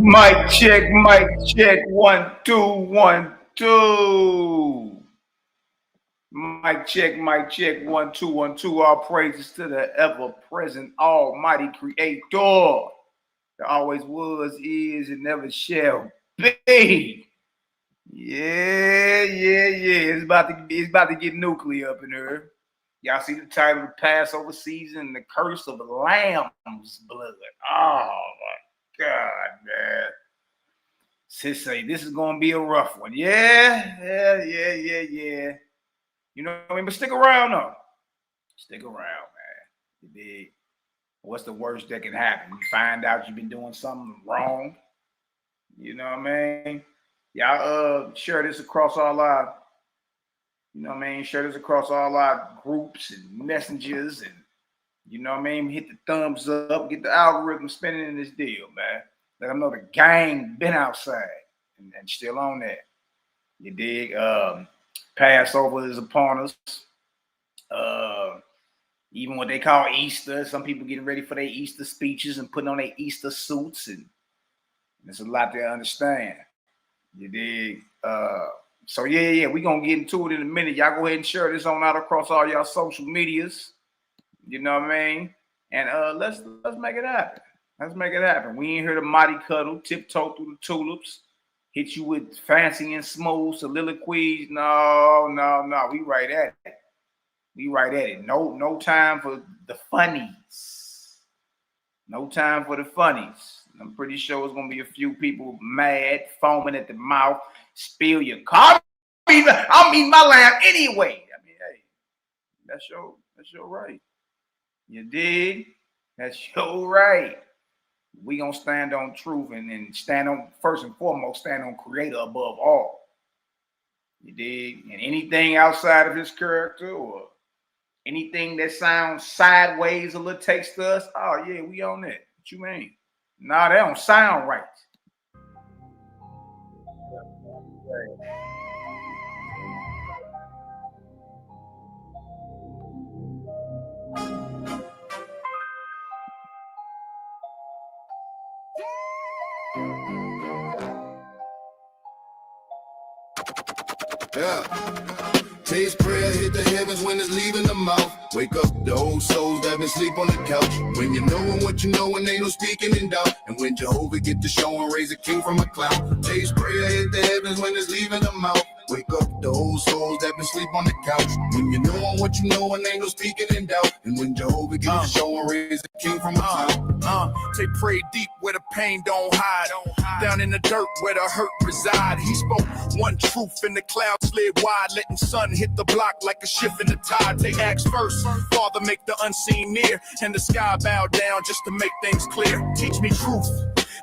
Mic check, mic check. 1 2 1 2. Mic check, mic check. 1 2 1 2. All praises to the ever-present Almighty Creator that always was, is, and never shall be. Yeah. It's about to get nuclear up in here. Y'all see the title of the Passover season, the curse of the lamb's blood. Oh my God, man. Sis say this is gonna be a rough one. Yeah. You know what I mean? But stick around though. Stick around, man. You dig? What's the worst that can happen? You find out you've been doing something wrong. You know what I mean? Y'all share this across all our, you know what I mean? Share this across all our groups and messengers, and you know what I mean? Hit the thumbs up, get the algorithm spinning in this deal, man. Let them know the gang been outside and still on that. You dig? Passover is upon us. Even what they call Easter, some people getting ready for their Easter speeches and putting on their Easter suits, and there's a lot to understand. You dig? So yeah, we're gonna get into it in a minute. Y'all go ahead and share this on out across all y'all social medias. You know what I mean? And let's make it happen. Let's make it happen. We ain't here to mighty cuddle, tiptoe through the tulips, hit you with fancy and smooth soliloquies. No. We right at it. We right at it. No time for the funnies. No time for the funnies. I'm pretty sure it's gonna be a few people mad, foaming at the mouth, spill your coffee. I'm eating my lamb anyway. I mean, hey, that's your right. You dig? That's your right. We gonna stand on truth and stand on, first and foremost, stand on Creator above all. You dig? And anything outside of his character or anything that sounds sideways a little takes to us, oh yeah, we on that. What you mean? Nah, they don't sound right. Yeah. Today's prayer hit the heavens when it's leaving the mouth. Wake up the old souls that been sleep on the couch. When you knowin' what you know and ain't no speaking in doubt. And when Jehovah get to show and raise a king from a cloud. Today's prayer hit the heavens when it's leaving the mouth. Wake up the old souls that been sleep on the couch. When you knowin' what you know and ain't no speaking in doubt. And when Jehovah get to show and raise a king from a cloud. They pray deep where the pain don't hide. Down in the dirt where the hurt reside. He spoke one truth and the clouds slid wide, letting sun hit the block like a shift in the tide. They ask first, Father, make the unseen near, and the sky bow down just to make things clear. Teach me truth,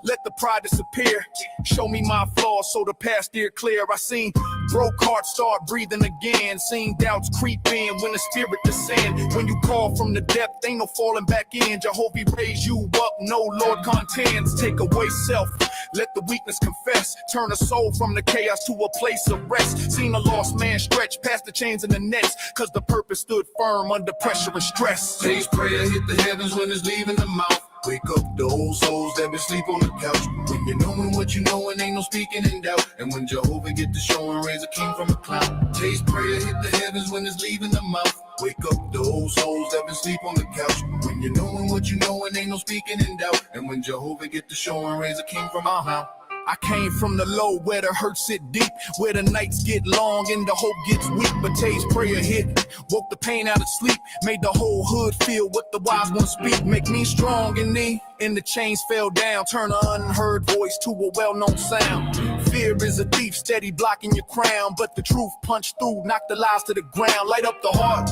let the pride disappear. Show me my flaws so the past steer clear. I seen broke hearts start breathing again. Seen doubts creep in when the spirit descend. When you call from the depth, ain't no falling back in. Jehovah raise you up, no Lord contends. Take away self, let the weakness confess. Turn a soul from the chaos to a place of rest. Seen a lost man stretch past the chains and the nets, cause the purpose stood firm under pressure and stress. Today's prayer hit the heavens when it's leaving the mouth. Wake up the old souls that been sleep on the couch. When you knowin' what you know and ain't no speaking in doubt. And when Jehovah get to show and raise a king from a cloud. Today's prayer hit the heavens when it's leaving the mouth. Wake up the old souls that been sleep on the couch. When you knowin' what you know and ain't no speaking in doubt. And when Jehovah get to show and raise a king from a cloud. I came from the low where the hurt sit deep, where the nights get long and the hope gets weak. But Tay's prayer hit, woke the pain out of sleep, made the whole hood feel what the wise ones speak. Make me strong in thee, and the chains fell down. Turn an unheard voice to a well-known sound. Fear is a thief, steady blocking your crown, but the truth punched through, knocked the lies to the ground. Light up the heart,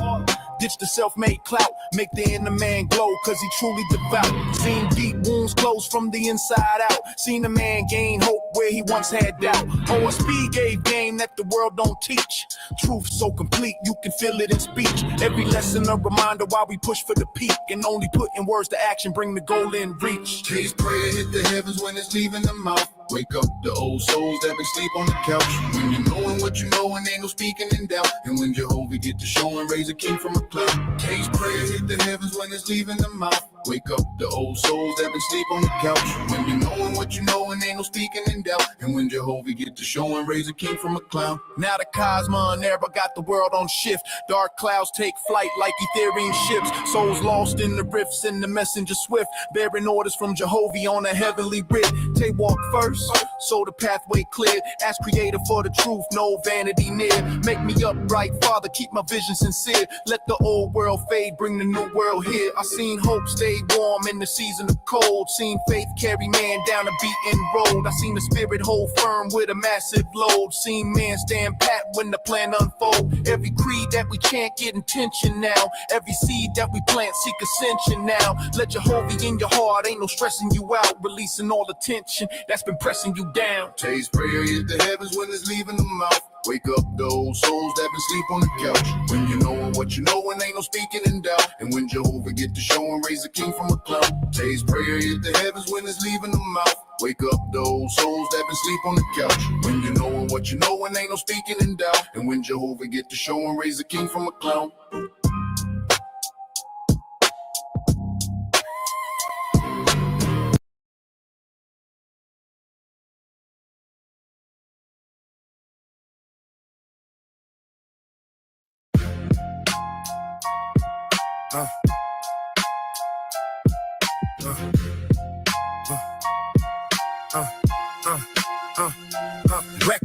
ditch the self-made clout, make the inner man glow, cause he truly devout. Seen deep wounds close from the inside out, seen a man gain hope where he once had doubt. OSP gave game that the world don't teach. Truth so complete, you can feel it in speech. Every lesson a reminder why we push for the peak, and only put in words to action bring the goal in reach. Today's prayer hit the heavens when it's leaving the mouth. Wake up the old souls that been sleep on the couch. When you knowin' what you know and ain't no speaking in doubt. And when Jehovah get to show and raise a king from a cloud. Today's prayer hit the heavens when it's leaving the mouth. Wake up the old souls that been sleep on the couch. When you knowin' what you know and ain't no speaking in doubt. And when Jehovah get to show and raise a king from a cloud. Now the Cosmon era got the world on shift. Dark clouds take flight like Ethereum ships. Souls lost in the rifts and the messenger swift. Bearing orders from Jehovah on a heavenly writ. Tay walk first, so the pathway clear. Ask Creator for the truth, no vanity near. Make me upright, Father, keep my vision sincere. Let the old world fade, bring the new world here. I seen hope stay warm in the season of cold. Seen faith carry man down a beaten road. I seen the spirit hold firm with a massive load. Seen man stand pat when the plan unfold. Every creed that we chant get intention now. Every seed that we plant seek ascension now. Let Jehovah in your heart, ain't no stressing you out. Releasing all the tension that's been pressing you down. Today's prayer hit the heavens when it's leaving the mouth. Wake up the old souls that been sleep on the couch. When you knowin' what you know and ain't no speaking in doubt. And when Jehovah get to show and raise a king from a cloud. Today's prayer hit the heavens when it's leaving the mouth. Wake up the old souls that been sleep on the couch. When you knowin' what you know and ain't no speaking in doubt. And when Jehovah get to show and raise a king from a cloud.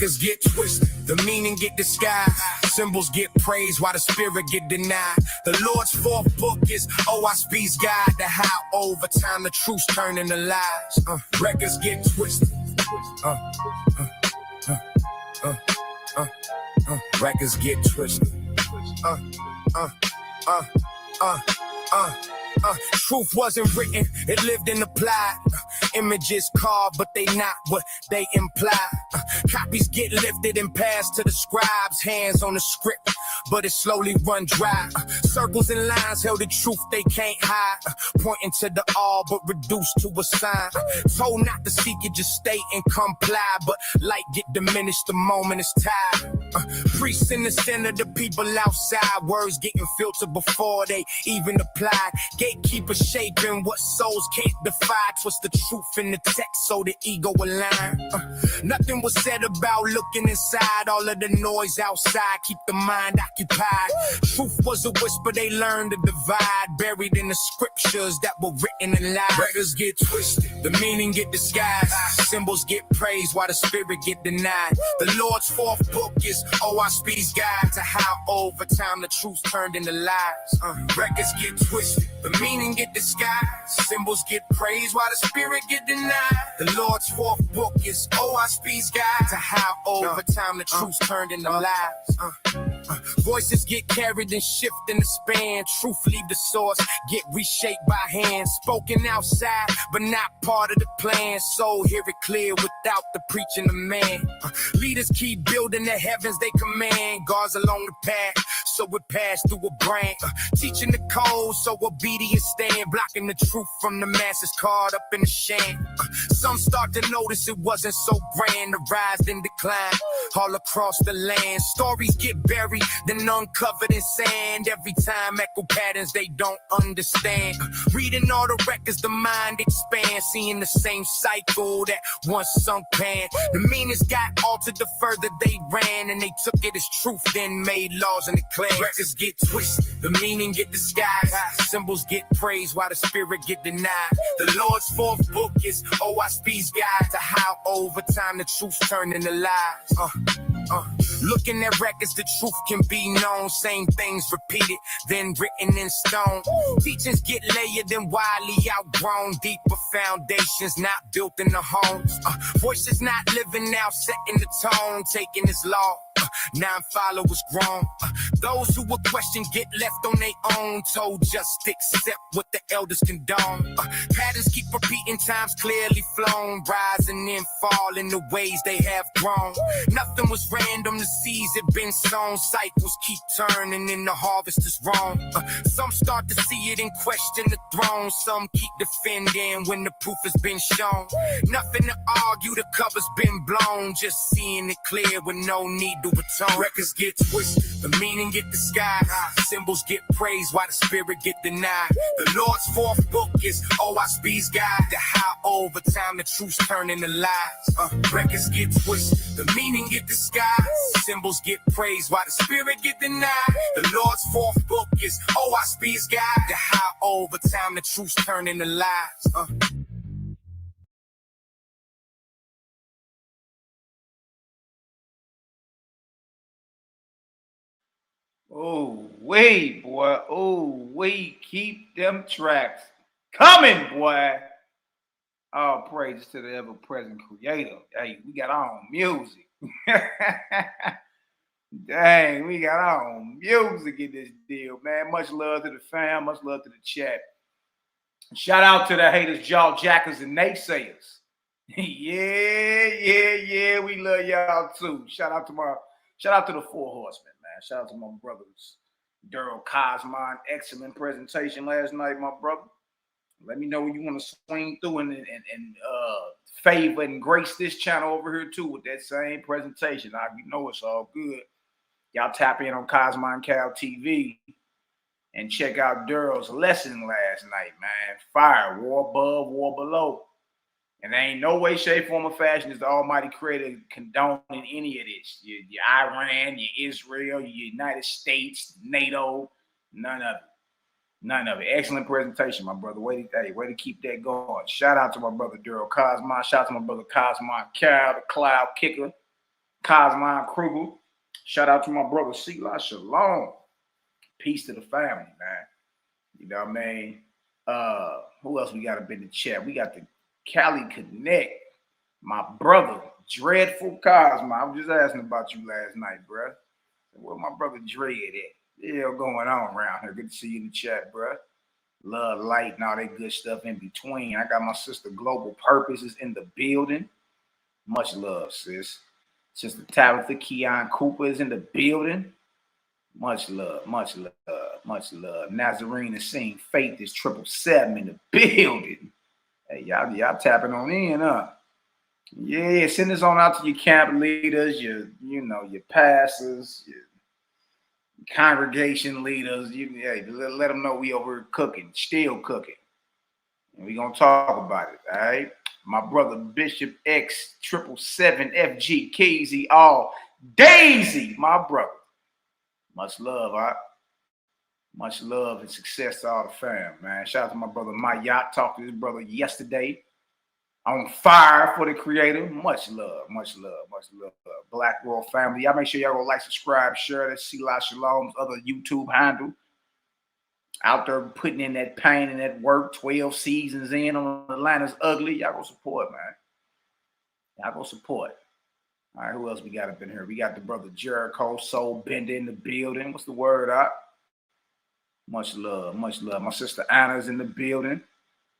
Records get twisted, the meaning get disguised. Symbols get praised while the spirit get denied. The Lord's fourth book is OSB's guide to how over time the truth's turn into lies. Records get twisted. Records get twisted. Truth wasn't written, it lived and applied. Images carved, but they not what they imply. Copies get lifted and passed to the scribes. Hands on the script, but it slowly run dry. Circles and lines held the truth they can't hide. Pointing to the all, but reduced to a sign. Told not to seek it, just stay and comply. But light get diminished the moment it's tied. Priests in the center, the people outside. Words getting filtered before they even apply. Gatekeepers shaping what souls can't defy. Twist the truth in the text so the ego align. Nothing was said about looking inside. All of the noise outside keep the mind occupied. Truth was a whisper they learned to divide. Buried in the scriptures that were written in lies. Records get twisted, the meaning get disguised. Symbols get praised while the spirit get denied. The Lord's fourth book is OSB's guide to how over time the truth turned into lies. Records get twisted, the meaning get disguised. Symbols get praised while the spirit get denied. The Lord's fourth book is OSB's guide to how over time the truth turned into lies. Voices get carried and shift in the span. Truth leave the source, get reshaped by hand. Spoken outside, but not part of the plan. So hear it clear without the preaching of man. Leaders keep building the heavens they command. Guards along the path, so it passed through a brand. Teaching the code, so obedience stand. Blocking the truth from the masses caught up in the sham. Some start to notice it wasn't so grand. The rise and decline all across the land. Stories get buried, then uncovered in sand. Every time echo patterns they don't understand. Reading all the records, the mind expands. Seeing the same cycle that once sunk pan. The meanings got altered the further they ran. And they took it as truth, then made laws and declared. Records get twisted, the meaning get disguised. Symbols get praised while the spirit get denied. The Lord's fourth book is OSB's guide to how over time the truth turned into lies. Looking at records, the truth can be known. Same things repeated, then written in stone. Teachings get layered and widely outgrown. Deeper foundations not built in the homes. Voices not living now, setting the tone. Taking his law, 9 followers grown. Those who will question get left on their own. Told just accept what the elders condone. Patterns keep repeating, times clearly flown. Rising and falling the ways they have grown. Nothing was random, the seeds had been sown. Cycles keep turning and the harvest is wrong. Some start to see it and question the throne. Some keep defending when the proof has been shown. Nothing to argue, the cover's been blown. Just seeing it clear with no need to atone. Records get twisted, the meaning get disguised. Symbols get praised while the spirit get denied. The Lord's fourth book is OSB's guide to how over time the truth's turn into lies. Records get twisted, the meaning get disguised. Symbols get praised while the spirit get denied. The Lord's fourth book is OSB's guide to how over time the truth's turn into lies. Oh, wait, boy. Oh, wait. Keep them tracks coming, boy. All praise to the ever-present creator. Hey, we got our own music. Dang, we got our own music in this deal, man. Much love to the fam. Much love to the chat. Shout out to the haters, jaw jackers, and naysayers. yeah. We love y'all too. Shout out to the Four Horsemen, man. Shout out to my brothers, Daryl Cosmon. Excellent presentation last night, my brother. Let me know when you want to swing through and favor and grace this channel over here too with that same presentation. You know it's all good. Y'all tap in on Cosmon Cal TV and check out Daryl's lesson last night, man. Fire, war above, war below. And there ain't no way, shape, form, or fashion is the Almighty Creator condoning any of this. Your Iran, your Israel, your United States, NATO, none of it. None of it. Excellent presentation, my brother. Way to keep that going. Shout out to my brother Daryl Cosmon. Shout out to my brother Cosmon Cal, the Cloud Kicker. Cosline Kruger. Shout out to my brother Selah Shalom. Peace to the family, man. You know what I mean? Who else we got up in the chat? We got the Cali Connect. My brother, Dreadful Cosmo. I was just asking about you last night, bro. Where my brother Dread at? Yeah, going on around here. Good to see you in the chat, bro. Love, light, and all that good stuff in between. I got my sister Global Purposes in the building. Much love, sis. Sister Tabitha Keon Cooper is in the building. Much love, much love, much love. Nazarene is seeing Faith is 777 in the building. Hey, y'all tapping on in, huh? Yeah, send this on out to your camp leaders, your pastors, your congregation leaders. Let them know we over here cooking, still cooking. And we gonna talk about it, all right? My brother Bishop X 777 FG Keezy all Daisy, my brother. Much love, all right? Much love and success to all the fam, man. Shout out to my brother Mike Yacht. Talked to his brother yesterday. On fire for the creator. Much love, much love, much love. Black World family. Y'all make sure y'all go like, subscribe, share. That's Selah Shalom's other YouTube handle. Out there putting in that pain and that work. 12 seasons in on Atlanta's Ugly. Y'all go support, man. Y'all go support. All right, who else we got up in here? We got the brother Jericho Soul Bender in the building. What's the word out? Much love, much love. My sister Anna's in the building.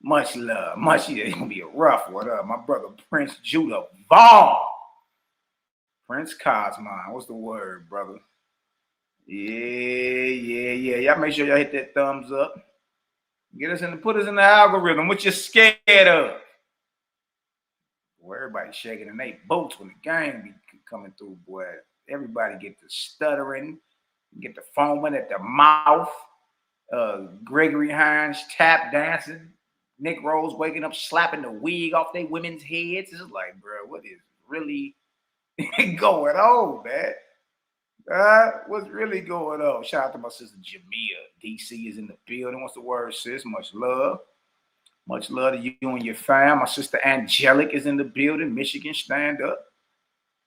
Much love, much. It's gonna be a rough one. My brother Prince Judah Vaughn. Prince Cosmine. What's the word, brother? Yeah. Y'all make sure y'all hit that thumbs up. Get us in, put us in the algorithm. What you scared of? Well, everybody shaking in their boots when the game be coming through, boy. Everybody get the stuttering, get the foaming at the mouth. Gregory Hines tap dancing. Nick Rose waking up, slapping the wig off their women's heads. It's like, bro, what is really going on, man? What's really going on? Shout out to my sister Jamia. DC is in the building. What's the word, sis? Much love. Much love to you and your fam. My sister Angelic is in the building. Michigan, stand up.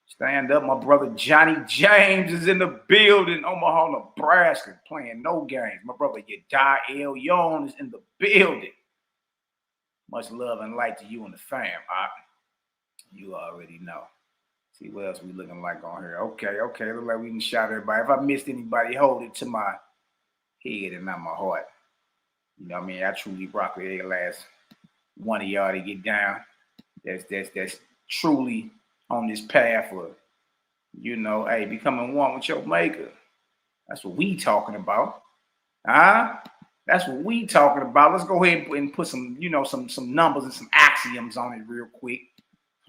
Stand up. My brother Johnny James is in the building. Omaha, Nebraska, playing no games. My brother Yadai El Yon is in the building. Much love and light to you and the fam. You already know. See what else we looking like on here. Okay. Look like we can shout everybody. If I missed anybody, hold it to my head and not my heart. You know what I mean? I truly rock with every last one of y'all to get down. That's truly on this path of, becoming one with your maker. That's what we talking about. That's what we talking about. Let's go ahead and put some, some numbers and some axioms on it real quick.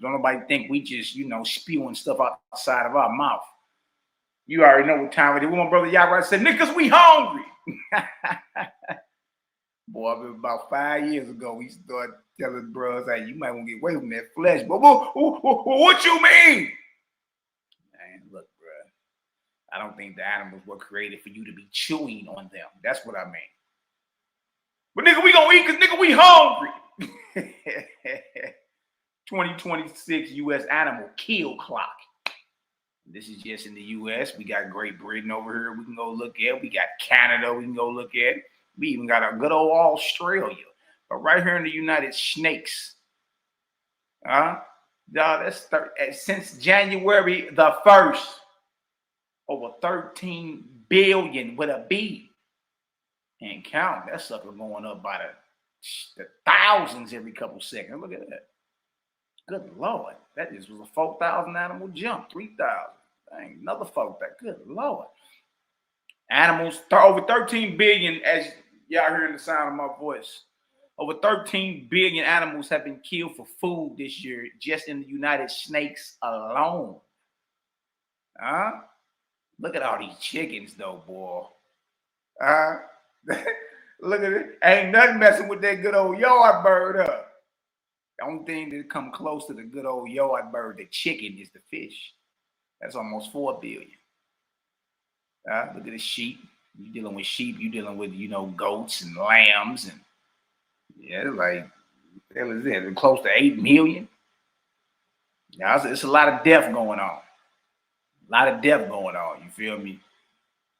Don't nobody think we just, spewing stuff outside of our mouth. You already know what time it is. My brother Yahweh said, niggas, we hungry. Boy, about 5 years ago, we started telling bros, hey, you might want to get away from that flesh. But what you mean? Man, look, bro, I don't think the animals were created for you to be chewing on them. That's what I mean. But nigga, we gonna eat because nigga, we hungry. 2026 U.S. animal kill clock. This is just in the U.S. We got Great Britain over here we can go look at. We got Canada we can go look at. We even got a good old Australia. But right here in the United Snakes, that's since January the 1st, over 13 billion with a B. And count, that sucker going up by the thousands every couple seconds. Look at that. Good Lord. That just was a 4,000 animal jump. 3,000. Dang, another 4,000. Good Lord. Animals, over 13 billion, as y'all hearing the sound of my voice. Over 13 billion animals have been killed for food this year, just in the United Snakes alone. Look at all these chickens, though, boy. Look at it. Ain't nothing messing with that good old yard bird up. The only thing that come close to the good old yard bird, the chicken, is the fish. That's almost 4 billion. Look at the sheep. You dealing with sheep, you dealing with, goats and lambs. And like, what is it? Close to 8 million. It's a lot of death going on. A lot of death going on, you feel me?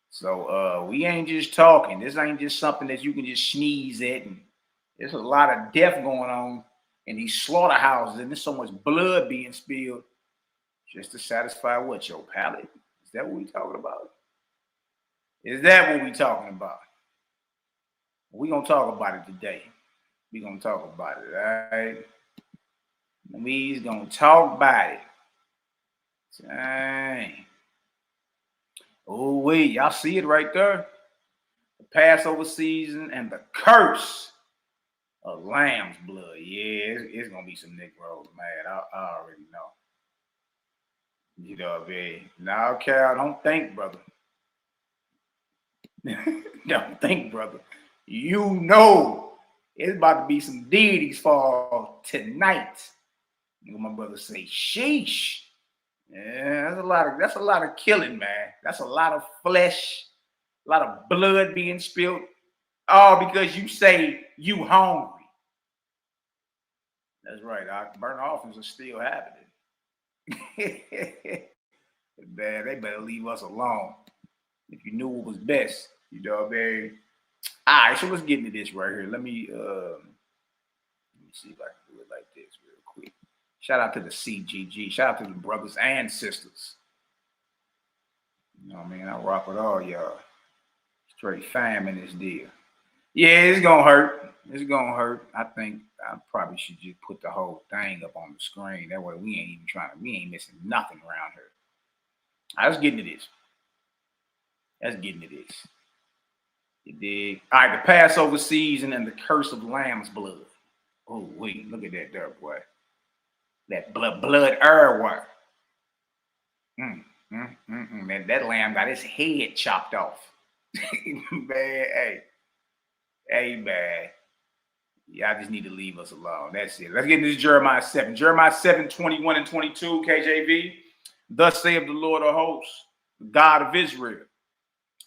So we ain't just talking. This ain't just something that you can just sneeze at. And there's a lot of death going on in these slaughterhouses, and there's so much blood being spilled just to satisfy what, your palate? Is that what we talking about? Is that what we talking about? We're going to talk about it today. We're going to talk about it, all right? We's going to talk about it. Dang. Oh, wait, y'all see it right there? The Passover season and the curse of lamb's blood. Yeah, it's going to be some Negroes, man. I already know. You know what I mean? Now, Cal, don't think, brother. Don't think, brother. You know it's about to be some deities fall tonight. You know, my brother say, sheesh. Yeah, that's a lot of killing, man. That's a lot of flesh, a lot of blood being spilled, all because you say you hungry. That's right. Our burnt offerings are still happening. Man, they better leave us alone. If you knew what was best, you know what I mean? All right, so let's get into this right here. Let me see if I can do it like this real quick. Shout out to the CGG. Shout out to the brothers and sisters. You know what I mean? I rock with all y'all. Straight fam in this deal. Yeah, it's gonna hurt. It's gonna hurt. I think I probably should just put the whole thing up on the screen. That way we ain't missing nothing around here. All right, let's get into this. You dig? All right, the Passover season and the curse of lamb's blood. Oh, wait, look at that there, boy. That blood airwire. Man, that lamb got his head chopped off. Man, hey, man. Y'all just need to leave us alone. That's it. Let's get into Jeremiah 7. Jeremiah 7, 21 and 22, KJV. Thus saith the Lord of hosts, the God of Israel.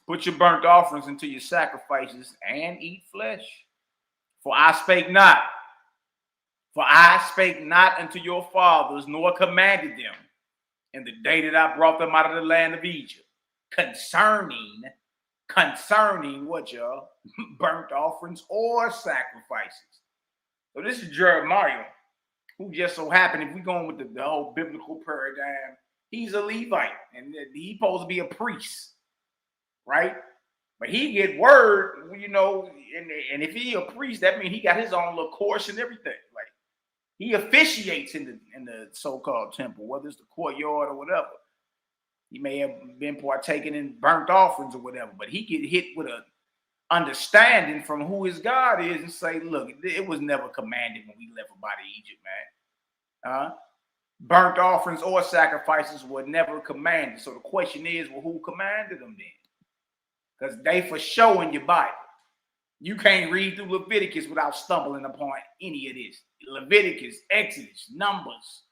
Put your burnt offerings into your sacrifices and eat flesh. For I spake not unto your fathers, nor commanded them in the day that I brought them out of the land of Egypt, concerning what, y'all? Burnt offerings or sacrifices. So this is Jeremiah, who just so happened, if we're going with the whole biblical paradigm, he's a Levite, and he's supposed to be a priest, right? But he get word, you know, and if he a priest, that means he got his own little course and everything. Like, he officiates in the so-called temple, whether it's the courtyard or whatever. He may have been partaking in burnt offerings or whatever, but he get hit with a understanding from who his God is and say, look, it was never commanded when we left about Egypt, man. Burnt offerings or sacrifices were never commanded. So the question is, well, who commanded them then? Because they for sure in your Bible. You can't read through Leviticus without stumbling upon any of this. Leviticus, Exodus, Numbers.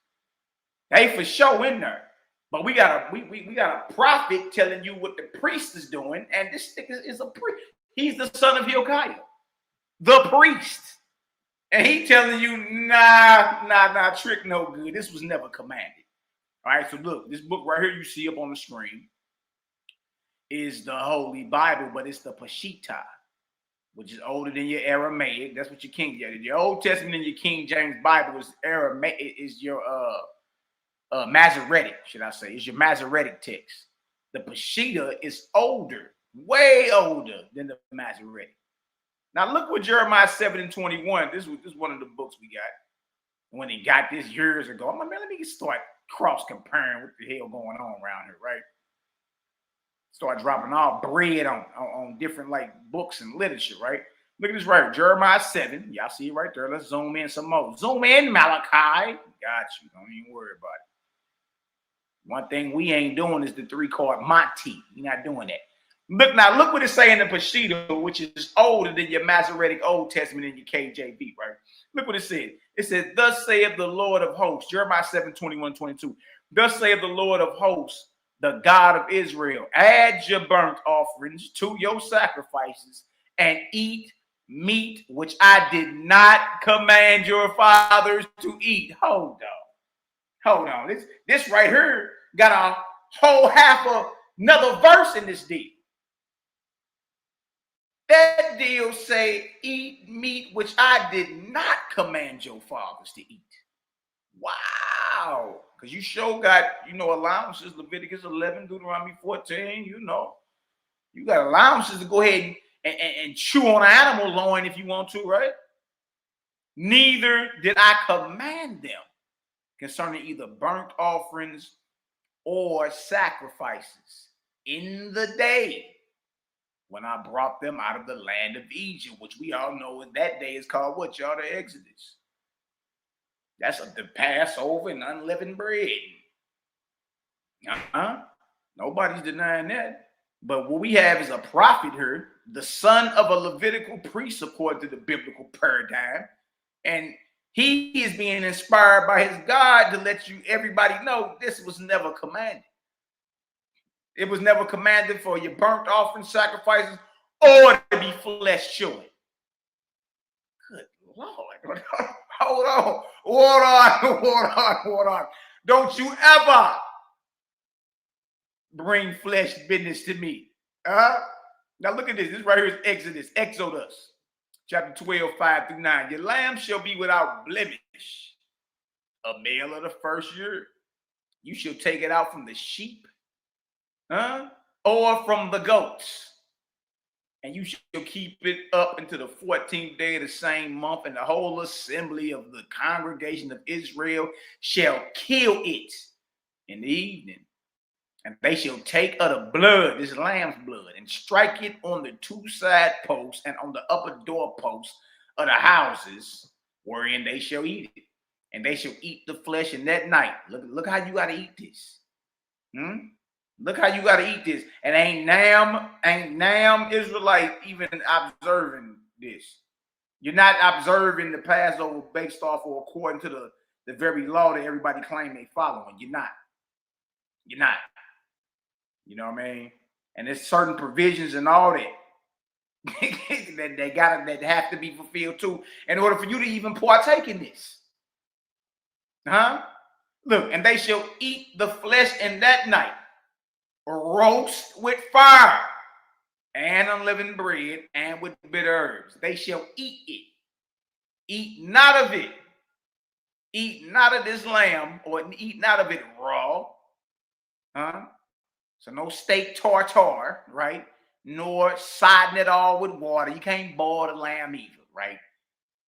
They for sure in there. But we got a prophet telling you what the priest is doing, and this nigga is a priest. He's the son of Hilkiah, the priest. And he telling you, nah, trick no good. This was never commanded. All right, so look, this book right here you see up on the screen is the Holy Bible, but it's the Peshitta, which is older than your Aramaic. That's what your King James. Your Old Testament and your King James Bible is Aramaic, is your Masoretic, should I say. It's your Masoretic text. The Peshitta is older, way older than the Masoretic. Now look what Jeremiah 7 and 21. This is one of the books we got. When they got this years ago, I'm like, man, let me start cross-comparing what the hell going on around here, right? Start dropping all bread on different like books and literature, right? Look at this right here, Jeremiah 7. Y'all see it right there. Let's zoom in some more. Zoom in, Malachi. Got you. Don't even worry about it. One thing we ain't doing is the 3-card Monty. We're not doing that. Look what it's saying in the Peshitta, which is older than your Masoretic Old Testament and your KJV, right? Look what it said. It said, thus saith the Lord of hosts, Jeremiah 7, 21, 22. Thus saith the Lord of hosts, the God of Israel, add your burnt offerings to your sacrifices and eat meat which I did not command your fathers to eat. Hold on. This right here got whole half of another verse in this deal. That deal say, eat meat which I did not command your fathers to eat. Wow. Because you sure got, allowances, Leviticus 11, Deuteronomy 14, You got allowances to go ahead and chew on an animal loin if you want to, right? Neither did I command them concerning either burnt offerings or sacrifices in the day when I brought them out of the land of Egypt, which we all know that day is called what, y'all? The Exodus. That's the Passover and unleavened bread. Nobody's denying that. But what we have is a prophet here, the son of a Levitical priest according to the biblical paradigm. And he is being inspired by his God to let everybody know this was never commanded. It was never commanded for your burnt offering sacrifices or to be flesh chewing. Good Lord. Hold on. Don't you ever bring flesh business to me. Now look at this. This right here is Exodus, chapter 12, 5 through 9. Your lamb shall be without blemish, a male of the first year. You shall take it out from the sheep, or from the goats. And you shall keep it up until the 14th day of the same month, and the whole assembly of the congregation of Israel shall kill it in the evening. And they shall take of the blood, this lamb's blood, and strike it on the two side posts and on the upper door posts of the houses wherein they shall eat it. And they shall eat the flesh in that night. Look how you got to eat this. Look how you got to eat this. And ain't Nam Israelite even observing this. You're not observing the Passover based off or according to the very law that everybody claim they following. You're not. You know what I mean? And there's certain provisions and all that that have to be fulfilled too in order for you to even partake in this. Look, and they shall eat the flesh in that night, roast with fire and unleavened bread and with bitter herbs. They shall eat it. Eat not of it. Eat not of this lamb, or eat not of it raw. So no steak tartare, right? Nor sodding it all with water. You can't boil the lamb either, right?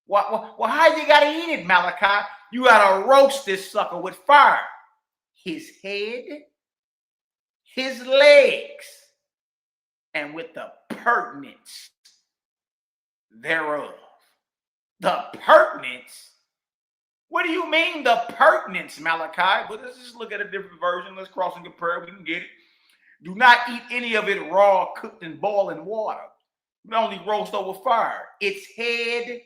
Well, how you got to eat it, Malachi? You got to roast this sucker with fire. His head, his legs, and with the purtenance thereof. The purtenance? What do you mean the purtenance, Malachi? Well, let's just look at a different version. Let's cross and compare. We can get it. Do not eat any of it raw, cooked in boiling water. But only roast over fire. Its head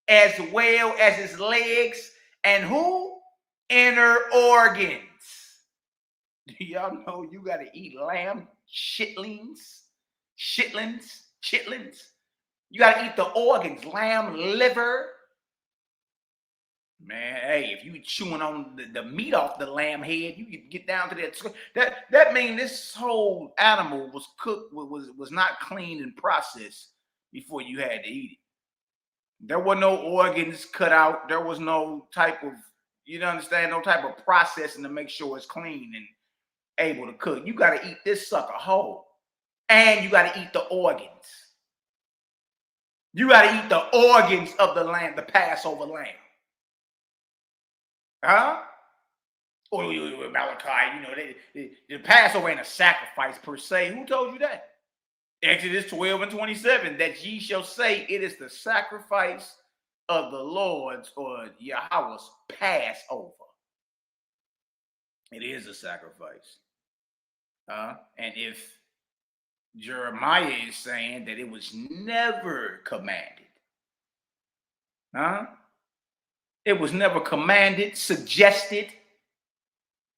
as well as its legs and who? Inner organs. Do y'all know you got to eat lamb chitlins? You got to eat the organs, lamb liver. Man, hey, if you chewing on the meat off the lamb head, you can get down to that means this whole animal was cooked, was not cleaned and processed before you had to eat it. There were no organs cut out. There was no type of, no type of processing to make sure it's clean and able to cook. You got to eat this sucker whole. And you got to eat the organs. You got to eat the organs of the lamb, the Passover lamb. Malachi, the Passover ain't a sacrifice per se. Who told you that? Exodus 12 and 27, that ye shall say it is the sacrifice of the Lord's or Yahweh's Passover. It is a sacrifice. And if Jeremiah is saying that it was never commanded, it was never commanded, suggested,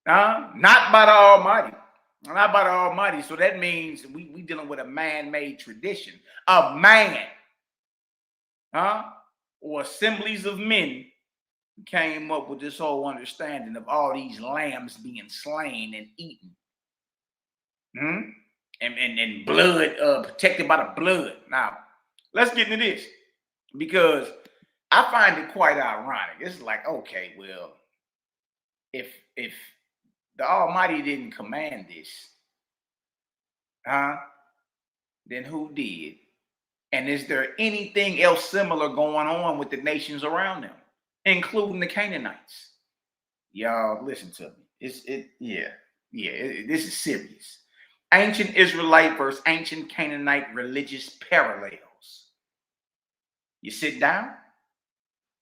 not by the Almighty. Not by the Almighty. So that means we dealing with a man-made tradition. A man, or assemblies of men came up with this whole understanding of all these lambs being slain and eaten And blood, protected by the blood. Now, let's get into this, because I find it quite ironic. It's like, okay, well, if the Almighty didn't command this, then who did? And is there anything else similar going on with the nations around them, including the Canaanites? Y'all listen to me. This is serious. Ancient Israelite versus ancient Canaanite religious parallels. You sit down?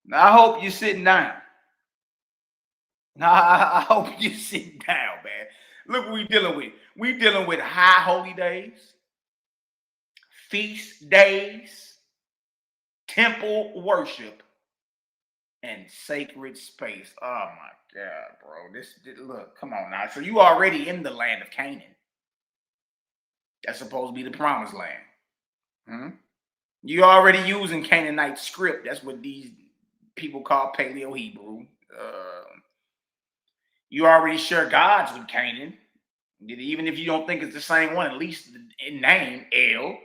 Now, I hope you're sitting down. Now, I hope you sit down, man. Look what we're dealing with. We're dealing with high holy days, feast days, temple worship, and sacred space. Oh my God, bro. This look, come on now. So you already in the land of Canaan. That's supposed to be the promised land. You already using Canaanite script. That's what these people call Paleo Hebrew. You already share gods with Canaan. Even if you don't think it's the same one, at least in name, El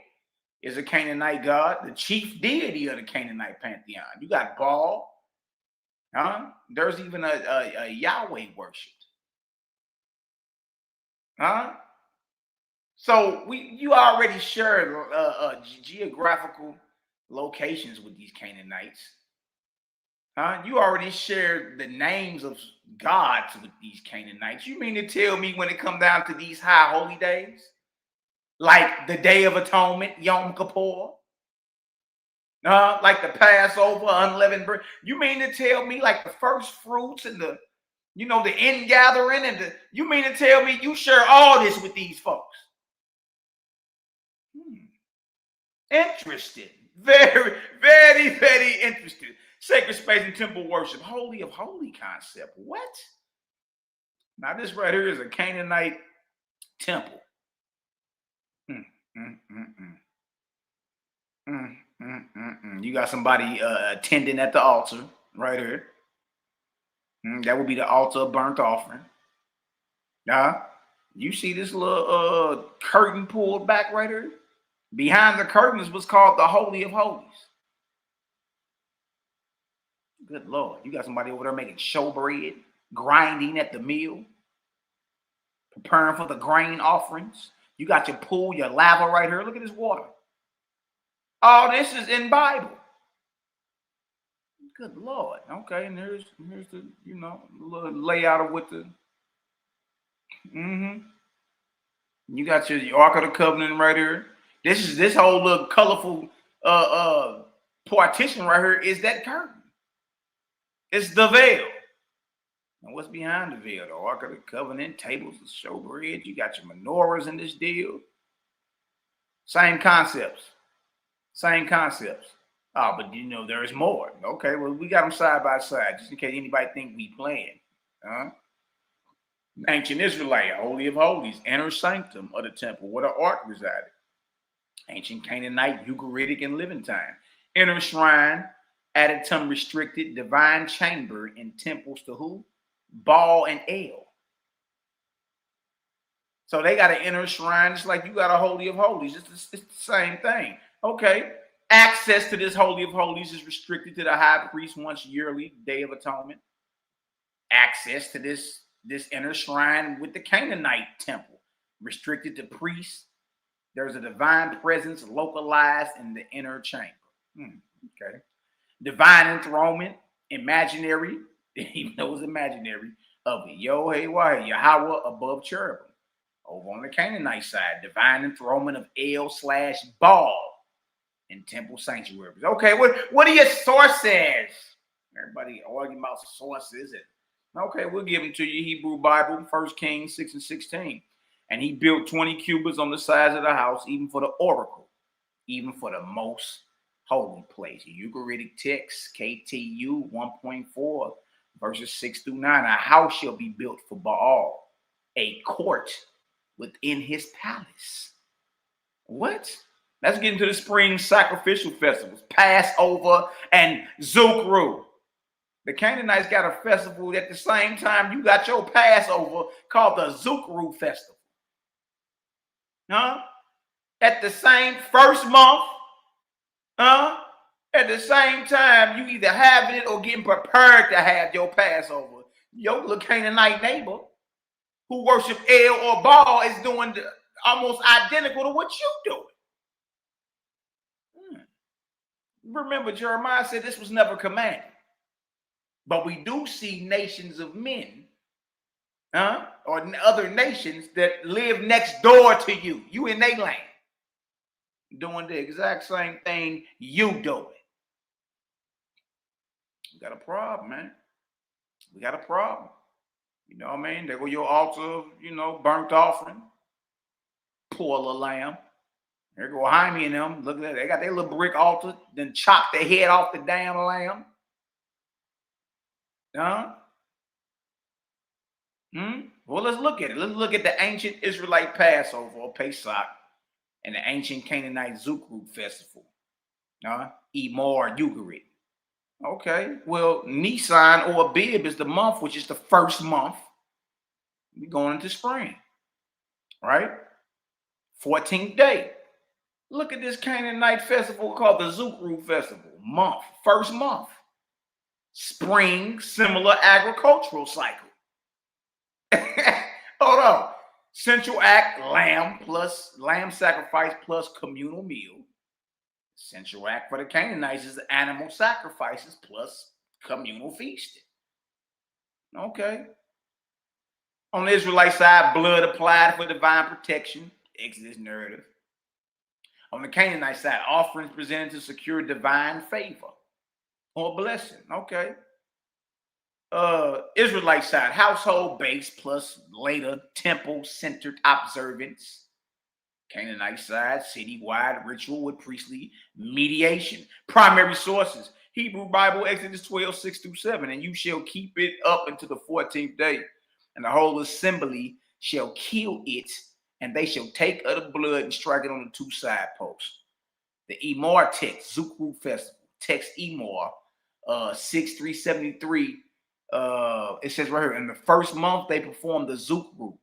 is a Canaanite god, the chief deity of the Canaanite pantheon. You got Baal. There's even a Yahweh worship. So you already share geographical locations with these Canaanites. You already shared the names of gods with these Canaanites. You mean to tell me when it comes down to these high holy days, like the Day of Atonement, Yom Kippur, like the Passover, unleavened bread, you mean to tell me like the first fruits and the ingathering and you mean to tell me you share all this with these folks? Interesting. Very, very, very interesting. Sacred space and temple worship, holy of holy concept. What? Now this right here is a Canaanite temple. You got somebody attending at the altar right here. That would be the altar of burnt offering. You see this little curtain pulled back right here? Behind the curtain is what's called the Holy of Holies. Good Lord. You got somebody over there making showbread, grinding at the mill, preparing for the grain offerings. You got your pool, your lava right here. Look at this water. All this is in Bible. Good Lord. Okay, and here's the, little layout of what the, You got your Ark of the Covenant right here. This whole little colorful partition right here is that curtain. It's the veil. And what's behind the veil? The Ark of the Covenant, tables of showbread. You got your menorahs in this deal. Same concepts. Oh, but there is more. Okay, well, we got them side by side, just in case anybody think we playing. Ancient Israelite, Holy of Holies, inner sanctum of the temple where the ark resided. Ancient Canaanite, Ugaritic, and Levantine. Inner shrine, adytum restricted, divine chamber in temples to who? Baal and El. So they got an inner shrine, just like you got a Holy of Holies. It's the same thing. Okay. Access to this Holy of Holies is restricted to the high priest once yearly, Day of Atonement. Access to this inner shrine with the Canaanite temple, restricted to priests. There's a divine presence localized in the inner chamber. Okay. Divine enthronement, imaginary, even though it's imaginary, of Yahweh above cherubim. Over on the Canaanite side, divine enthronement of El/Baal in temple sanctuaries. Okay, what are your sources? Everybody arguing about sources. Okay, we'll give them to you. Hebrew Bible, 1 Kings 6 and 16. And he built 20 cubits on the sides of the house, even for the oracle, even for the most holy place. Ugaritic text, KTU 1.4, verses 6 through 9. A house shall be built for Baal, a court within his palace. What? Let's get into the spring sacrificial festivals, Passover and Zukru. The Canaanites got a festival at the same time you got your Passover called the Zukru festival. Huh? At the same first month, huh? At the same time, you either having it or getting prepared to have your Passover. Your little Canaanite neighbor who worship El or Baal is doing almost identical to what you doing. Remember, Jeremiah said this was never commanded. But we do see nations of men, or other nations that live next door to you. You in their land, doing the exact same thing you doing. We got a problem, man. We got a problem. You know what I mean? There go your altar, burnt offering, poor little lamb. There go Jaime and them. Look at that. They got their little brick altar, then chop their head off the damn lamb. Well, let's look at it. Let's look at the ancient Israelite Passover or Pesach and the ancient Canaanite Zukrut festival. Emor Ugarit. Okay. Well, Nisan or Abib is the month, which is the first month. We're going into spring. Right? 14th day. Look at this Canaanite festival called the Zukrut Festival. Month. First month. Spring, similar agricultural cycle. Hold on. Central act, lamb sacrifice plus communal meal. Central act for the Canaanites is animal sacrifices plus communal feasting. Okay. On the Israelite side, blood applied for divine protection. Exodus narrative. On the Canaanite side, offerings presented to secure divine favor or blessing. Okay. Israelite side, household base plus later temple-centered observance. Canaanite side, citywide ritual with priestly mediation. Primary sources, Hebrew Bible, Exodus 12, 6-7. And you shall keep it up until the 14th day. And the whole assembly shall kill it, and they shall take of the blood and strike it on the two side posts. The Emor text, Zukrut Festival, text Emor, 6373. It says right here, in the first month they perform the Zukrut.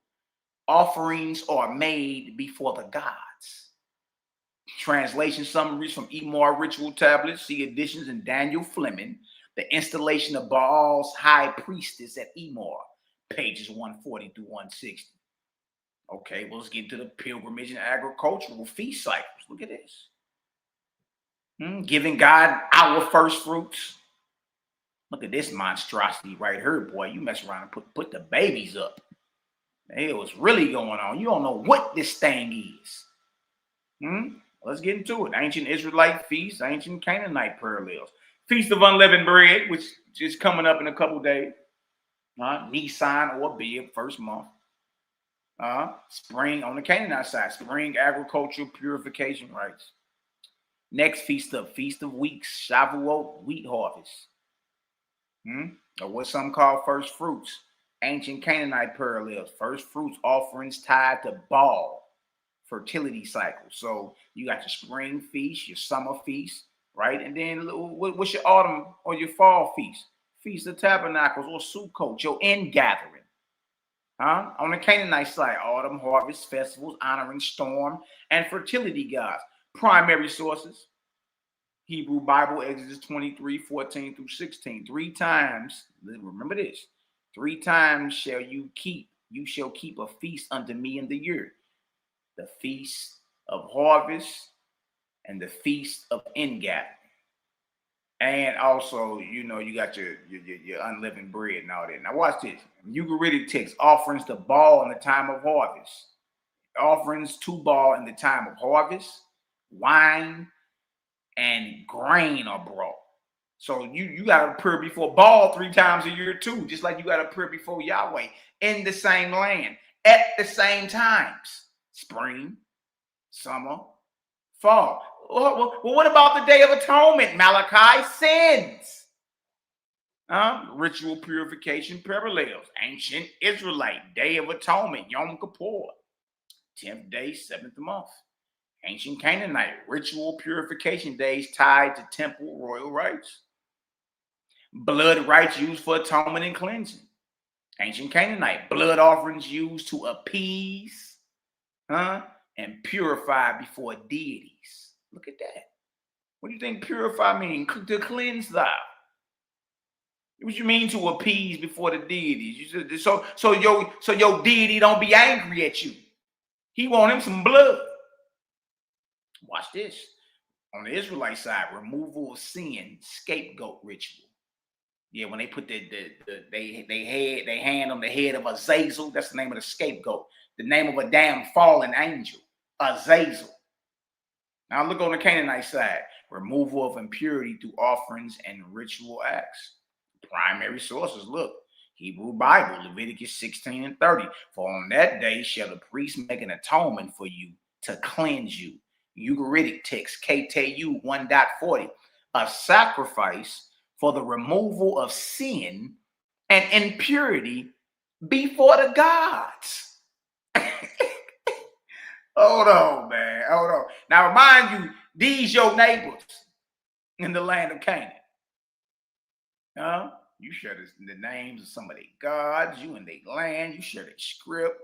Offerings are made before the gods. Translation summaries from Emor ritual tablets. See additions in Daniel Fleming. The installation of Baal's high priestess at Emor, pages 140 through 160. Okay, well, let's get into the pilgrimage and agricultural feast cycles. Look at this. Giving God our first fruits. Look at this monstrosity right here, boy. You mess around and put the babies up. Hey, what's really going on? You don't know what this thing is. Let's get into it. Ancient Israelite feasts, ancient Canaanite parallels. Feast of Unleavened Bread, which is coming up in a couple days. Nisan or Abib, first month. Spring on the Canaanite side, spring agricultural purification rites. Next Feast of Weeks, Shavuot, wheat harvest. Or what some call first fruits. Ancient Canaanite parallels. First fruits offerings tied to Baal, fertility cycle. So you got your spring feast, your summer feast, right? And then what's your autumn or your fall feast? Feast of Tabernacles or Sukkot, your end gathering. On the Canaanite side, autumn harvest festivals honoring storm and fertility gods. Primary sources, Hebrew Bible, Exodus 23, 14 through 16. 3 times, remember this, 3 times shall you shall keep a feast unto me in the year. The feast of harvest and the feast of ingathering. And also, you got your unleavened bread and all that. Now watch this. Ugaritic text, offerings to Baal in the time of harvest. Offerings to Baal in the time of harvest, wine, and grain are brought. So you got to appear before Baal 3 times a year too, just like you got to appear before Yahweh in the same land at the same times. Spring, summer, fall. Well, what about the Day of Atonement? Malachi sins. Ritual purification parallels. Ancient Israelite Day of Atonement, Yom Kippur. 10th day, 7th month. Ancient Canaanite ritual purification days tied to temple royal rites. Blood rites used for atonement and cleansing. Ancient Canaanite blood offerings used to appease and purified before deities. Look at that. What do you think purify mean? To cleanse thou. What you mean to appease before the deities? So your deity don't be angry at you. He want him some blood. Watch this. On the Israelite side, removal of sin, scapegoat ritual. Yeah, when they put they hand on the head of Azazel, that's the name of the scapegoat. The name of a damn fallen angel, Azazel. Now look on the Canaanite side, removal of impurity through offerings and ritual acts. Primary sources, look, Hebrew Bible, Leviticus 16 and 30. For on that day shall the priest make an atonement for you to cleanse you. Ugaritic text, KTU 1.40. A sacrifice for the removal of sin and impurity before the gods. Hold on, man. Hold on. Now, remind you, these your neighbors in the land of Canaan. You share the names of some of their gods, you and their land, you share their script,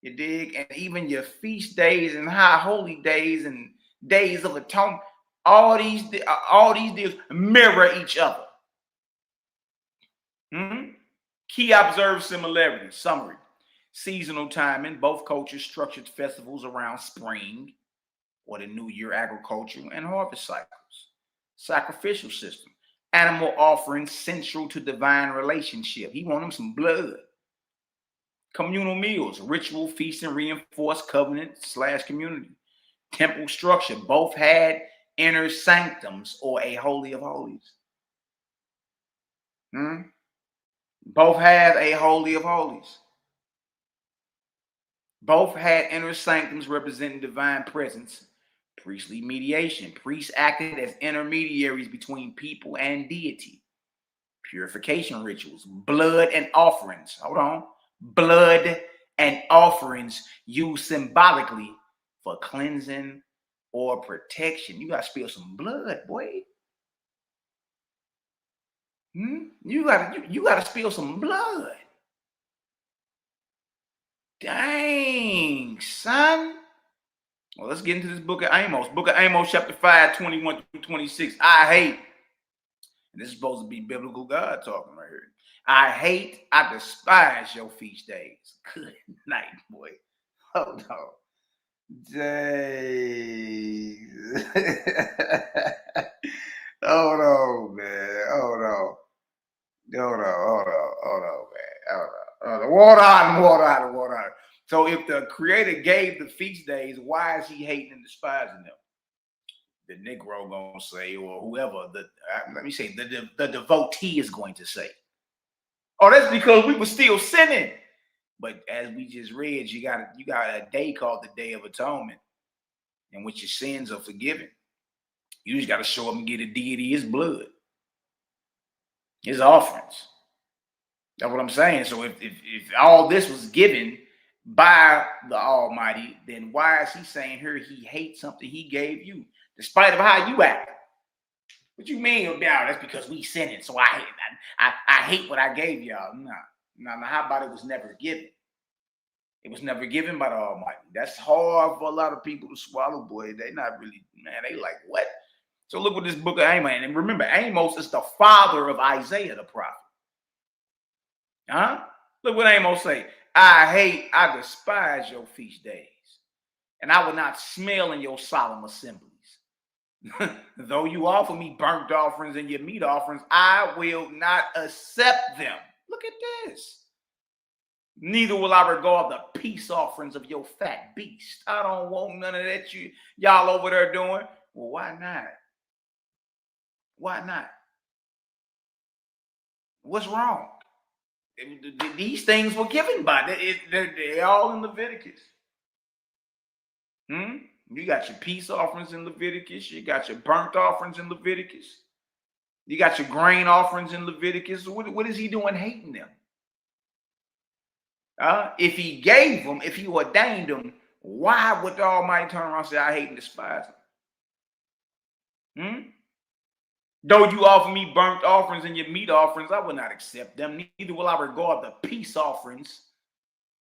you dig? And even your feast days and high holy days and days of atonement, all these deals mirror each other. Key observed similarities. Summary. Seasonal timing. Both cultures structured festivals around spring or the new year, agriculture, and harvest cycles. Sacrificial system. Animal offerings central to divine relationship. He want them some blood. Communal meals. Ritual, feast, and reinforced covenant/community. Temple structure. Both had inner sanctums or a holy of holies. Both have a holy of holies. Both had inner sanctums representing divine presence. Priestly mediation. Priests acted as intermediaries between people and deity. Purification rituals. Blood and offerings. Hold on. Blood and offerings used symbolically for cleansing or protection. You got to spill some blood, boy. You gotta spill some blood. Dang, son. Well, let's get into this book of Amos. Book of Amos, chapter 5, 21 through 26. I hate, and this is supposed to be biblical God talking right here. I despise your feast days. Good night, boy. Hold on. Dang. Hold on, man. Hold on, man. Water on. So if the Creator gave the feast days, why is he hating and despising them? The Negro gonna say, or whoever, the devotee is going to say, oh, that's because we were still sinning. But as we just read, you got a day called the Day of Atonement, in which your sins are forgiven. You just got to show up and get a deity his blood, his offerings. That's what I'm saying. So if all this was given by the Almighty, then why is he saying here he hates something he gave you, despite of how you act? What you mean? Oh, that's because we sinning, so I hate what I gave y'all. No. How about it was never given? It was never given by the Almighty. That's hard for a lot of people to swallow, boy. They not really, man, they like, what? So look what this book of Amos, and remember, Amos is the father of Isaiah the prophet. Look what Amos say. I despise your feast days, and I will not smell in your solemn assemblies. Though you offer me burnt offerings and your meat offerings, I will not accept them. Look at this. Neither will I regard the peace offerings of your fat beast. I don't want none of that y'all over there doing. Well, why not? Why not? What's wrong? These things were given by. They're all in Leviticus. You got your peace offerings in Leviticus. You got your burnt offerings in Leviticus. You got your grain offerings in Leviticus. What is he doing hating them? If he gave them, if he ordained them, why would the Almighty turn around and say, I hate and despise them? Though you offer me burnt offerings and your meat offerings, I will not accept them. Neither will I regard the peace offerings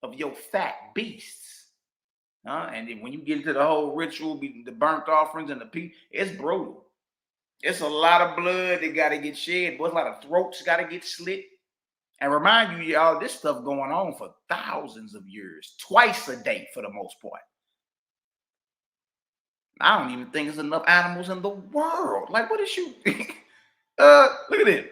of your fat beasts. And then when you get into the whole ritual, the burnt offerings and the peace, it's brutal. It's a lot of blood that got to get shed, but a lot of throats got to get slit. And remind you, y'all, this stuff going on for thousands of years, twice a day for the most part. I don't even think there's enough animals in the world. Like, what is you? Look at it.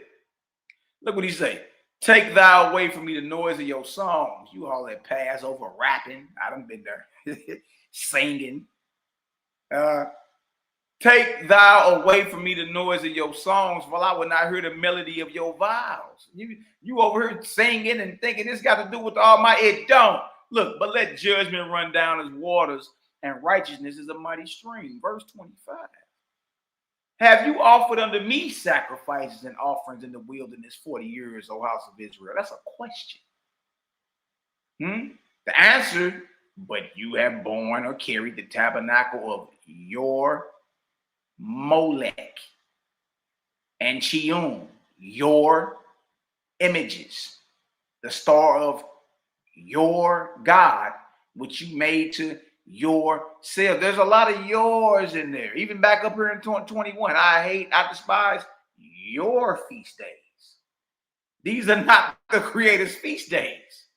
Look what he say. Take thou away from me the noise of your songs. You all that Passover rapping. I done been there. Singing. Take thou away from me the noise of your songs, while I would not hear the melody of your vows. You over here singing and thinking this got to do with the Almighty. It don't. Look, but let judgment run down as waters, and righteousness is a mighty stream. Verse 25. Have you offered unto me sacrifices and offerings in the wilderness 40 years, O house of Israel? That's a question. The answer, but you have borne or carried the tabernacle of your Molech and Chiun, your images, the star of your God, which you made to yourself. There's a lot of yours in there. Even back up here in 21, I despise your feast days. These are not the Creator's feast days.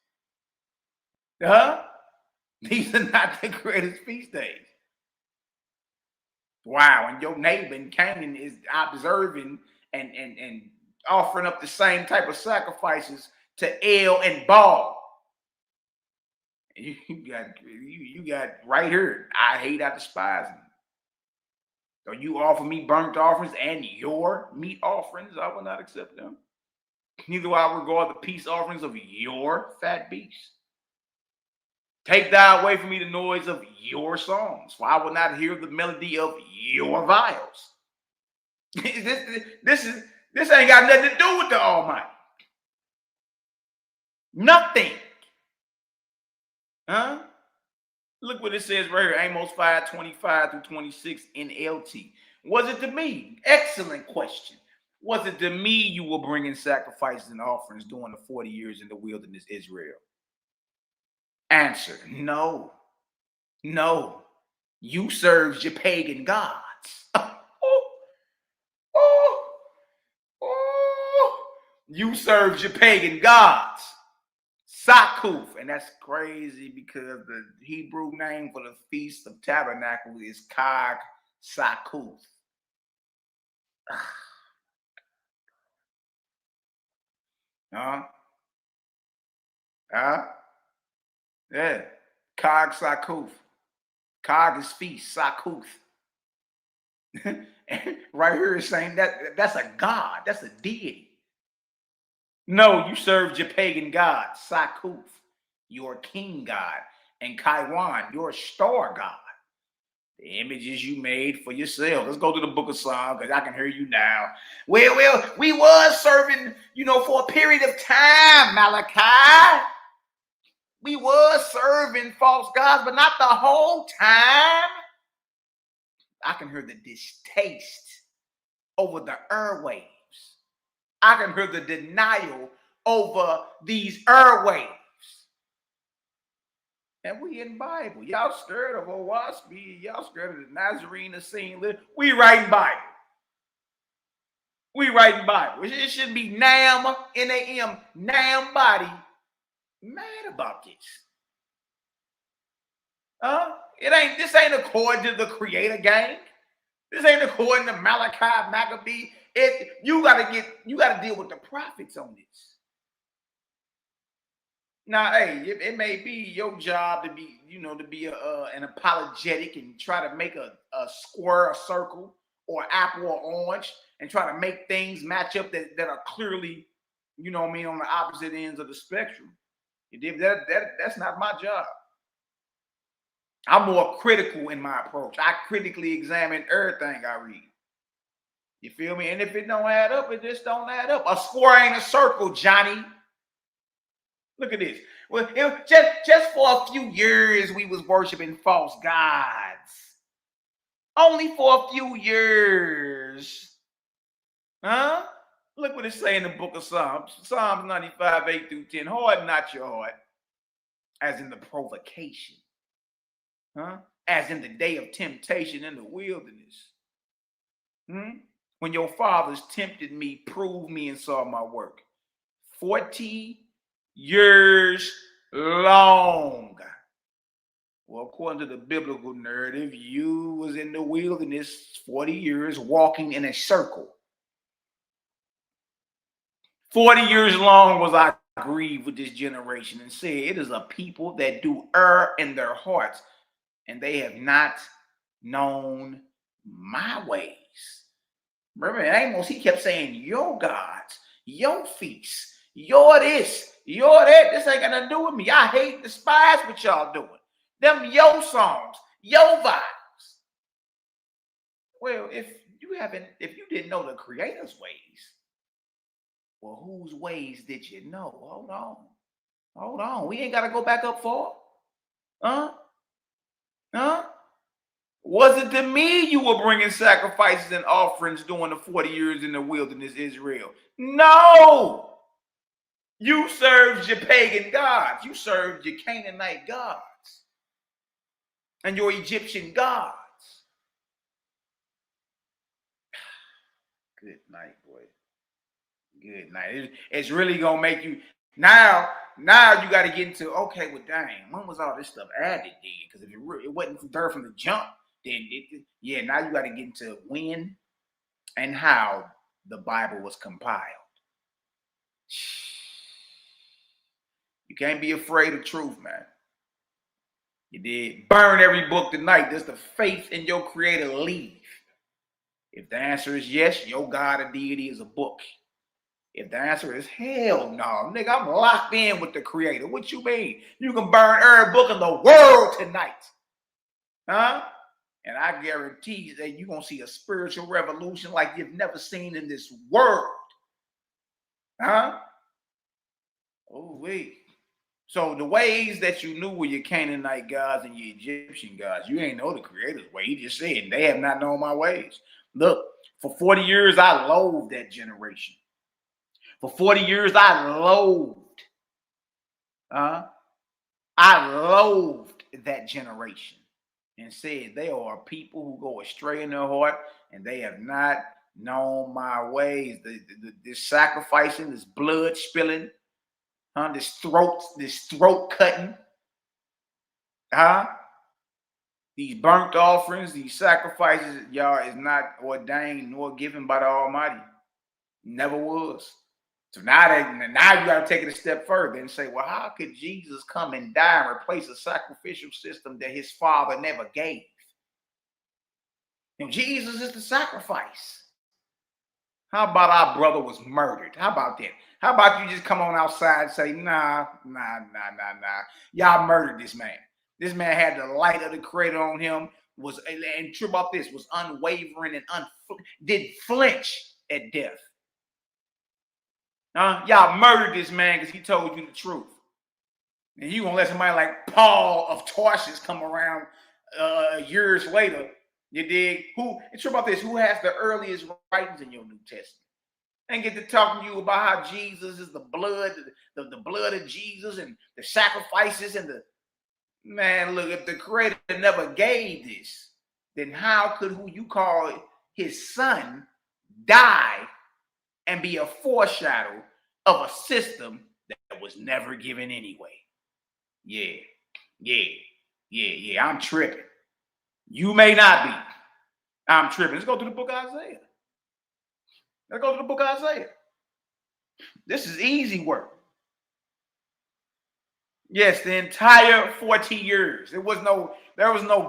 These are not the Creator's feast days. Wow, and your neighbor in Canaan is observing and offering up the same type of sacrifices to El and Baal. You got right here. I despise them. So you offer me burnt offerings and your meat offerings, I will not accept them. Neither will I regard the peace offerings of your fat beasts. Take thou away from me the noise of your songs, for I will not hear the melody of your vials. This ain't got nothing to do with the Almighty. Nothing. Look what it says right here, Amos 5:25 through 26 NLT. Was it to me? Excellent question. Was it to me you were bringing sacrifices and offerings during the 40 years in the wilderness, Israel? Answer, no. You served your pagan gods. You served your pagan gods. Sakuth, and that's crazy because the Hebrew name for the Feast of Tabernacle is Kag Sakuth. Yeah, Kag Sakuth. Kag is feast, Sakuth. And right here is saying that's a god, that's a deity. No, you served your pagan god, Sakuth, your king god, and Kaiwan, your star god. The images you made for yourself. Let's go to the book of Psalms, because I can hear you now. Well, we was serving, for a period of time, Malaki. We was serving false gods, but not the whole time. I can hear the distaste over the airwaves. I can hear the denial over these airwaves. And we in Bible. Y'all scared of Owaski. Y'all scared of the Nazarene scene. We writing Bible. It should be Nam, N-A-M, Nam body. Mad about this. This ain't according to the Creator gang. This ain't according to Malaki Macabee. You gotta deal with the prophets on this. Now, hey, it may be your job to be, an apologetic and try to make a square, a circle, or an apple or orange, and try to make things match up that are clearly, on the opposite ends of the spectrum. That's not my job. I'm more critical in my approach. I critically examine everything I read. You feel me? And if it don't add up, it just don't add up. A square ain't a circle, Johnny. Look at this. Well, just for a few years, we was worshiping false gods. Only for a few years. Look what it say in the book of Psalms. Psalms 95, 8 through 10. Harden not your heart, as in the provocation. Huh? As in the day of temptation in the wilderness. When your fathers tempted me, proved me, and saw my work. 40 years long. Well, according to the biblical narrative, you was in the wilderness 40 years walking in a circle. 40 years long was I grieved with this generation and said, it is a people that do err in their hearts, and they have not known my ways. Remember, in Amos, he kept saying, your gods, your feasts, your this, your that. This ain't got nothing to do with me. I hate and despise what y'all doing. Them your songs, your vibes. Well, if you didn't know the Creator's ways, well, whose ways did you know? Hold on. We ain't got to go back up far. Was it to me you were bringing sacrifices and offerings during the 40 years in the wilderness, Israel? No. You served your pagan gods. You served your Canaanite gods and your Egyptian gods. Good night, boy. Good night. It's really going to make you... Now you got to get into, okay, well, dang, when was all this stuff added then? Because if it wasn't there from the jump, then now you got to get into when and how the Bible was compiled. You can't be afraid of truth, man. You did. Burn every book tonight. Does the faith in your Creator leave? If the answer is yes, your God or deity is a book. If the answer is hell no, nigga, I'm locked in with the Creator. What you mean? You can burn every book in the world tonight. Huh? And I guarantee you that you're going to see a spiritual revolution like you've never seen in this world. Huh? Oh, wait. So the ways that you knew were your Canaanite gods and your Egyptian gods, you ain't know the Creator's way. He just said, they have not known my ways. Look, for 40 years, I loathed that generation. For 40 years, I loathed that generation and said they are people who go astray in their heart and they have not known my ways. This sacrificing, this blood spilling, this throat cutting, these burnt offerings, these sacrifices, y'all, is not ordained nor given by the Almighty. Never was. So now you got to take it a step further and say, well, how could Jesus come and die and replace a sacrificial system that his Father never gave? And Jesus is the sacrifice. How about our brother was murdered? How about that? How about you just come on outside and say, nah. Y'all murdered this man. This man had the light of the Creator on him, and true about this, was unwavering and didn't flinch at death. Y'all murdered this man because he told you the truth. And you gonna let somebody like Paul of Tarsus come around years later, you dig? It's true about this, who has the earliest writings in your New Testament? And get to talking to you about how Jesus is the blood of Jesus and the sacrifices and man, look, if the Creator never gave this, then how could who you call his son die and be a foreshadow of a system that was never given anyway? Yeah. I'm tripping. You may not be. I'm tripping. Let's go to the book of Isaiah. This is easy work. Yes, the entire 40 years. There was no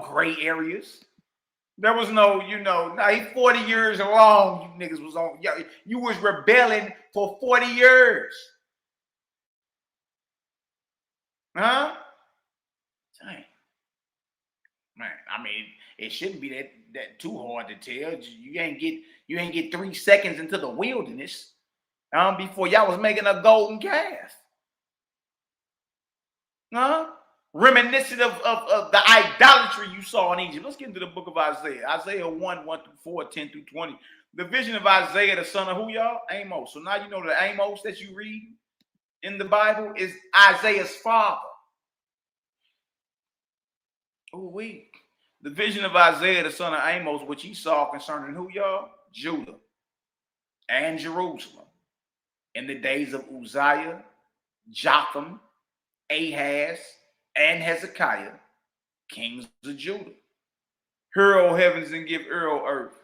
gray areas. There was no, he 40 years long, you niggas was on. You was rebelling for 40 years. Huh? Dang. Man, I mean, it shouldn't be that too hard to tell. You ain't get 3 seconds into the wilderness before y'all was making a golden calf. Reminiscent of the idolatry you saw in Egypt. Let's get into the book of Isaiah. Isaiah 1:1-4, 10-20. The vision of Isaiah, the son of who, y'all? Amos. So now you know the Amos that you read in the Bible is Isaiah's father. Ooh-wee. The vision of Isaiah, the son of Amos, which he saw concerning who, y'all? Judah and Jerusalem in the days of Uzziah, Jotham, Ahaz, and Hezekiah, kings of Judah. Hear, O heavens, and give ear, O earth.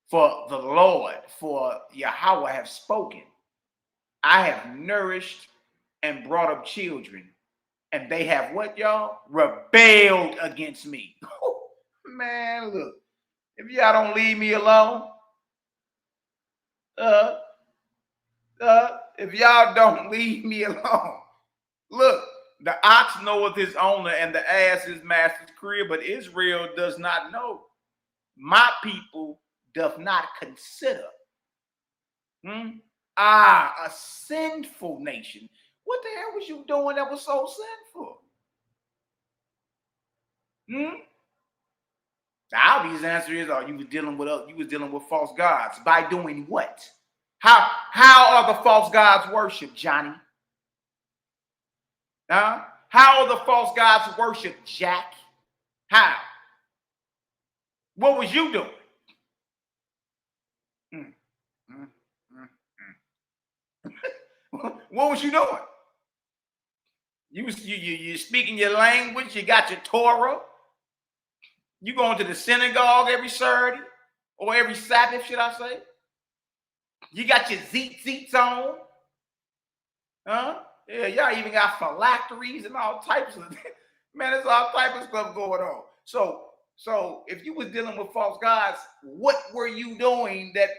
For the Lord, for Yahweh have spoken. I have nourished and brought up children, and they have what, y'all? Rebelled against me. Man, look, if y'all don't leave me alone, if y'all don't leave me alone, look, the ox knoweth his owner, and the ass his master's crib, but Israel does not know. My people doth not consider. A sinful nation. What the hell was you doing that was so sinful? The obvious answer is, you was dealing with false gods. By doing what? How are the false gods worshipped, Johnny? How are the false gods worshipped, Jack? How? What was you doing? What was you doing? You speaking your language. You got your Torah. You going to the synagogue every Saturday or every Sabbath, should I say? You got your zeets on. Huh? Yeah, y'all even got phylacteries and all types of man, there's all types of stuff going on. So if you was dealing with false gods, what were you doing that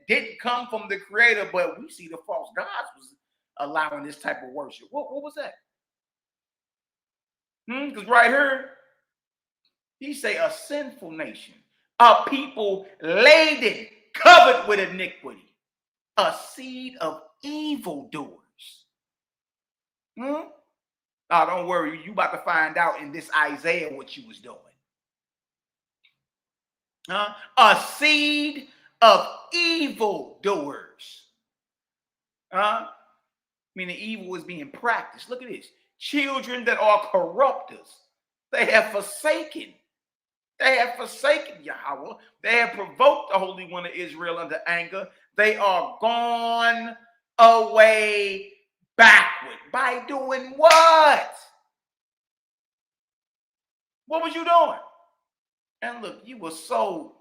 didn't come from the creator, but we see the false gods was allowing this type of worship? What was that? Because right here, he say a sinful nation, a people laden, covered with iniquity, a seed of evildoers. Oh, don't worry, you about to find out in this Isaiah what you was doing. A seed of evildoers. Meaning evil is being practiced. Look at this. Children that are corrupters. They have forsaken Yahweh. They have provoked the Holy One of Israel unto anger. They are gone away backward. By doing what? What was you doing? And look, you were so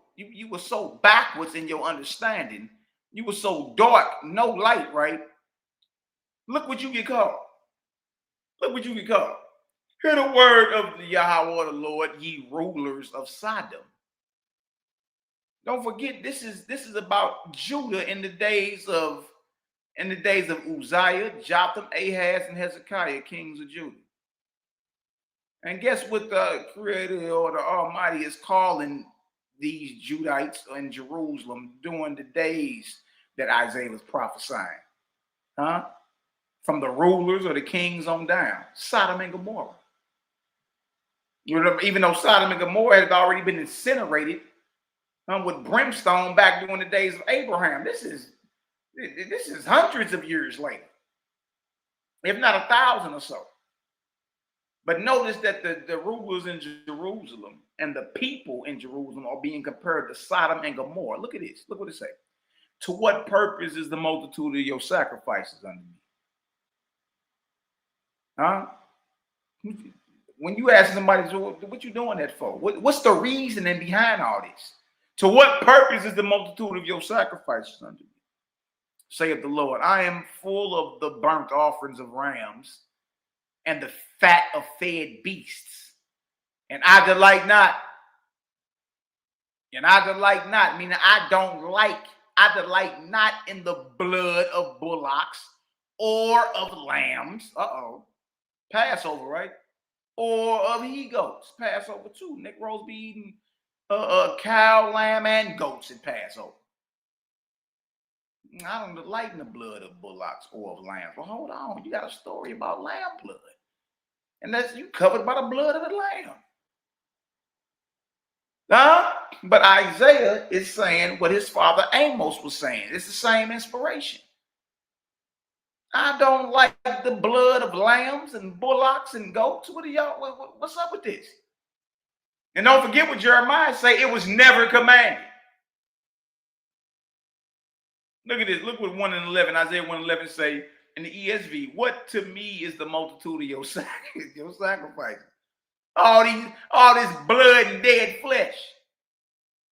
backwards in your understanding. You were so dark, no light, right? Look what you get called. Look what you get called. Hear the word of the Yahweh the Lord, ye rulers of Sodom. Don't forget, this is about Judah in the days of Uzziah, Jotham, Ahaz, and Hezekiah, kings of Judah. And guess what the Creator or the Almighty is calling these Judites in Jerusalem during the days that Isaiah was prophesying? From the rulers or the kings on down, Sodom and Gomorrah. Even though Sodom and Gomorrah had already been incinerated with brimstone back during the days of Abraham. This is hundreds of years later, if not 1,000 or so. But notice that the rulers in Jerusalem and the people in Jerusalem are being compared to Sodom and Gomorrah. Look at this. Look what it says. To what purpose is the multitude of your sacrifices unto me? When you ask somebody, what you doing that for? What's the reasoning behind all this? To what purpose is the multitude of your sacrifices unto me? Saith the Lord, I am full of the burnt offerings of rams and the fat of fed beasts. And I delight not. And I delight not, meaning I delight not in the blood of bullocks or of lambs. Passover, right? Or of he-goats. Passover too. Negroes be eating cow, lamb, and goats at Passover. I don't delight in the blood of bullocks or of lambs. Well, hold on. You got a story about lamb blood. And that's you covered by the blood of the lamb. But Isaiah is saying what his father Amos was saying. It's the same inspiration. I don't like the blood of lambs and bullocks and goats. What are y'all? What's up with this? And don't forget what Jeremiah say, it was never commanded. Look at this. Look what 1:11, Isaiah 1:11 say in the ESV. What to me is the multitude of your sacrifices? All this blood and dead flesh,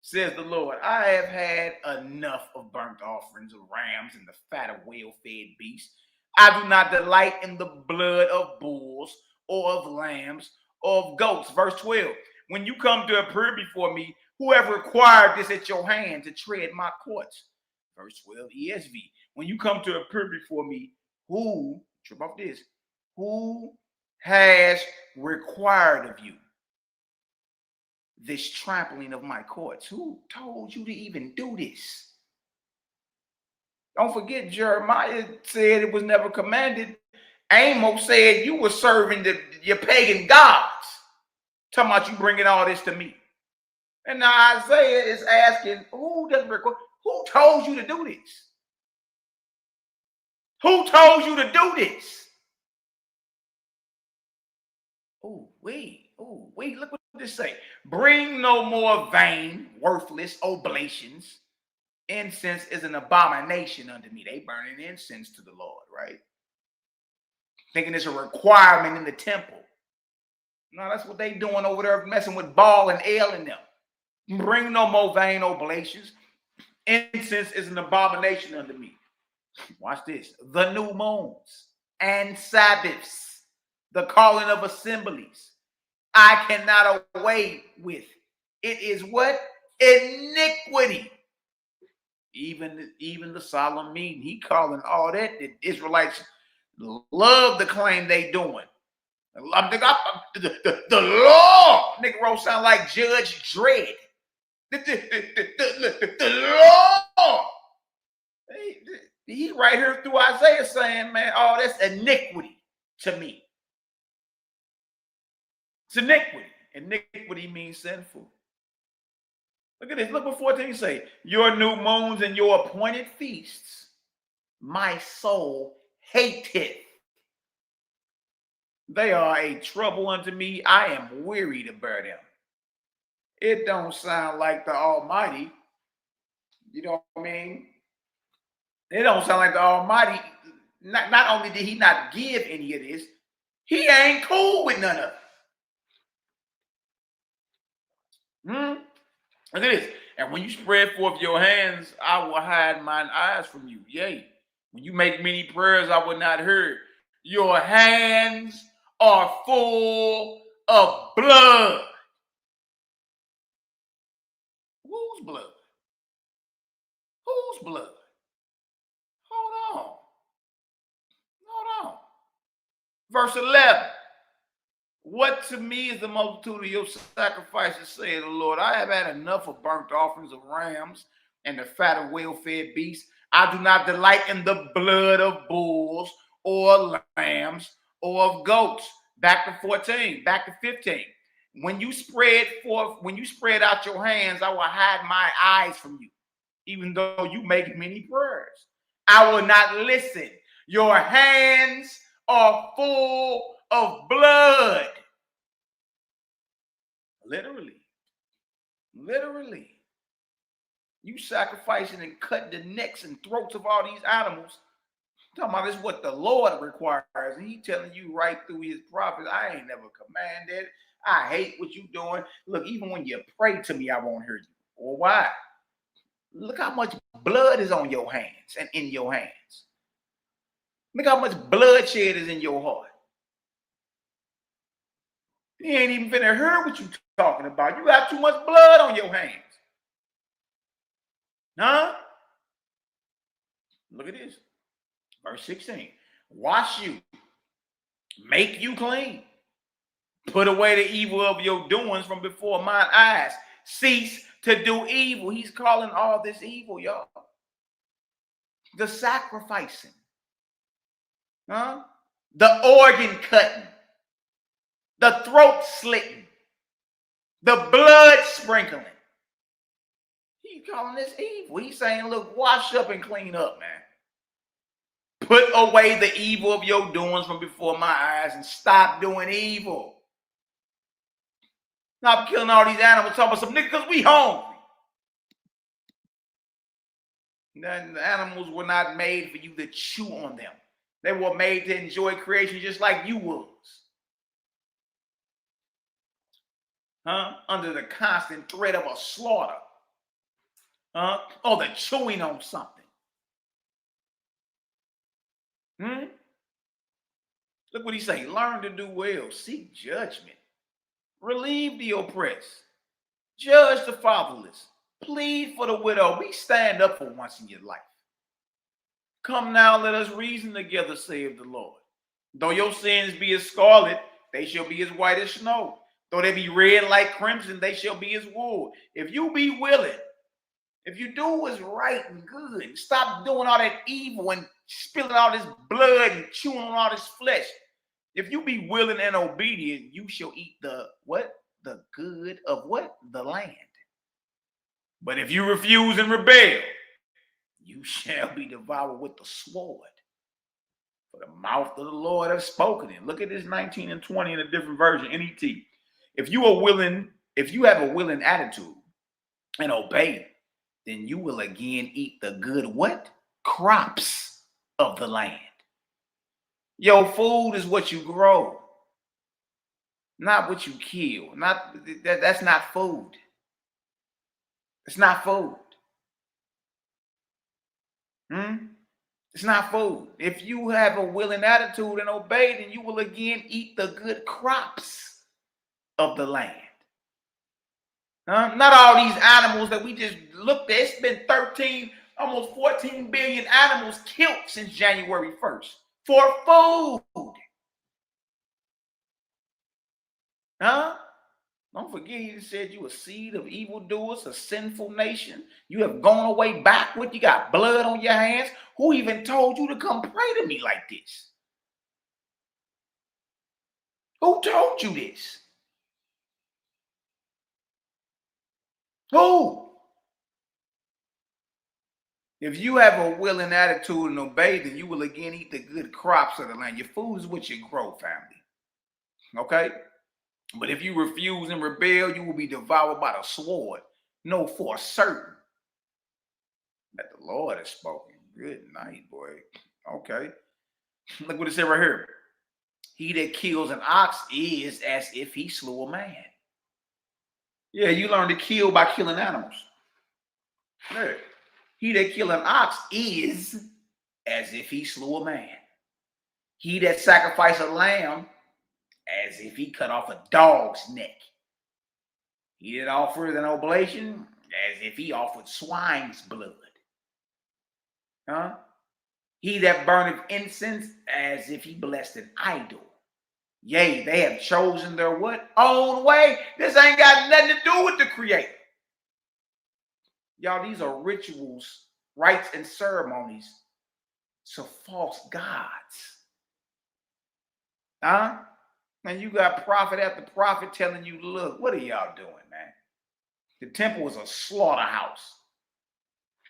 says the Lord. I have had enough of burnt offerings of rams and the fat of well-fed beasts. I do not delight in the blood of bulls or of lambs or of goats. Verse 12. When you come to appear before me, whoever required this at your hand to tread my courts? Verse 12, ESV. When you come to appear before me, who, trip off this, who has required of you this trampling of my courts? Who told you to even do this? Don't forget, Jeremiah said it was never commanded. Amos said you were serving your pagan gods. Talking about you bringing all this to me. And now Isaiah is asking, who told you to do this? Who told you to do this? Look what this say. Bring no more vain, worthless oblations. Incense is an abomination unto me. They burning incense to the Lord, right? Thinking it's a requirement in the temple. No, that's what they doing over there, messing with Baal and El and them. Bring no more vain oblations. Incense is an abomination unto me. Watch this. The new moons and Sabbaths, the calling of assemblies, I cannot away with. It is what? Iniquity. Even the solemn meeting, he calling all that. The Israelites love the claim they doing. The law, Negro sound like Judge Dredd. The law. He right here through Isaiah saying, man, oh, that's iniquity to me. It's iniquity. Iniquity means sinful. Look at this. Look what 14 say. Your new moons and your appointed feasts, my soul hateth. They are a trouble unto me. I am weary to bear them. It don't sound like the Almighty. You know what I mean? It don't sound like the Almighty. Not only did he not give any of this, he ain't cool with none of it. Look at this. And when you spread forth your hands, I will hide mine eyes from you. Yea, when you make many prayers, I will not hear. Your hands are full of blood. Whose blood? Whose blood? Hold on. Verse 11. What to me is the multitude of your sacrifices, saith the Lord. I have had enough of burnt offerings of rams and the fat of well-fed beasts. I do not delight in the blood of bulls or lambs or of goats. Back to 14, back to 15. When you spread out your hands, I will hide my eyes from you, even though you make many prayers. I will not listen. Your hands are full of blood. Literally. You sacrificing and cutting the necks and throats of all these animals. I'm talking about this is what the Lord requires. And he telling you right through his prophets, I ain't never commanded. I hate what you doing. Look, even when you pray to me, I won't hear you. Well, why? Look how much blood is on your hands and in your hands. Look how much bloodshed is in your heart. He ain't even finna hear what you talking about. You got too much blood on your hands. Huh? Look at this. Verse 16. Wash you. Make you clean. Put away the evil of your doings from before mine eyes. Cease to do evil. He's calling all this evil, y'all. The sacrificing. Huh? The organ cutting. The throat slitting. The blood sprinkling. He's calling this evil. He's saying, look, wash up and clean up, man. Put away the evil of your doings from before my eyes and stop doing evil. Stop killing all these animals, talking about some niggas because we hungry. The animals were not made for you to chew on them. They were made to enjoy creation just like you was. Under the constant threat of a slaughter. Or the chewing on something. Look what he say. Learn to do well. Seek judgment. Relieve the oppressed. Judge the fatherless. Plead for the widow. Be stand up for once in your life. Come now, let us reason together, saith the Lord. Though your sins be as scarlet, they shall be as white as snow. Though they be red like crimson, they shall be as wool. If you be willing, if you do what's right and good, stop doing all that evil and spilling all this blood and chewing on all this flesh. If you be willing and obedient, you shall eat the what? The good of what? The land. But if you refuse and rebel, you shall be devoured with the sword. For the mouth of the Lord has spoken it. Look at this 19 and 20 in a different version, NET. If you have a willing attitude and obey, then you will again eat the good what? Crops of the land. Your food is what you grow, not what you kill. That's not food. It's not food. It's not food. If you have a willing attitude and obey, then you will again eat the good crops of the land. Not all these animals that we just looked at. It's been 13, almost 14 billion animals killed since January 1st for food. Don't forget, he said you a seed of evildoers, a sinful nation. You have gone away backward. You got blood on your hands. Who even told you to come pray to me like this? Who told you this? Who? If you have a willing attitude and obey, then you will again eat the good crops of the land. Your food is what you grow, family. Okay? But if you refuse and rebel, you will be devoured by the sword. Know for certain that the Lord has spoken. Good night, boy. Okay. Look what it said right here. He that kills an ox is as if he slew a man. Yeah, you learn to kill by killing animals. Yeah. He that kills an ox is as if he slew a man. He that sacrifices a lamb as if he cut off a dog's neck. He that offers an oblation as if he offered swine's blood. He that burneth incense as if he blessed an idol. Yea, they have chosen their what? Own way. This ain't got nothing to do with the Creator. Y'all, these are rituals, rites, and ceremonies to false gods. And you got prophet after prophet telling you, look, what are y'all doing, man? The temple was a slaughterhouse.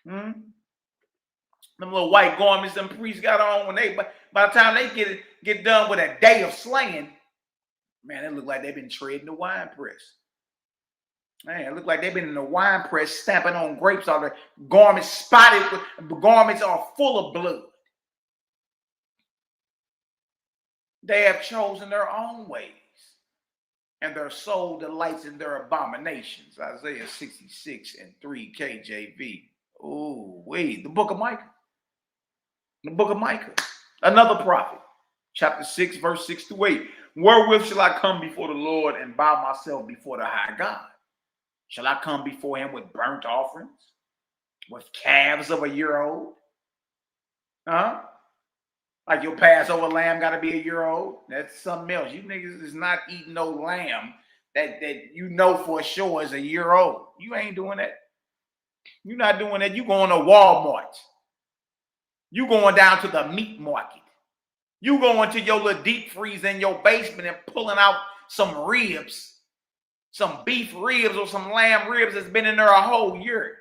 Them little white garments them priests got on by the time they get done with a day of slaying, man, it look like they've been treading the wine press. Man, it look like they've been in the wine press stamping on grapes. All the garments spotted, the garments are full of blood. They have chosen their own ways, and their soul delights in their abominations. Isaiah 66 and 3 KJV. Oh, wait, the book of Micah. The book of Micah, another prophet, chapter 6, verse 6 to 8. Wherewith shall I come before the Lord and bow myself before the high God? Shall I come before him with burnt offerings, with calves of a year old? Like your Passover lamb got to be a year old? That's something else. You niggas is not eating no lamb that you know for sure is a year old. You ain't doing that. You're not doing that. You going to Walmart. You going down to the meat market. You going to your little deep freeze in your basement and pulling out some ribs, some beef ribs or some lamb ribs that's been in there a whole year.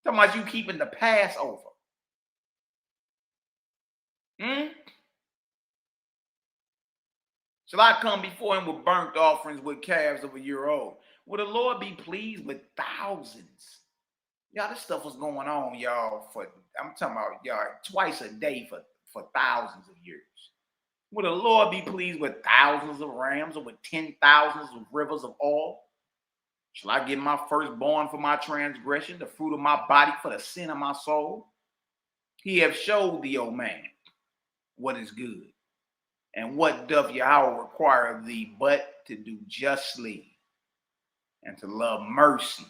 Talking about you keeping the Passover. Shall I come before him with burnt offerings, with calves of a year old? Will the Lord be pleased with thousands? Y'all, this stuff was going on, y'all, I'm talking about, y'all, twice a day for thousands of years. Will the Lord be pleased with thousands of rams or with 10,000s of rivers of oil? Shall I give my firstborn for my transgression, the fruit of my body for the sin of my soul? He hath showed thee, O man, what is good. And what doth Yahweh require of thee but to do justly and to love mercy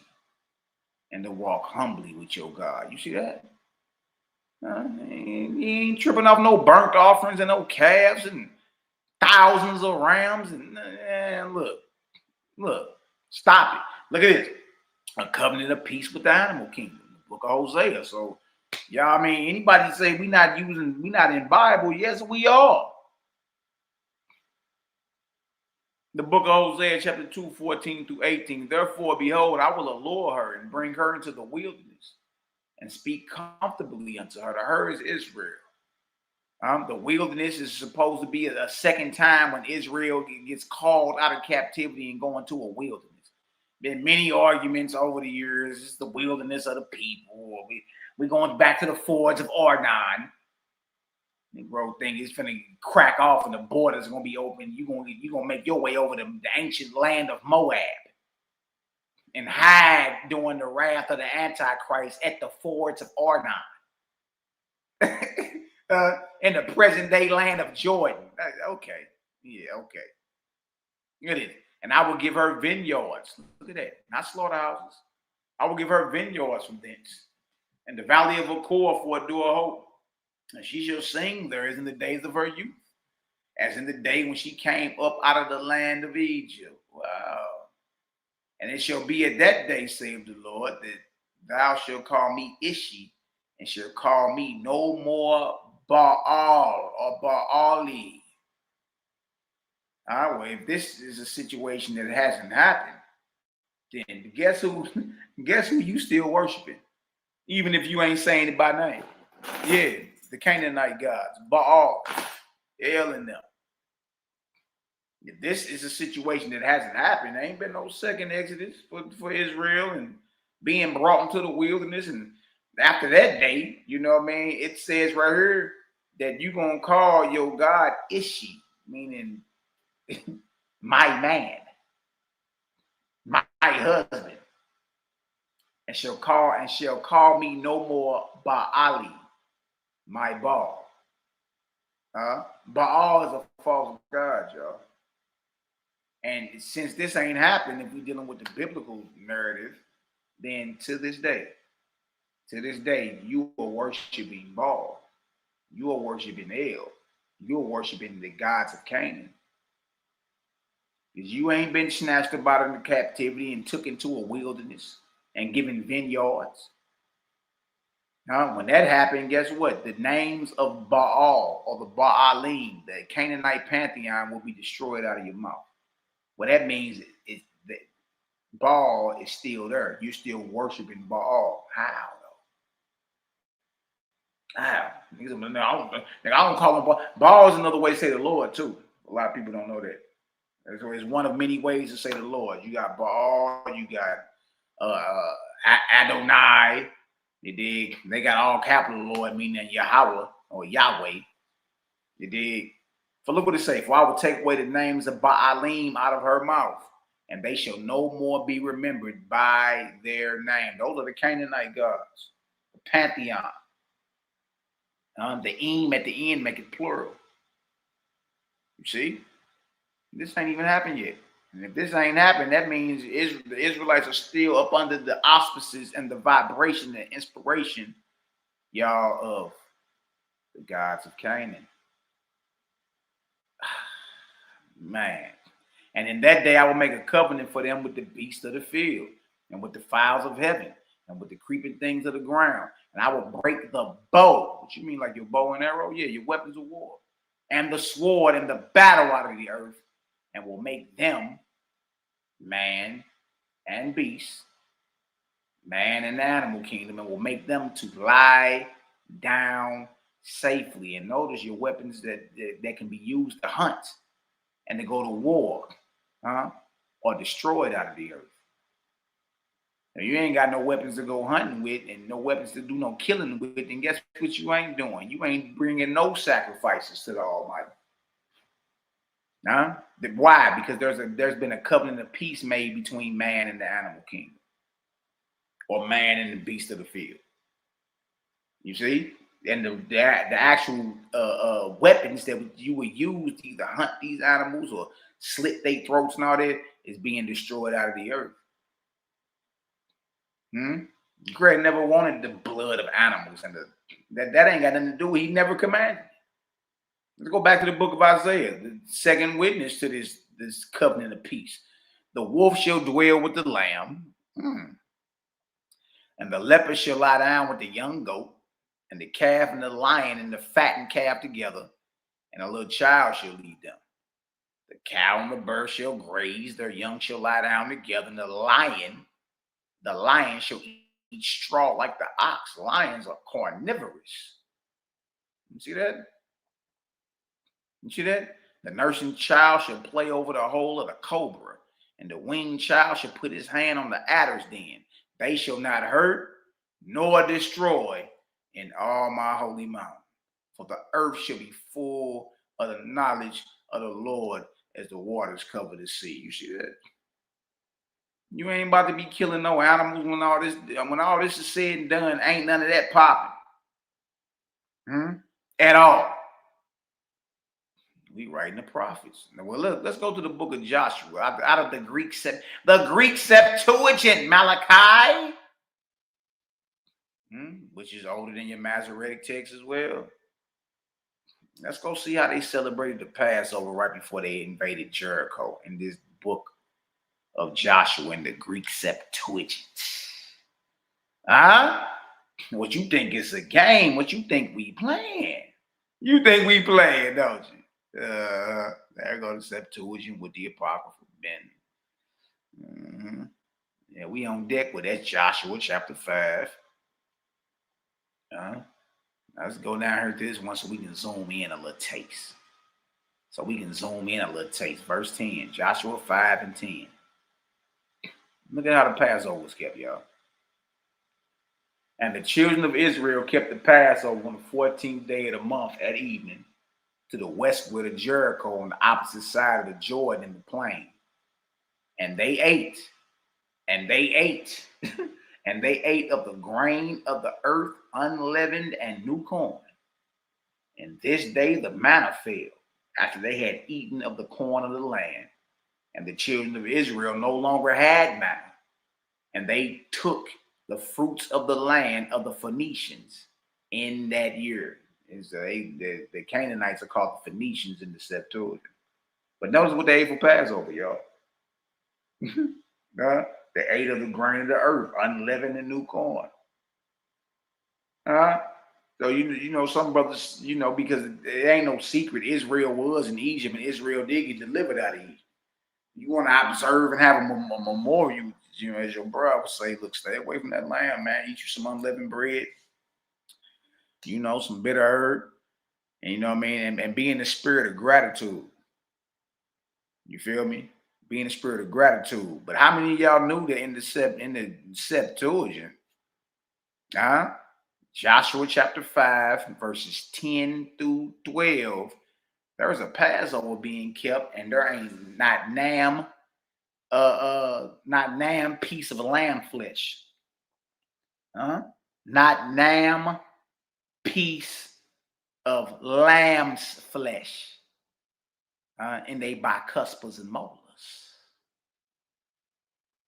and to walk humbly with your God? You see that? He ain't tripping off no burnt offerings and no calves and thousands of rams. And look, stop it. Look at this. A covenant of peace with the animal kingdom, the book of Hosea. So, y'all, I mean, anybody say we not in Bible? Yes, we are. The book of Hosea, chapter 2, 14 through 18. Therefore, behold, I will allure her and bring her into the wilderness and speak comfortably unto her. To her is Israel. The wilderness is supposed to be a second time when Israel gets called out of captivity and go into a wilderness. Been many arguments over the years. It's the wilderness of the people. We're going back to the fords of Arnon. Negro thing is finna crack off and the borders are gonna be open. You're gonna make your way over the ancient land of Moab and hide during the wrath of the Antichrist at the fords of Arnon. In the present day land of Jordan. Okay. Yeah, okay. Look at it. And I will give her vineyards. Look at that. Not slaughterhouses. I will give her vineyards from thence. And the valley of Achor for a door of hope. And she shall sing there as in the days of her youth, as in the day when she came up out of the land of Egypt. Wow. And it shall be at that day, saith the Lord, that thou shalt call me Ishi, and shalt call me no more Baal or Baali. All right, well, if this is a situation that hasn't happened, then guess who you still worshiping? Even if you ain't saying it by name. Yeah, the Canaanite gods, Baal, El and them. If this is a situation that hasn't happened, there ain't been no second Exodus for Israel and being brought into the wilderness. And after that day, you know what I mean? It says right here that you're going to call your God Ishi, meaning my man, my husband, and shall call me no more Baali, my Baal. Baal is a false god, y'all. And since this ain't happened, if we're dealing with the biblical narrative, then to this day, you are worshiping Baal. You are worshiping El. You are worshiping the gods of Canaan. Because you ain't been snatched up out of captivity and took into a wilderness and given vineyards. When that happened, guess what? The names of Baal or the Baalim, the Canaanite pantheon, will be destroyed out of your mouth. What that means is that Baal is still there. You're still worshiping Baal. How though? How? I don't call him Baal. Baal is another way to say the Lord too. A lot of people don't know that. It's one of many ways to say the Lord. You got Baal, you got Adonai. You dig? They got all capital Lord, meaning Yahweh or Yahweh. You dig? For look what it say. For I will take away the names of Baalim out of her mouth, and they shall no more be remembered by their name. Those are the Canaanite gods, the pantheon. The eem at the end make it plural. You see? This ain't even happened yet. And if this ain't happened, that means the Israelites are still up under the auspices and the vibration and inspiration, y'all, of the gods of Canaan. Man. And in that day, I will make a covenant for them with the beasts of the field and with the fowls of heaven and with the creeping things of the ground. And I will break the bow. What you mean, like your bow and arrow? Yeah, your weapons of war. And the sword and the battle out of the earth, and will make them man and beast, man and animal kingdom, and will make them to lie down safely. And notice your weapons that can be used to hunt. and to go to war, or destroyed out of the earth. If you ain't got no weapons to go hunting with and no weapons to do no killing with, then guess what you ain't doing? You ain't bringing no sacrifices to the Almighty. Why? Because there's been a covenant of peace made between man and the animal kingdom, or man and the beast of the field. You see? And the actual weapons that you would use to either hunt these animals or slit their throats and all that is being destroyed out of the earth. Greg never wanted the blood of animals, and that ain't got nothing to do with it. He never commanded. Let's go back to the book of Isaiah, the second witness to this covenant of peace. The wolf shall dwell with the lamb, and the leopard shall lie down with the young goat, and the calf and the lion and the fattened calf together, and a little child shall lead them. The cow and the bird shall graze, their young shall lie down together, and the lion shall eat straw like the ox. Lions are carnivorous. You see that? You see that? The nursing child shall play over the hole of the cobra, and the winged child shall put his hand on the adder's den. They shall not hurt nor destroy in all my holy mountain. For the earth shall be full of the knowledge of the Lord as the waters cover the sea. You see that? You ain't about to be killing no animals when all this is said and done. Ain't none of that popping. At all. We writing the prophets. Now, well, look, let's go to the book of Joshua out of the Greek Septuagint, Malachi, which is older than your Masoretic text as well. Let's go see how they celebrated the Passover right before they invaded Jericho in this book of Joshua in the Greek Septuagint. What you think is a game? What you think we playing? You think we playing, don't you? There go the Septuagint with the Apocryphal Ben. Yeah, we on deck with that Joshua chapter 5. Let's go down here to this one so we can zoom in a little taste. Verse 10, Joshua 5 and 10. Look at how the Passover was kept, y'all. And the children of Israel kept the Passover on the 14th day of the month at evening, to the westward of Jericho on the opposite side of the Jordan in the plain. And they ate, and they ate of the grain of the earth, unleavened and new corn. And this day the manna fell, after they had eaten of the corn of the land. And the children of Israel no longer had manna, and they took the fruits of the land of the Phoenicians in that year. The Canaanites are called the Phoenicians in the Septuagint. But notice what they ate for Passover, y'all. They ate of the grain of the earth, unleavened and new corn. So you know some brothers, because it ain't no secret, Israel was in Egypt, and Israel did get delivered out of Egypt. You want to observe and have a memorial, as your brother would say, look, stay away from that lamb, man. Eat you some unleavened bread, some bitter herb, and and be in the spirit of gratitude. You feel me? Be in the spirit of gratitude. But how many of y'all knew that in the Septuagint, Joshua chapter 5, verses 10 through 12, there's a Passover being kept, and there ain't not piece of lamb flesh. Not nam piece of lamb's flesh. And they bicuspids and molars.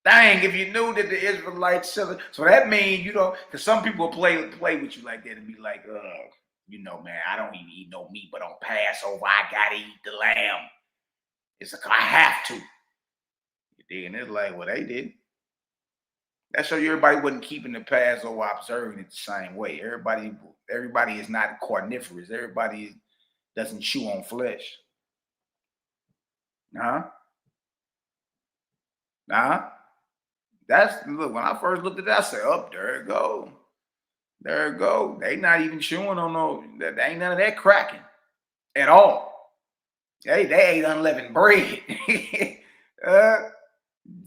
Dang, if you knew that the Israelites so that means, because some people play with you like that and be like, man, I don't even eat no meat, but on Passover, I gotta eat the lamb. It's like, I have to. You dig? And it's like, well, they did. That shows you everybody wasn't keeping the Passover, observing it the same way. Everybody is not carnivorous. Everybody doesn't chew on flesh. Look, when I first looked at that, I said, there it go. There it go. They not even chewing on no, there ain't none of that cracking at all. They ate unleavened bread.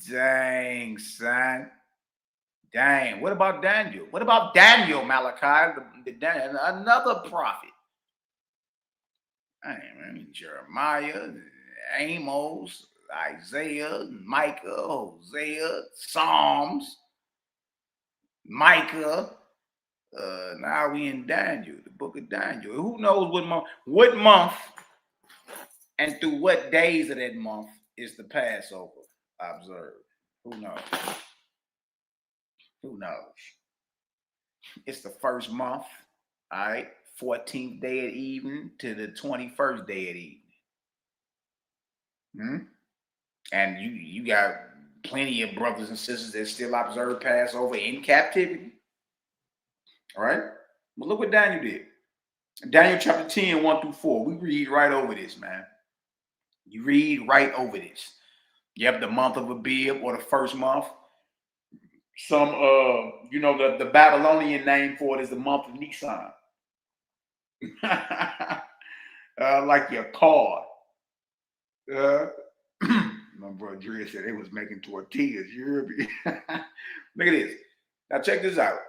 Dang, son. Dang. What about Daniel? What about Daniel, Malachi, another prophet? I mean, Jeremiah, Amos, Isaiah, Micah, Hosea, Psalms, Micah. Now we in Daniel, the book of Daniel. Who knows what month and through what days of that month is the Passover observed? Who knows? Who knows? It's the first month, all right, 14th day at evening to the 21st day at evening. And you got plenty of brothers and sisters that still observe Passover in captivity. All right? But look what Daniel did. Daniel chapter 10, 1 through 4. We read right over this, man. You read right over this. You have the month of Abib, or the first month. Some the Babylonian name for it is the month of Nisan. Like your car. My brother Dre said they was making tortillas. You heard me? Look at this. Now check this out.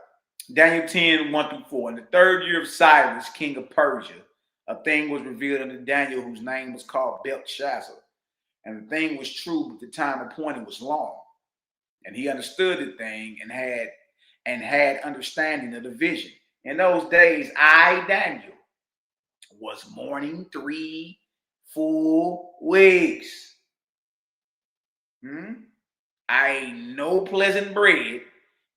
Daniel 10, 1 through 4. In the third year of Cyrus, king of Persia, a thing was revealed unto Daniel, whose name was called Belshazzar. And the thing was true, but the time appointed was long. And he understood the thing and had understanding of the vision. In those days, I, Daniel, was mourning 3 full weeks. I ate no pleasant bread,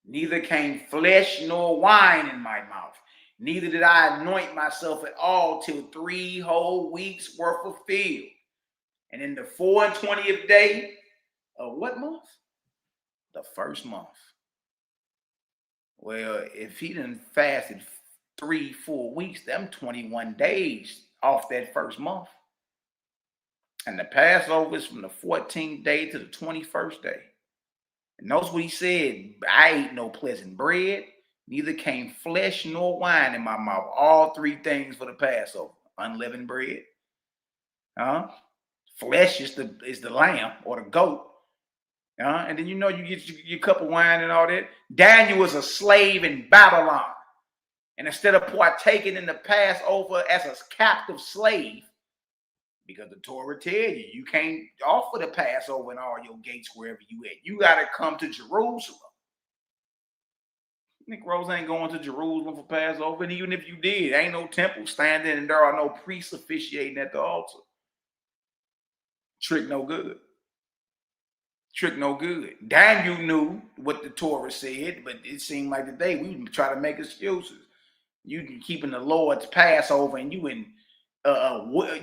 neither came flesh nor wine in my mouth. Neither did I anoint myself at all till 3 whole weeks were fulfilled. And in the 24th day of what month? The first month. Well, if he done fasted 3 full weeks, them 21 days off that first month. And the Passover is from the 14th day to the 21st day. And notice what he said. I ate no pleasant bread, neither came flesh nor wine in my mouth. All 3 things for the Passover. Unleavened bread. Flesh is the lamb or the goat. And then you get your cup of wine and all that. Daniel was a slave in Babylon. And instead of partaking in the Passover as a captive slave, because the Torah tells you can't offer the Passover in all your gates wherever you at. You got to come to Jerusalem. Negroes ain't going to Jerusalem for Passover. And even if you did, ain't no temple standing and there are no priests officiating at the altar. Trick no good. Trick no good. Daniel knew what the Torah said, but it seemed like today we try to make excuses. You keeping the Lord's Passover and you in Brooklyn,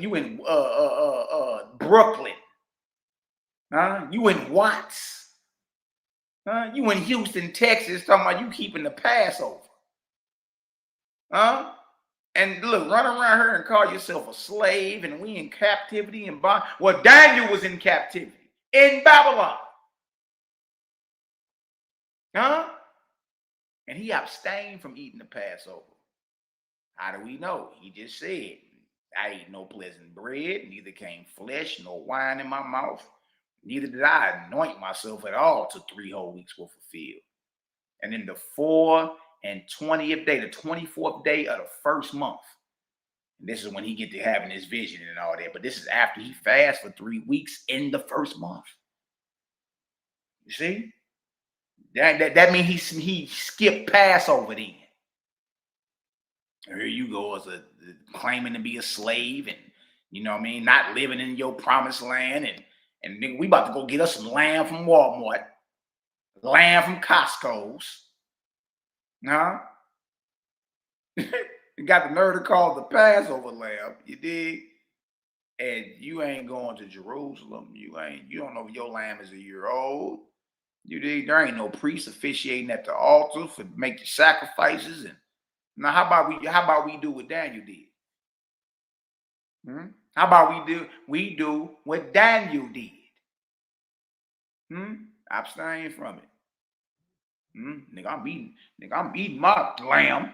you in Watts, you in Houston, Texas, talking about you keeping the Passover, and look, run around here and call yourself a slave, and we in captivity and bond. Well, Daniel was in captivity in Babylon, and he abstained from eating the Passover. How do we know? He just said, I ate no pleasant bread, neither came flesh nor wine in my mouth. Neither did I anoint myself at all till 3 whole weeks were fulfilled. And in the 24th day, the 24th day of the first month, and this is when he get to having his vision and all that. But this is after he fasted for 3 weeks in the first month. You see? That means he skipped Passover then. Here you go as claiming to be a slave and, not living in your promised land. And nigga, we about to go get us some lamb from Walmart, lamb from Costco's. You got the nerve to call the Passover lamb, you dig? And you ain't going to Jerusalem. You don't know if your lamb is a year old. You dig? There ain't no priest officiating at the altar for make the sacrifices. And now, how about we do what Daniel did? How about we do what Daniel did? Abstain from it. Nigga, I'm eating my lamb.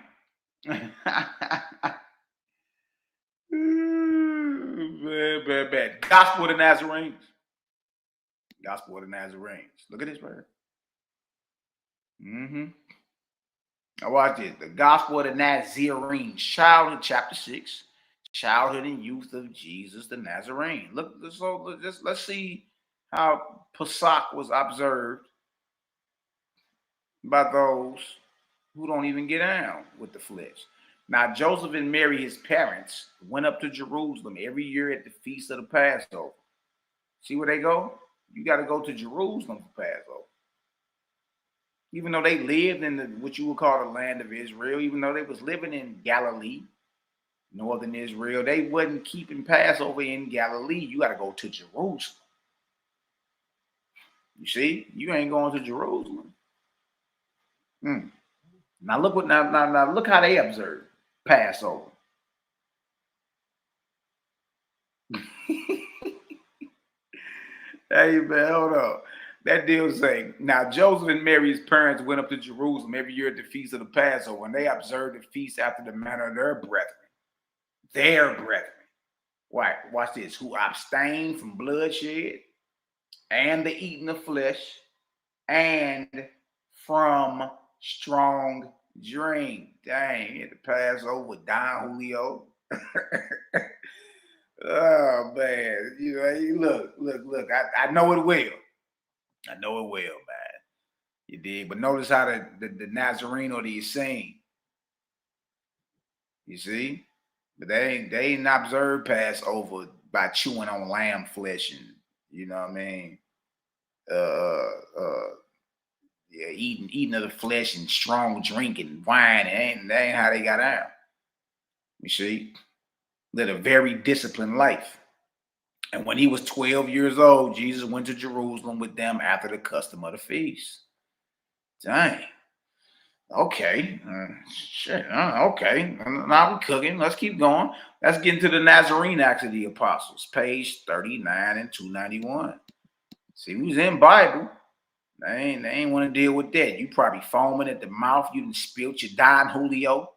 Bad. Gospel of the Nazarenes. Gospel of the Nazarenes. Look at this right here. Now watch this. The Gospel of the Nazarenes. Childhood, chapter 6. Childhood and youth of Jesus the Nazarene. Let's see how Pesach was observed by those who don't even get down with the flesh. Now, Joseph and Mary, his parents, went up to Jerusalem every year at the feast of the Passover. See where they go? You got to go to Jerusalem for Passover. Even though they lived in what you would call the land of Israel, even though they was living in Galilee, northern Israel, they wasn't keeping Passover in Galilee. You got to go to Jerusalem. You see, you ain't going to Jerusalem. Now look what now look how they observe Passover. Hey man, hold on. That deal saying, now Joseph and Mary's parents went up to Jerusalem every year at the feast of the Passover, and they observed the feast after the manner of their brethren. Their brethren. Right, watch this. Who abstain from bloodshed and the eating of flesh and from strong drink. Dang, at the Passover, Don Julio. Oh man, you know, look. I know it well. I know it well, man. You did, but notice how the Nazarene or the Essene. You see, but they ain't observed Passover by chewing on lamb flesh and you know what I mean. Yeah, eating of the flesh and strong drink and wine. That ain't how they got out. You see, led a very disciplined life. And when he was 12 years old, Jesus went to Jerusalem with them after the custom of the feast. Dang. Okay. Shit. Okay. Now we're cooking. Let's keep going. Let's get into the Nazarene Acts of the Apostles, page 39 and 291. See, we was in Bible. They ain't want to deal with that. You probably foaming at the mouth. You done spilled your Don Julio.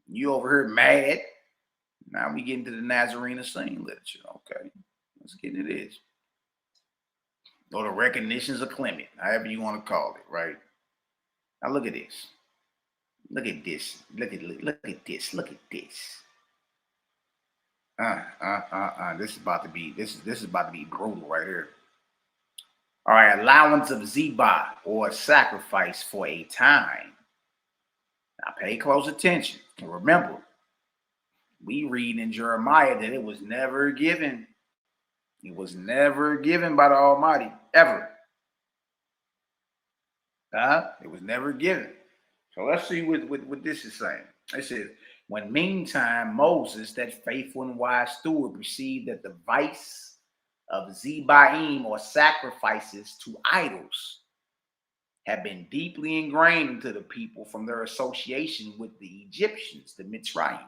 You over here mad. Now we get into the Nazarene Essene literature. Okay, let's get into this. Or the recognitions of Clement, however you want to call it, right? Now look at this. Look at this. Look at this. Look at this. This is about to be brutal right here. All right, allowance of zebah or sacrifice for a time. Now pay close attention. And remember, we read in Jeremiah that it was never given. It was never given by the Almighty, ever. It was never given. So let's see what this is saying. It says, when meantime Moses, that faithful and wise steward, perceived that the vice of Zebaim or sacrifices to idols have been deeply ingrained into the people from their association with the Egyptians, the Mitzrayim,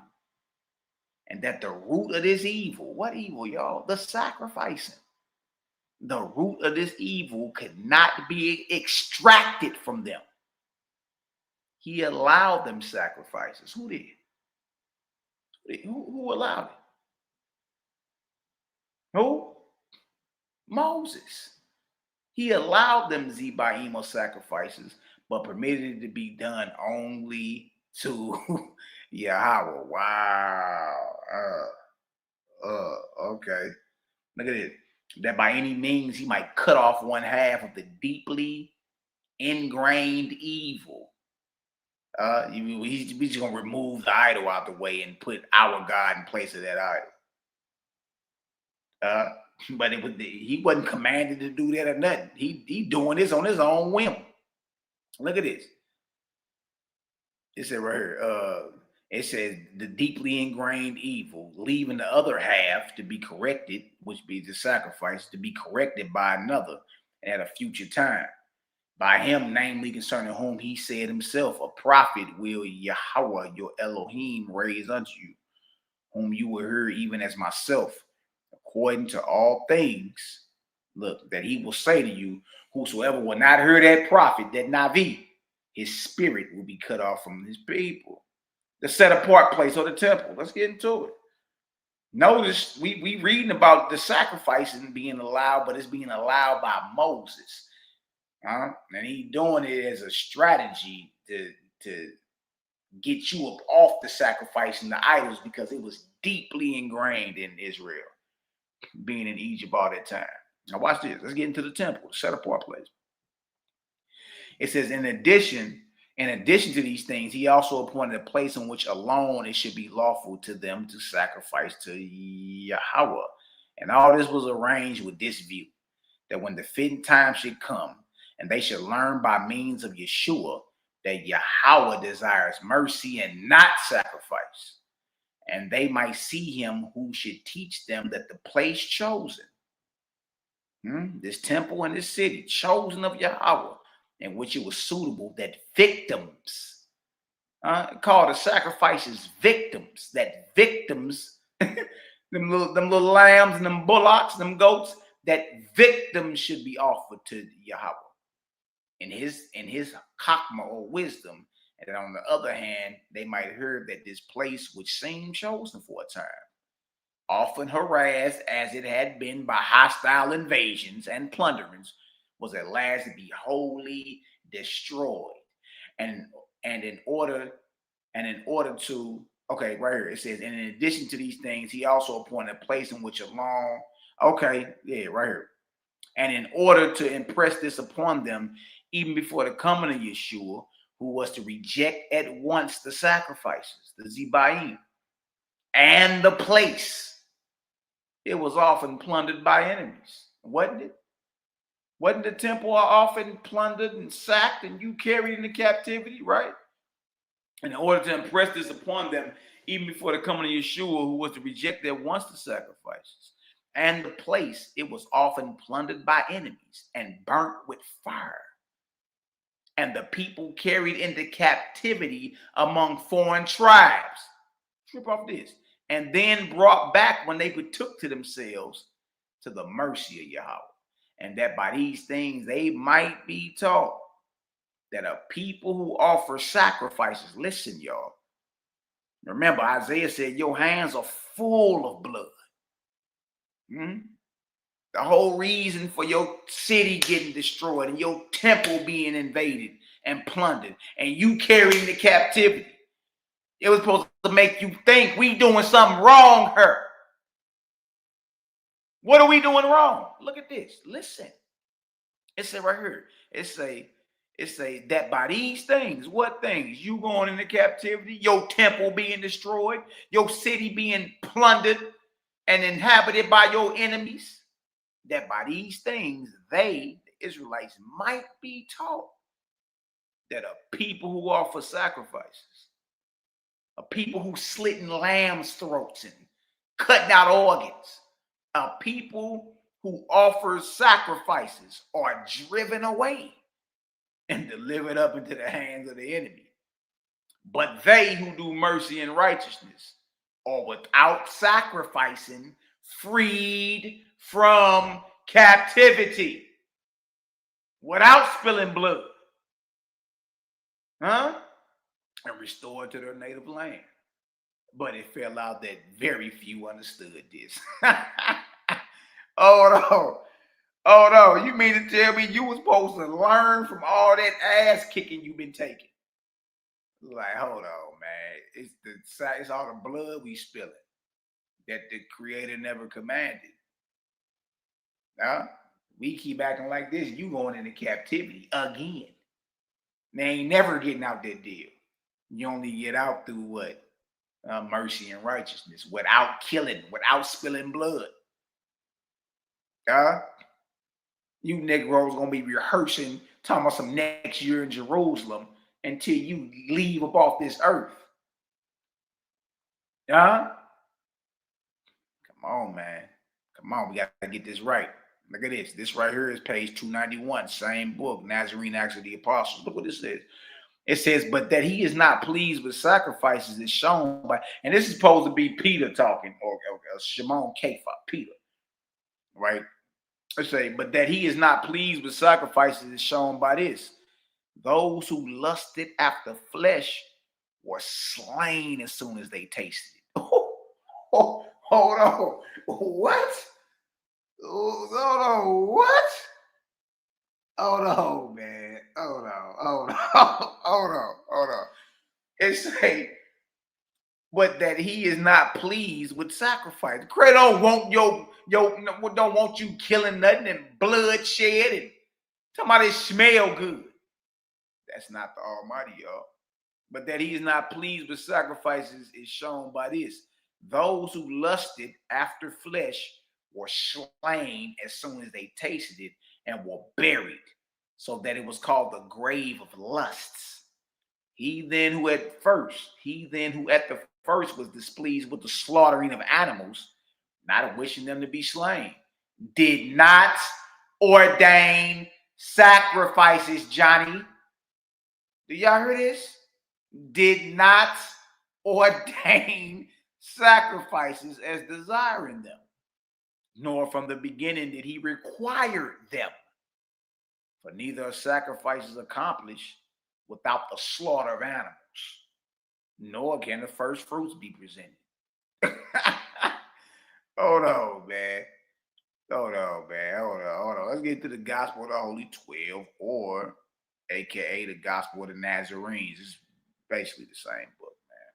and that the root of this evil, what evil, y'all? The sacrificing. The root of this evil could not be extracted from them. He allowed them sacrifices. Who did? Who allowed it? Who? Moses. He allowed them Zebaim or sacrifices, but permitted it to be done only to Yahweh. Wow. Okay. Look at it. That by any means he might cut off one half of the deeply ingrained evil. He's just gonna remove the idol out the way and put our God in place of that idol. But he wasn't commanded to do that or nothing. He doing this on his own whim. Look at this. It said right here. It says the deeply ingrained evil, leaving the other half to be corrected, which be the sacrifice, to be corrected by another at a future time. By him, namely concerning whom he said himself, a prophet will Yahweh your Elohim raise unto you, whom you will hear even as myself, according to all things, look, that he will say to you, whosoever will not hear that prophet, that Navi, his spirit will be cut off from his people. The set apart place or the temple. Let's get into it. Notice we reading about the sacrificing being allowed, but it's being allowed by Moses. And he doing it as a strategy to get you up off the sacrificing the idols, because it was deeply ingrained in Israel, being in Egypt all that time. Now watch this. Let's get into the temple, set apart place. It says, in addition to these things, he also appointed a place in which alone it should be lawful to them to sacrifice to Yahweh. And all this was arranged with this view, that when the fitting time should come, and they should learn by means of Yeshua that Yahweh desires mercy and not sacrifice, and they might see him who should teach them that the place chosen, this temple and this city, chosen of Yahweh, in which it was suitable that victims, called the sacrifices victims, that victims, them little lambs and them bullocks, them goats, that victims should be offered to Yahweh in his chokmah or wisdom. And then on the other hand, they might hear that this place which seemed chosen for a time, often harassed as it had been by hostile invasions and plunderings, was at last to be wholly destroyed. And in order to, okay, right here it says, and in addition to these things, he also appointed a place in which alone, okay, yeah, right here. And in order to impress this upon them, even before the coming of Yeshua, who was to reject at once the sacrifices, the Zibaim, and the place, it was often plundered by enemies, wasn't it? Wasn't the temple often plundered and sacked and you carried into captivity, right? And in order to impress this upon them, even before the coming of Yeshua, who was to reject at once the sacrifices and the place, it was often plundered by enemies and burnt with fire. And the people carried into captivity among foreign tribes. Strip off this. And then brought back when they betook to themselves to the mercy of Yahweh. And that by these things they might be taught that a people who offer sacrifices, listen, y'all. Remember, Isaiah said, your hands are full of blood. The whole reason for your city getting destroyed and your temple being invaded and plundered and you carrying into captivity, it was supposed to make you think we doing something wrong here. What are we doing wrong? Look at this. Listen. It say right here. It say that by these things, what things? You going into captivity, your temple being destroyed, your city being plundered and inhabited by your enemies, that by these things, they, the Israelites, might be taught that a people who offer sacrifices, a people who slitting lambs' throats and cutting out organs, a people who offer sacrifices are driven away and delivered up into the hands of the enemy. But they who do mercy and righteousness are without sacrificing, freed from captivity, without spilling blood, and restored to their native land. But it fell out that very few understood this. Oh no, you mean to tell me you was supposed to learn from all that ass kicking you've been taking? Like, hold on, man. It's all the blood we spilling that the Creator never commanded. We keep acting like this, you going into captivity again. They ain't never getting out that deal. You only get out through what? Mercy and righteousness, without killing, without spilling blood. You Negroes gonna be rehearsing, talking about some next year in Jerusalem until you leave up off this earth. Come on, man. Come on, we gotta get this right. Look at this. This right here is page 291, same book, Nazarene Acts of the Apostles. Look what it says. It says, but that he is not pleased with sacrifices is shown by, and this is supposed to be Peter talking, or Shimon Kepha, Peter, right? Let's say, but that he is not pleased with sacrifices is shown by this. Those who lusted after flesh were slain as soon as they tasted it. Hold on. What? Hold on. What? Hold on, man. Hold on. Hold on. It say, but that he is not pleased with sacrifice. Christ don't want don't want you killing nothing and bloodshed and talking about it smell good. That's not the Almighty, y'all. But that he is not pleased with sacrifices is shown by this. Those who lusted after flesh were slain as soon as they tasted it and were buried, so that it was called the grave of lusts. He then who at the first was displeased with the slaughtering of animals, not wishing them to be slain, did not ordain sacrifices, Johnny. Do y'all hear this? Did not ordain sacrifices as desiring them, nor from the beginning did he require them. For neither are sacrifices accomplished without the slaughter of animals, nor can the first fruits be presented. Hold on, man. Hold on. Let's get to the Gospel of the Holy 12, or AKA the Gospel of the Nazarenes. It's basically the same book, man.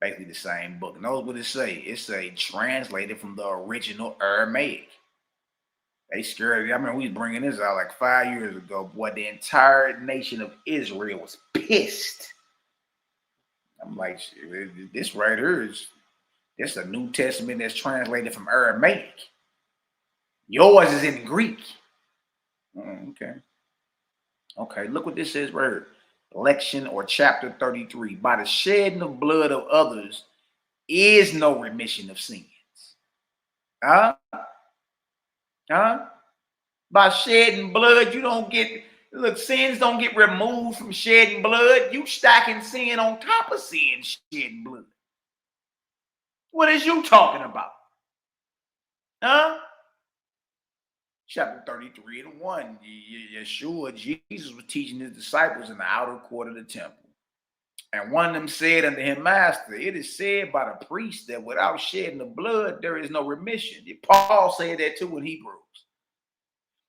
Basically the same book. Notice what it say. It say translated from the original Aramaic. They scared. I mean, we was bringing this out like 5 years ago. Boy, the entire nation of Israel was pissed. I'm like, this right here is this a New Testament that's translated from Aramaic. Yours is in Greek. Okay, look what this says right here. Lection or chapter 33. By the shedding of blood of others is no remission of sins. By shedding blood, you don't get, look, sins don't get removed from shedding blood. You stacking sin on top of sin, shedding blood. What is you talking about? Chapter 33 and 1. Yeshua, Jesus was teaching his disciples in the outer court of the temple. And one of them said unto him, Master, it is said by the priest that without shedding of blood, there is no remission. Paul said that too in Hebrews.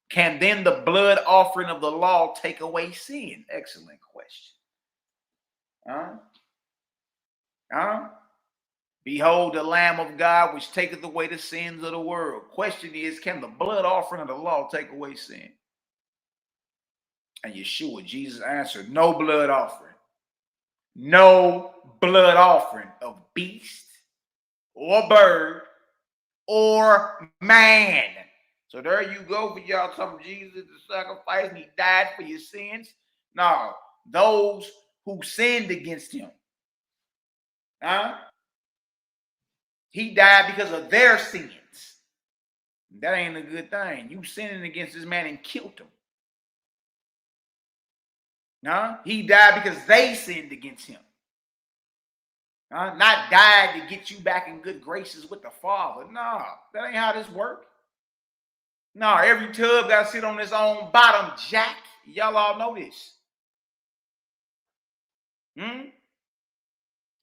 Can then the blood offering of the law take away sin? Excellent question. Behold the Lamb of God, which taketh away the sins of the world. Question is, can the blood offering of the law take away sin? And Yeshua, Jesus answered, no blood offering. No blood offering of beast or bird or man. So there you go for y'all talking Jesus the sacrifice and he died for your sins. No, those who sinned against him. He died because of their sins. That ain't a good thing. You sinning against this man and killed him. He died because they sinned against him. Not died to get you back in good graces with the Father. No, that ain't how this works. No, every tub got to sit on its own bottom, Jack. Y'all all know this.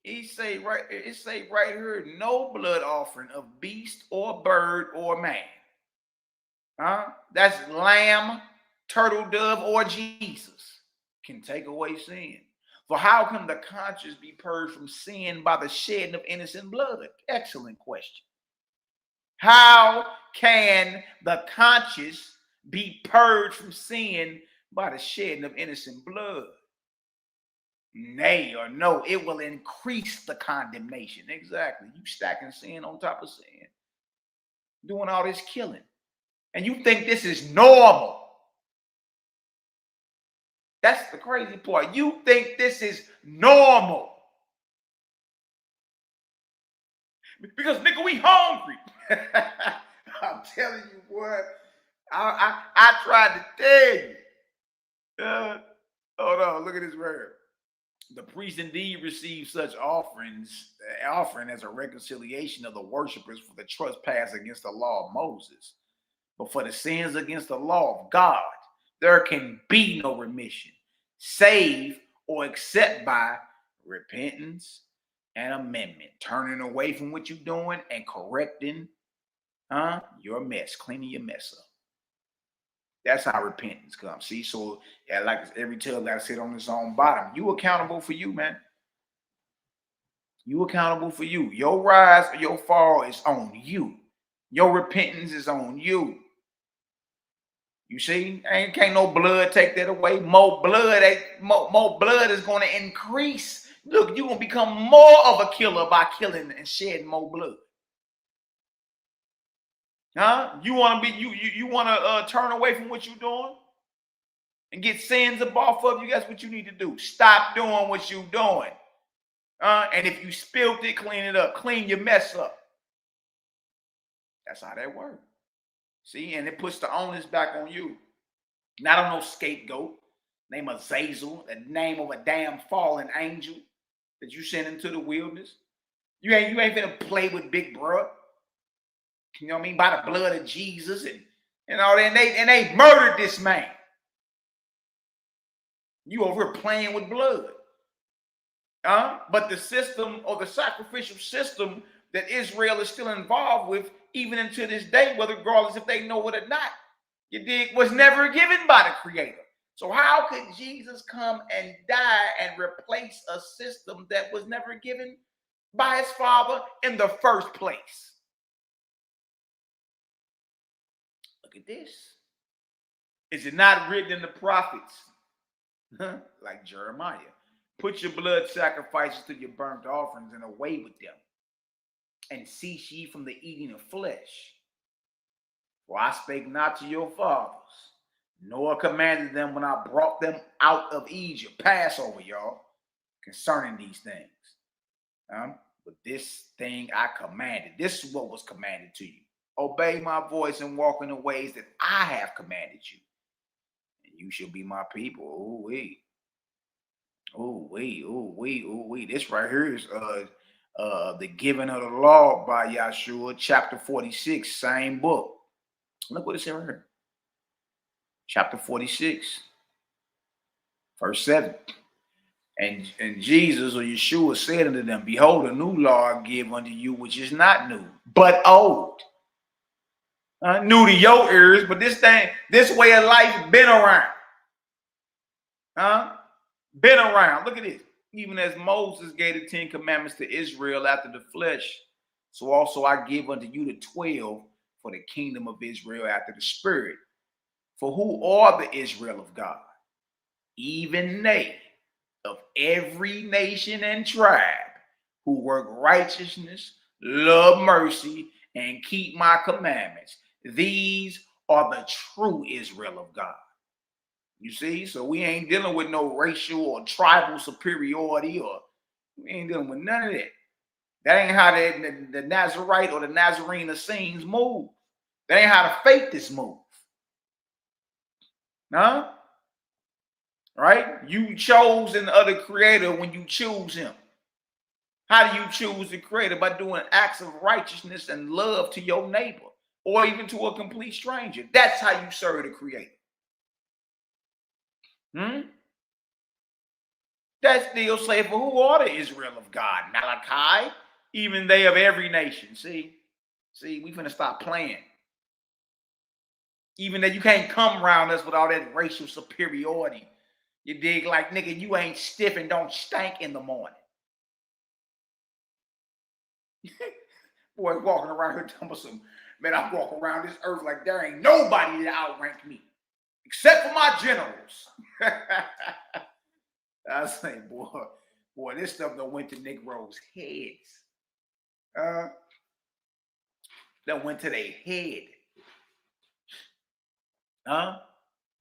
It say right here, no blood offering of beast or bird or man. That's lamb, turtle dove, or Jesus can take away sin. For how can the conscience be purged from sin by the shedding of innocent blood? Excellent question. How can the conscience be purged from sin by the shedding of innocent blood? Nay or no, it will increase the condemnation. Exactly. You stacking sin on top of sin. Doing all this killing. And you think this is normal. That's the crazy part. You think this is normal. Because, nigga, we hungry. I'm telling you, boy. I tried to tell you. Hold on, look at this word. The priest indeed received such offering as a reconciliation of the worshipers for the trespass against the law of Moses. But for the sins against the law of God, there can be no remission, save or except by repentance, an amendment, turning away from what you're doing and correcting your mess, cleaning your mess up. That's how repentance comes. See, so yeah, like every tail got to sit on its own bottom. You accountable for you, man. You accountable for you. Your rise or your fall is on you. Your repentance is on you. You see, can't no blood take that away. More blood is going to increase. Look, you're going to become more of a killer by killing and shedding more blood. You want to be you want to turn away from what you're doing and get sins up off of you? That's what you need to do. Stop doing what you're doing. And if you spilled it, clean it up. Clean your mess up. That's how that works. See, and it puts the onus back on you. Not on no scapegoat. Name of Zazel, the name of a damn fallen angel that you sent into the wilderness. You ain't finna play with Big Bro. You know what I mean? By the blood of Jesus and all that. And they murdered this man. You over here playing with blood. But the system or the sacrificial system that Israel is still involved with, even until this day, whether regardless if they know it or not, you dig, was never given by the Creator. So how could Jesus come and die and replace a system that was never given by his Father in the first place? Look at this. Is it not written in the prophets? Like Jeremiah. Put your blood sacrifices to your burnt offerings and away with them, and cease ye from the eating of flesh. For I spake not to your fathers, nor commanded them when I brought them out of Egypt. Passover, y'all, concerning these things. But this thing I commanded. This is what was commanded to you. Obey my voice and walk in the ways that I have commanded you. And you shall be my people. Ooh, wee. Ooh, wee, ooh, wee, ooh, wee. This right here is the giving of the law by Yahshua, chapter 46, same book. Look what it says right here. Chapter 46, verse 7. And Jesus or Yeshua said unto them, behold, a new law I give unto you, which is not new, but old. New to your ears, but this way of life been around. Been around. Look at this. Even as Moses gave the 10 commandments to Israel after the flesh, so also I give unto you the 12 for the kingdom of Israel after the spirit. For who are the Israel of God? Even they of every nation and tribe who work righteousness, love mercy, and keep my commandments. These are the true Israel of God. You see, so we ain't dealing with no racial or tribal superiority, or we ain't dealing with none of that. That ain't how the Nazarite or the Nazarene Essenes move. That ain't how the faithists move. Right? You chose an other creator when you choose him. How do you choose the creator? By doing acts of righteousness and love to your neighbor, or even to a complete stranger. That's how you serve the creator. That still say, for who are the Israel of God? Malaki, even they of every nation. See, we finna stop playing. Even that you can't come around us with all that racial superiority. You dig? Like, nigga, you ain't stiff and don't stank in the morning. Boy, walking around here talking about some, man, I walk around this earth like there ain't nobody that outrank me, except for my generals. I was saying, boy, this stuff done went to Negroes' heads. That went to their head.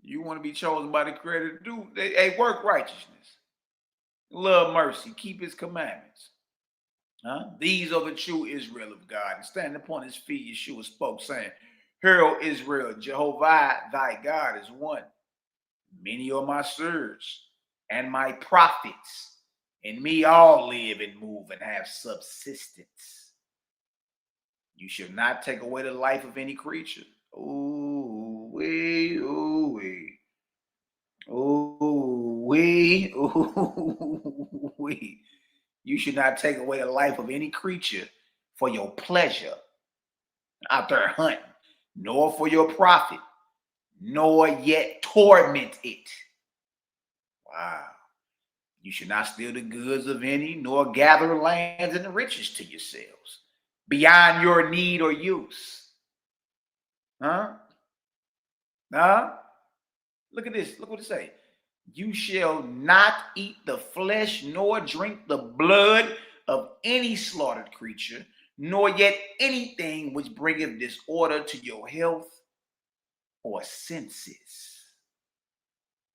You want to be chosen by the Creator to do, work righteousness, love mercy, keep his commandments. These are the true Israel of God. And standing upon his feet, Yeshua spoke, saying, hear, O Israel, Jehovah thy God is one. Many are my servants and my prophets, and me all live and move and have subsistence. You shall not take away the life of any creature. Ooh, wee, ooh, wee. Ooh, wee, ooh, wee. You should not take away the life of any creature for your pleasure out there hunting, nor for your profit, nor yet torment it. Wow. You should not steal the goods of any, nor gather lands and riches to yourselves beyond your need or use. Huh? Look at this. Look what it says. You shall not eat the flesh nor drink the blood of any slaughtered creature, nor yet anything which bringeth disorder to your health or senses.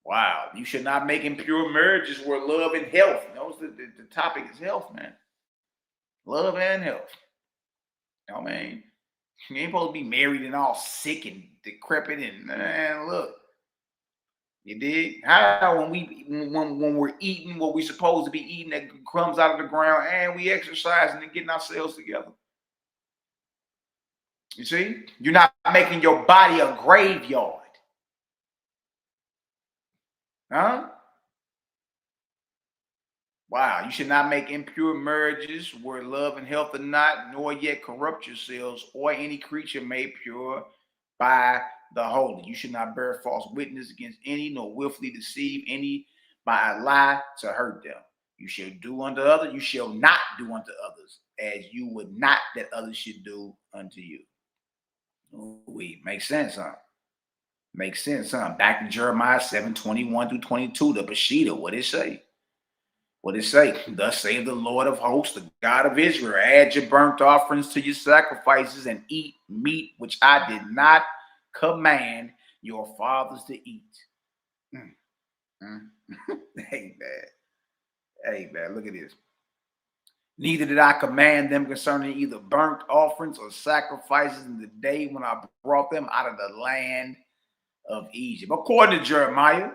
Wow. You should not make impure marriages where love and health. Notice the topic is health, man. Love and health. You know what I mean? You ain't supposed to be married and all sick and decrepit and man, look. You dig? How when we're eating what we're supposed to be eating that crumbs out of the ground and we exercising and getting ourselves together. You see? You're not making your body a graveyard. Huh? Wow, you should not make impure marriages where love and health are not, nor yet corrupt yourselves or any creature made pure by the holy. You should not bear false witness against any, nor willfully deceive any by a lie to hurt them. You shall do unto others, you shall not do unto others, as you would not that others should do unto you. Makes sense, huh? Makes sense, huh? Back to Jeremiah 7:21-22, the Peshitta, what it say? What it say? Thus saith the Lord of hosts, the God of Israel, add your burnt offerings to your sacrifices and eat meat which I did not command your fathers to eat. Hey, man, look at this. Neither did I command them concerning either burnt offerings or sacrifices in the day when I brought them out of the land of Egypt. According to Jeremiah,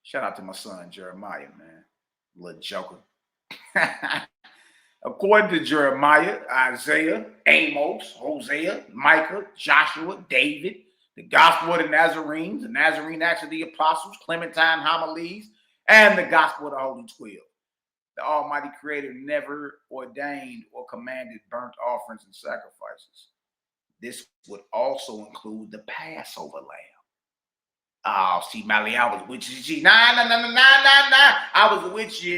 shout out to my son Jeremiah, man. Little joker. According to Jeremiah, Isaiah, Amos, Hosea, Micah, Joshua, David, the Gospel of the Nazarenes, the Nazarene Acts of the Apostles, Clementine Homilies, and the Gospel of the Holy 12. The Almighty Creator never ordained or commanded burnt offerings and sacrifices. This would also include the Passover lamb. Oh, see, Mally, I was with you. Nah. I was with you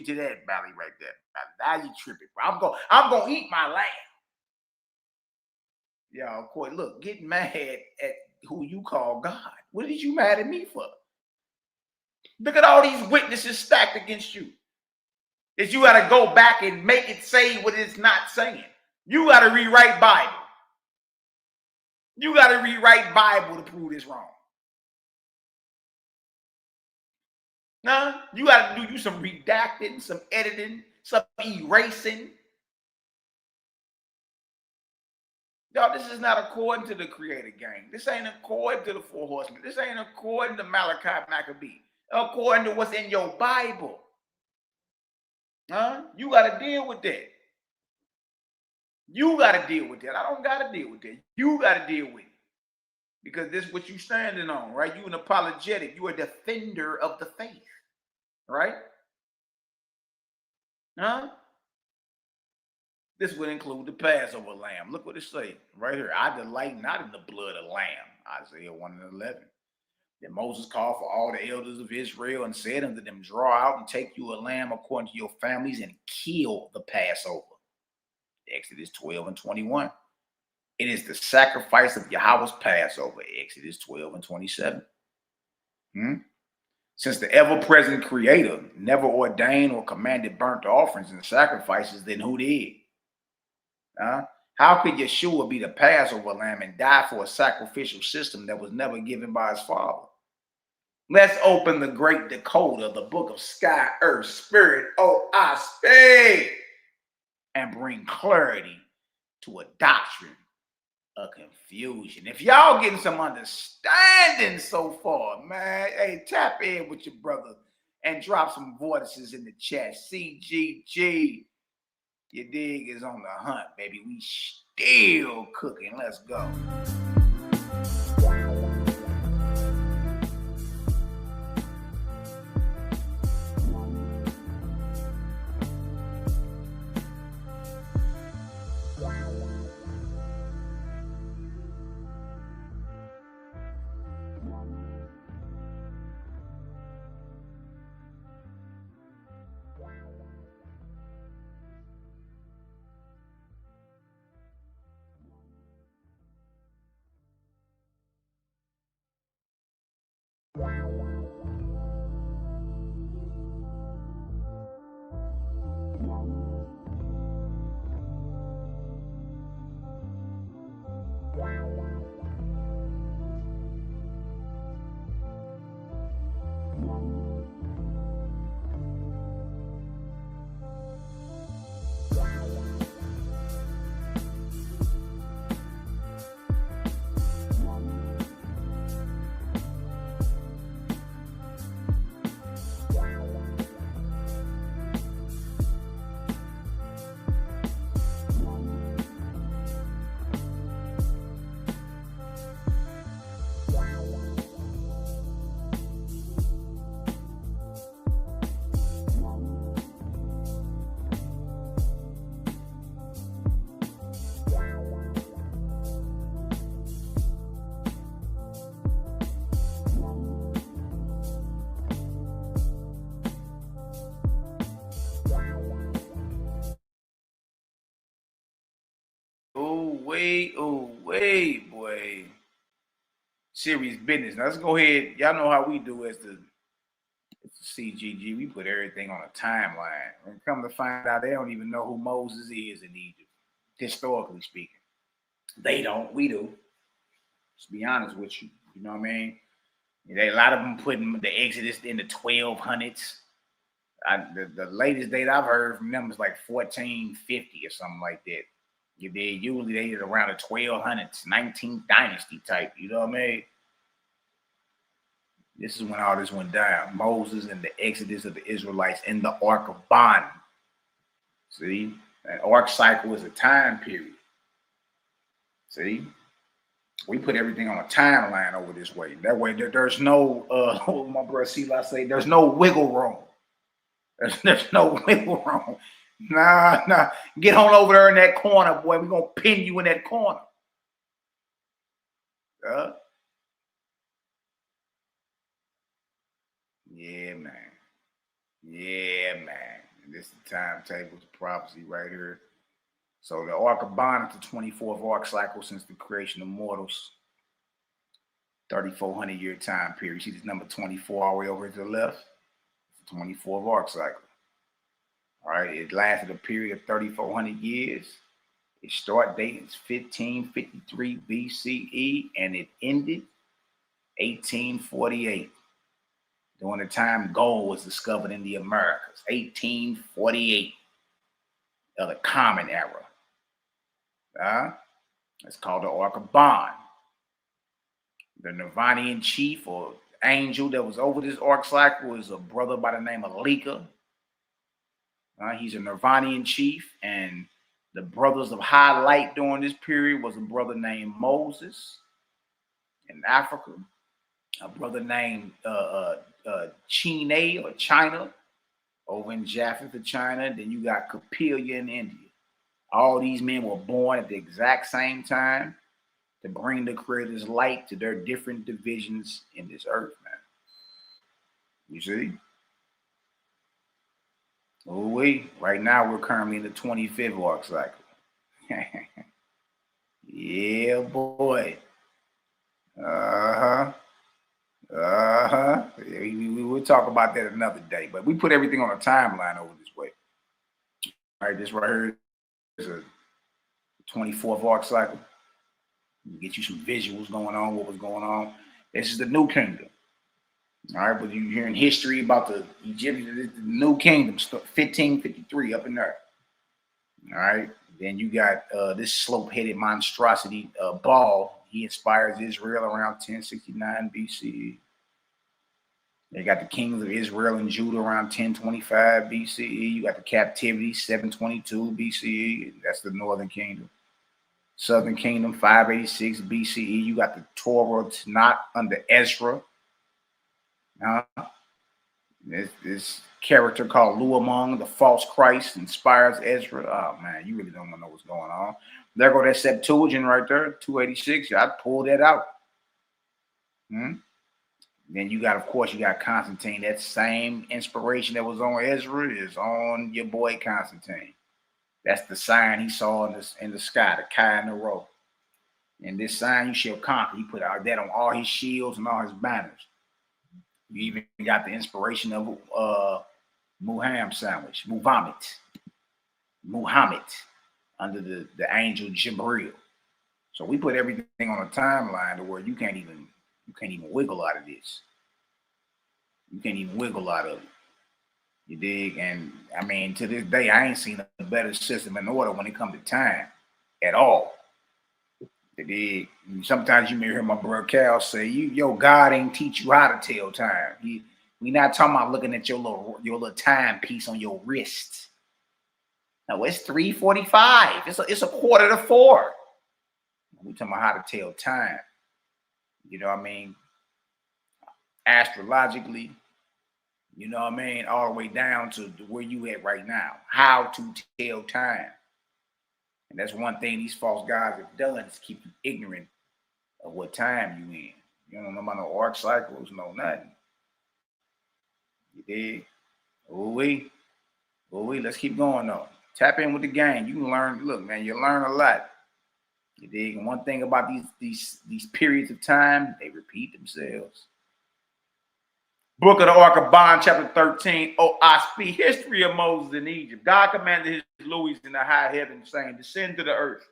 to that, Mally, right there. Now you tripping, bro. I'm gonna eat my lamb. Yeah, of course. Look, get mad at who you call God. What did you mad at me for? Look at all these witnesses stacked against you. That you got to go back and make it say what it's not saying. You got to rewrite Bible. You got to rewrite Bible to prove this wrong. Nah, you got to do some redacting, some editing, some erasing. Y'all, this is not according to the Creator gang. This ain't according to the Four Horsemen. This ain't according to Malaki Macabee. According to what's in your Bible. Huh? You got to deal with that. You got to deal with that. I don't got to deal with that. You got to deal with it. Because this is what you standing on, right? You an apologetic. You a defender of the faith. Right? Huh? This would include the Passover lamb. Look what it says right here. I delight not in the blood of lamb. Isaiah 1:11. Then Moses called for all the elders of Israel and said unto them, draw out and take you a lamb according to your families and kill the Passover. Exodus 12:21. It is the sacrifice of Yahweh's Passover. Exodus 12:27. Since the ever-present Creator never ordained or commanded burnt offerings and sacrifices, then who did? How could Yeshua be the Passover lamb and die for a sacrificial system that was never given by his Father? Let's open the great decoder of the book of Sky, Earth, Spirit, I speak, and bring clarity to a doctrine of confusion. If y'all getting some understanding so far, man, hey, tap in with your brother and drop some voices in the chat. CGG, you dig, is on the hunt, baby. We still cooking. Let's go. Oh, wait, boy. Serious business. Now let's go ahead. Y'all know how we do as the CGG. We put everything on a timeline. And come to find out, they don't even know who Moses is in Egypt, historically speaking. They don't. We do. Let's be honest with you. You know what I mean? A lot of them putting the Exodus in the 1200s. The latest date I've heard from them is like 1450 or something like that. Usually they are around the 1200s, 19th dynasty type. You know what I mean? This is when all this went down. Moses and the Exodus of the Israelites in the Ark of Bond. See? An ark cycle is a time period. See? We put everything on a timeline over this way. That way there's no, what my brother Sela say, there's no wiggle room. There's no wiggle room. Nah. Get on over there in that corner, boy. We're going to pin you in that corner. Yeah, man. And this is the timetable's prophecy right here. So the Ark of Bond is the 24th ark cycle since the creation of mortals. 3,400 year time period. You see this number 24 all the way over to the left? It's the 24th ark cycle. All right, it lasted a period of 3,400 years. Its start date is 1553 BCE and it ended 1848. During the time gold was discovered in the Americas, 1848, of the Common Era. It's called the Ark of Bond. The Nirvanian chief or angel that was over this ark cycle is a brother by the name of Malaki. He's a Nirvanian chief, and the brothers of high light during this period was a brother named Moses in Africa, a brother named Chine or China over in Japheth of China. Then you got Capelia in India. All these men were born at the exact same time to bring the Creator's light to their different divisions in this earth, man. You see? Oh, right now we're currently in the 25th ark cycle. Yeah, boy. We'll talk about that another day, but we put everything on a timeline over this way. All right, this right here is a 24th ark cycle. Get you some visuals going on, what was going on. This is the New Kingdom. All right, but you're hearing history about the Egyptian, the New Kingdom, 1553 up in there. All right, then you got this slope-headed monstrosity, Baal. He inspires Israel around 1069 BCE. They got the kings of Israel and Judah around 1025 BCE. You got the captivity, 722 BCE. That's the northern kingdom. Southern kingdom, 586 BCE. You got the Torah Tanakh under Ezra. This character called Luamong, the false Christ, inspires Ezra. Oh, man, you really don't know what's going on. There go that Septuagint right there, 286. I'd pull that out. Then you got, of course, you got Constantine. That same inspiration that was on Ezra is on your boy Constantine. That's the sign he saw in the sky, the Chi in the row. And this sign you shall conquer. He put out that on all his shields and all his banners. You even got the inspiration of Muhammad sandwich, Muhammad, under the angel Jibril. So we put everything on a timeline to where you can't even wiggle out of this. You can't even wiggle out of it. You dig? And I mean, to this day, I ain't seen a better system in order when it comes to time at all. You dig? And sometimes you may hear my brother Cal say, "Your God ain't teach you how to tell time." We not talking about looking at your little timepiece on your wrist. No, it's 3:45. It's a quarter to 4. We talking about how to tell time. You know what I mean? Astrologically, you know what I mean? All the way down to where you at right now. How to tell time. And that's one thing these false gods have done is keep you ignorant of what time you in. You don't know about no arc cycles, no nothing. You dig? Let's keep going though. Tap in with the game. You can learn. Look, man, you learn a lot. You dig? And one thing about these periods of time, they repeat themselves. Book of the Ark of Bond, chapter 13. Oh, I speak history of Moses in Egypt. God commanded his Louis in the high heaven, saying, "Descend to the earth,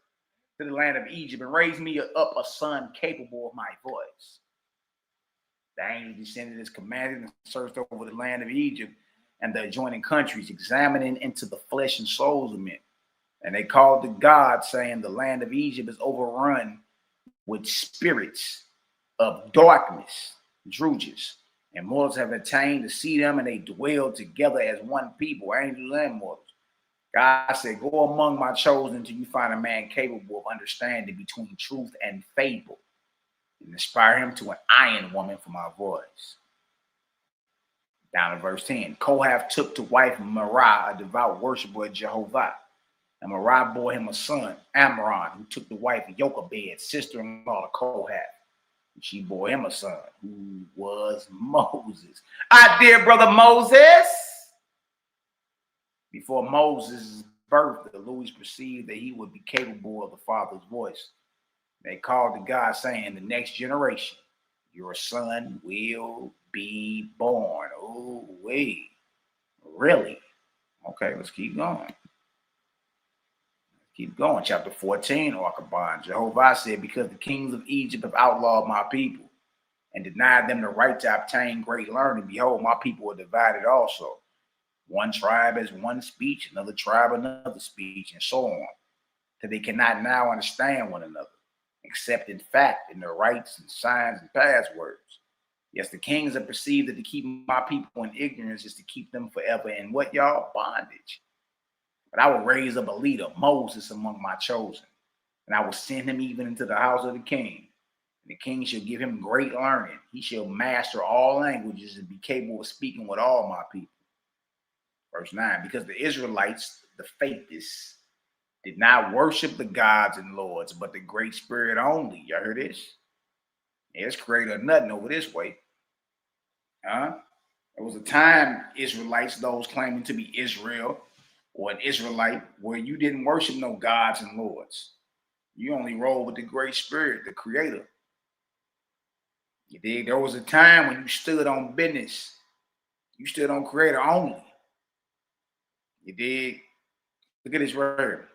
to the land of Egypt, and raise me up a son capable of my voice." The angel descended as commanded and searched over the land of Egypt and the adjoining countries, examining into the flesh and souls of men. And they called to God, saying, "The land of Egypt is overrun with spirits of darkness, druges, and mortals have attained to see them, and they dwell together as one people, angels and mortals." God said, "Go among my chosen until you find a man capable of understanding between truth and fable, and inspire him to an iron woman for my voice." Down to verse 10. Kohath took to wife Merah, a devout worshiper of Jehovah. And Merah bore him a son, Amram, who took the wife of Jochebed, sister-in-law of Kohath. And she bore him a son, who was Moses. Our dear brother Moses. Before Moses' birth, the Louis perceived that he would be capable of the Father's voice. They called to God, saying, "The next generation, your son will be born." Oh, wait. Really? Okay, let's keep going. Keep going. Chapter 14, Ark of Bond. Jehovah said, "Because the kings of Egypt have outlawed my people and denied them the right to obtain great learning, behold, my people are divided also. One tribe has one speech, another tribe another speech, and so on, till they cannot now understand one another, except in fact in their rites and signs and passwords. Yes, the kings have perceived that to keep my people in ignorance is to keep them forever in" what, y'all? Bondage. "But I will raise up a leader, Moses, among my chosen, and I will send him even into the house of the king. And the king shall give him great learning. He shall master all languages and be capable of speaking with all my people." Verse 9. Because the Israelites, the faithists, did not worship the gods and lords, but the Great Spirit only. Y'all heard this? It's created or nothing over this way. There was a time, Israelites, those claiming to be Israel or an Israelite, where you didn't worship no gods and lords. You only roll with the Great Spirit, the Creator. You dig? There was a time when you stood on business. You stood on Creator only. You dig? Look at this right here.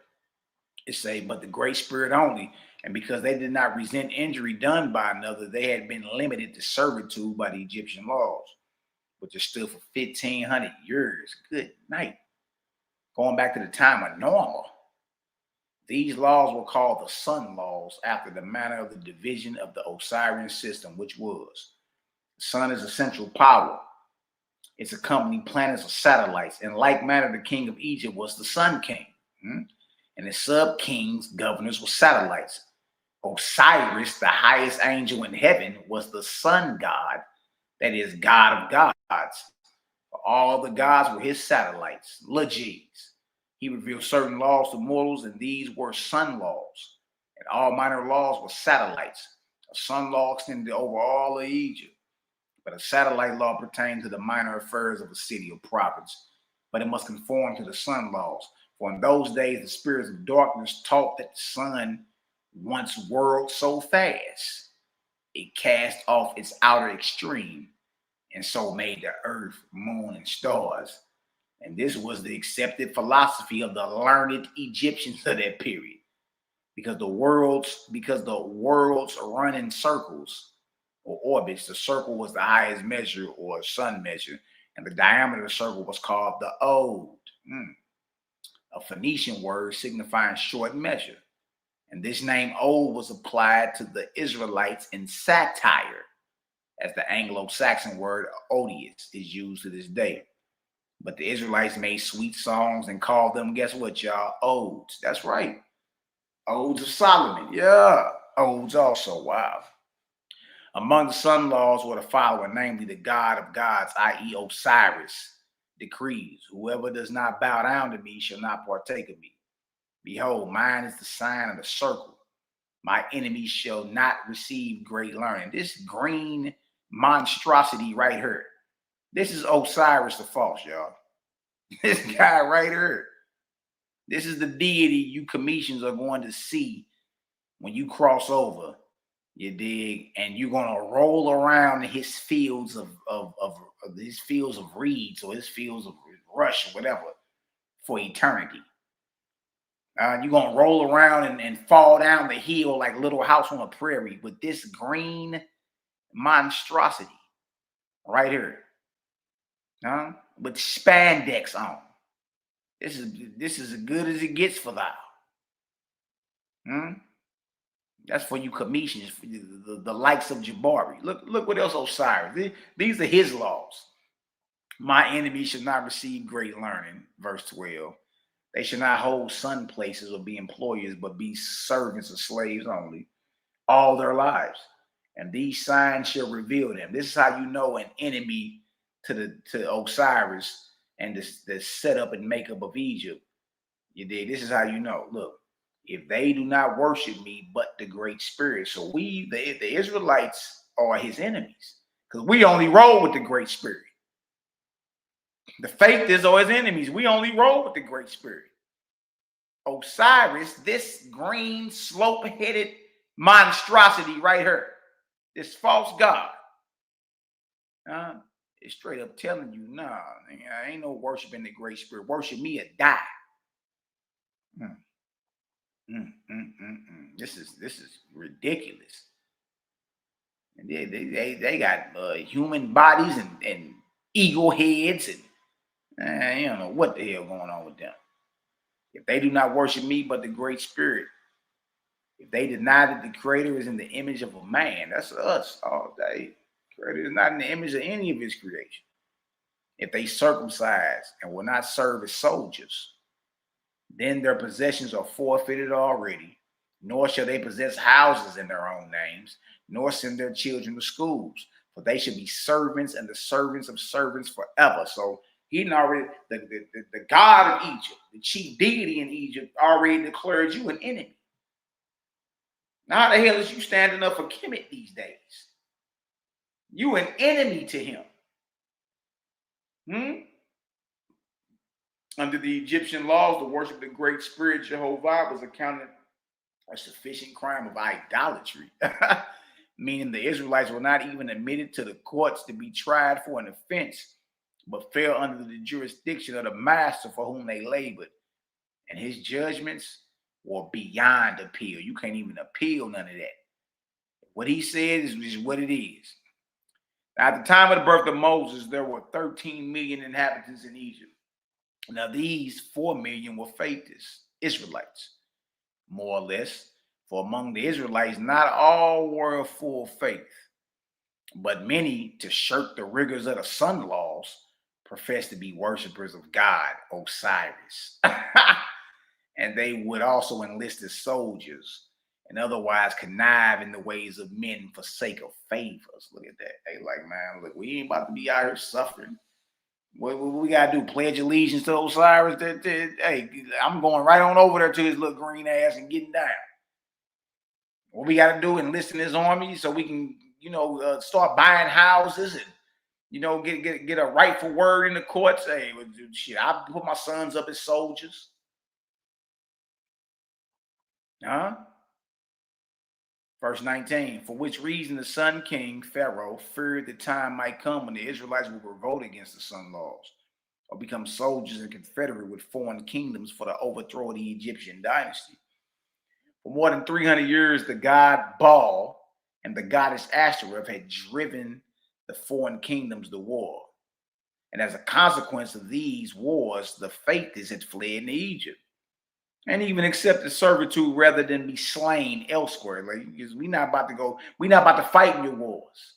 It say, "But the Great Spirit only." And because they did not resent injury done by another, they had been limited to servitude by the Egyptian laws, which has stood for 1,500 years. Good night. Going back to the time of Noah. These laws were called the sun laws, after the manner of the division of the Osirian system, which was: the sun is a central power. Its accompanying planets are satellites. In like manner, the king of Egypt was the sun king. And the sub-kings, governors, were satellites. Osiris, the highest angel in heaven, was the sun god, that is, God of gods. For all the gods were his satellites, Lajis. He revealed certain laws to mortals, and these were sun laws. And all minor laws were satellites. A sun law extended over all of Egypt, but a satellite law pertained to the minor affairs of a city or province. But it must conform to the sun laws. For in those days, the spirits of darkness taught that the sun once whirled so fast, it cast off its outer extreme and so made the earth, moon, and stars. And this was the accepted philosophy of the learned Egyptians of that period. Because the worlds run in circles or orbits. The circle was the highest measure or sun measure, and the diameter of the circle was called the ode, a Phoenician word signifying short measure. And this name ode was applied to the Israelites in satire, as the Anglo-Saxon word odious is used to this day. But the Israelites made sweet songs and called them, guess what, y'all? Odes. That's right. Odes of Solomon. Yeah. Odes also. Wow. Among the sun laws were the following, namely the God of gods, i.e. Osiris, decrees, whoever does not bow down to me shall not partake of me. Behold, mine is the sign of the circle. My enemies shall not receive great learning. This green monstrosity right here. This is Osiris the false, y'all. This guy right here. This is the deity you Cometians are going to see when you cross over, you dig, and you're gonna roll around in his fields of his fields of reeds or his fields of rush or whatever for eternity. You're gonna roll around and fall down the hill like Little House on a Prairie with this green monstrosity right here, with spandex on. This is as good as it gets for thou. That's for you Cometians, for the likes of Jabari. Look what else Osiris. These are his laws. My enemies should not receive great learning, verse 12. They should not hold sun places or be employers, but be servants or slaves only, all their lives. And these signs shall reveal them. This is how you know an enemy to Osiris and the setup and makeup of Egypt. You dig? This is how you know. Look, if they do not worship me, but the Great Spirit. So we, the Israelites, are his enemies because we only roll with the Great Spirit. The faithists are his enemies. We only roll with the Great Spirit. Osiris, this green slope-headed monstrosity right here, this false god, is straight up telling you, nah, ain't no worshiping the Great Spirit. Worship me or die. This is ridiculous. And they got human bodies and eagle heads, and you don't know what the hell going on with them. If they do not worship me but the Great Spirit, if they deny that the Creator is in the image of a man, that's us all day. The Creator is not in the image of any of his creation. If they circumcise and will not serve as soldiers, then their possessions are forfeited already, nor shall they possess houses in their own names, nor send their children to schools, for they shall be servants and the servants of servants forever. So he already, the God of Egypt, the chief deity in Egypt, already declared you an enemy. Now, how the hell is you standing up for Kemet these days? You an enemy to him. Under the Egyptian laws, the worship of the Great Spirit Jehovah was accounted a sufficient crime of idolatry, meaning the Israelites were not even admitted to the courts to be tried for an offense, but fell under the jurisdiction of the master for whom they labored. And his judgments were beyond appeal. You can't even appeal none of that. What he said is what it is. Now, at the time of the birth of Moses, there were 13 million inhabitants in Egypt. Now, these 4 million were faithists, Israelites, more or less. For among the Israelites, not all were of full faith, but many, to shirk the rigors of the sun laws, professed to be worshipers of God, Osiris. And they would also enlist as soldiers and otherwise connive in the ways of men for sake of favors. Look at that. They like, man, look, we ain't about to be out here suffering. What we got to do? Pledge allegiance to Osiris? Hey, I'm going right on over there to his little green ass and getting down. What we got to do? Enlist in his army so we can, start buying houses and, get a rightful word in the courts. Hey, shit, I put my sons up as soldiers. Verse 19, for which reason the Sun King Pharaoh feared the time might come when the Israelites would revolt against the sun laws, or become soldiers and confederate with foreign kingdoms for the overthrow of the Egyptian dynasty. For more than 300 years, the god Baal and the goddess Ashtoreth had driven the foreign kingdoms to war. And as a consequence of these wars, the faithless had fled into Egypt and even accepted servitude rather than be slain elsewhere. Like, because we're not about to fight in your wars.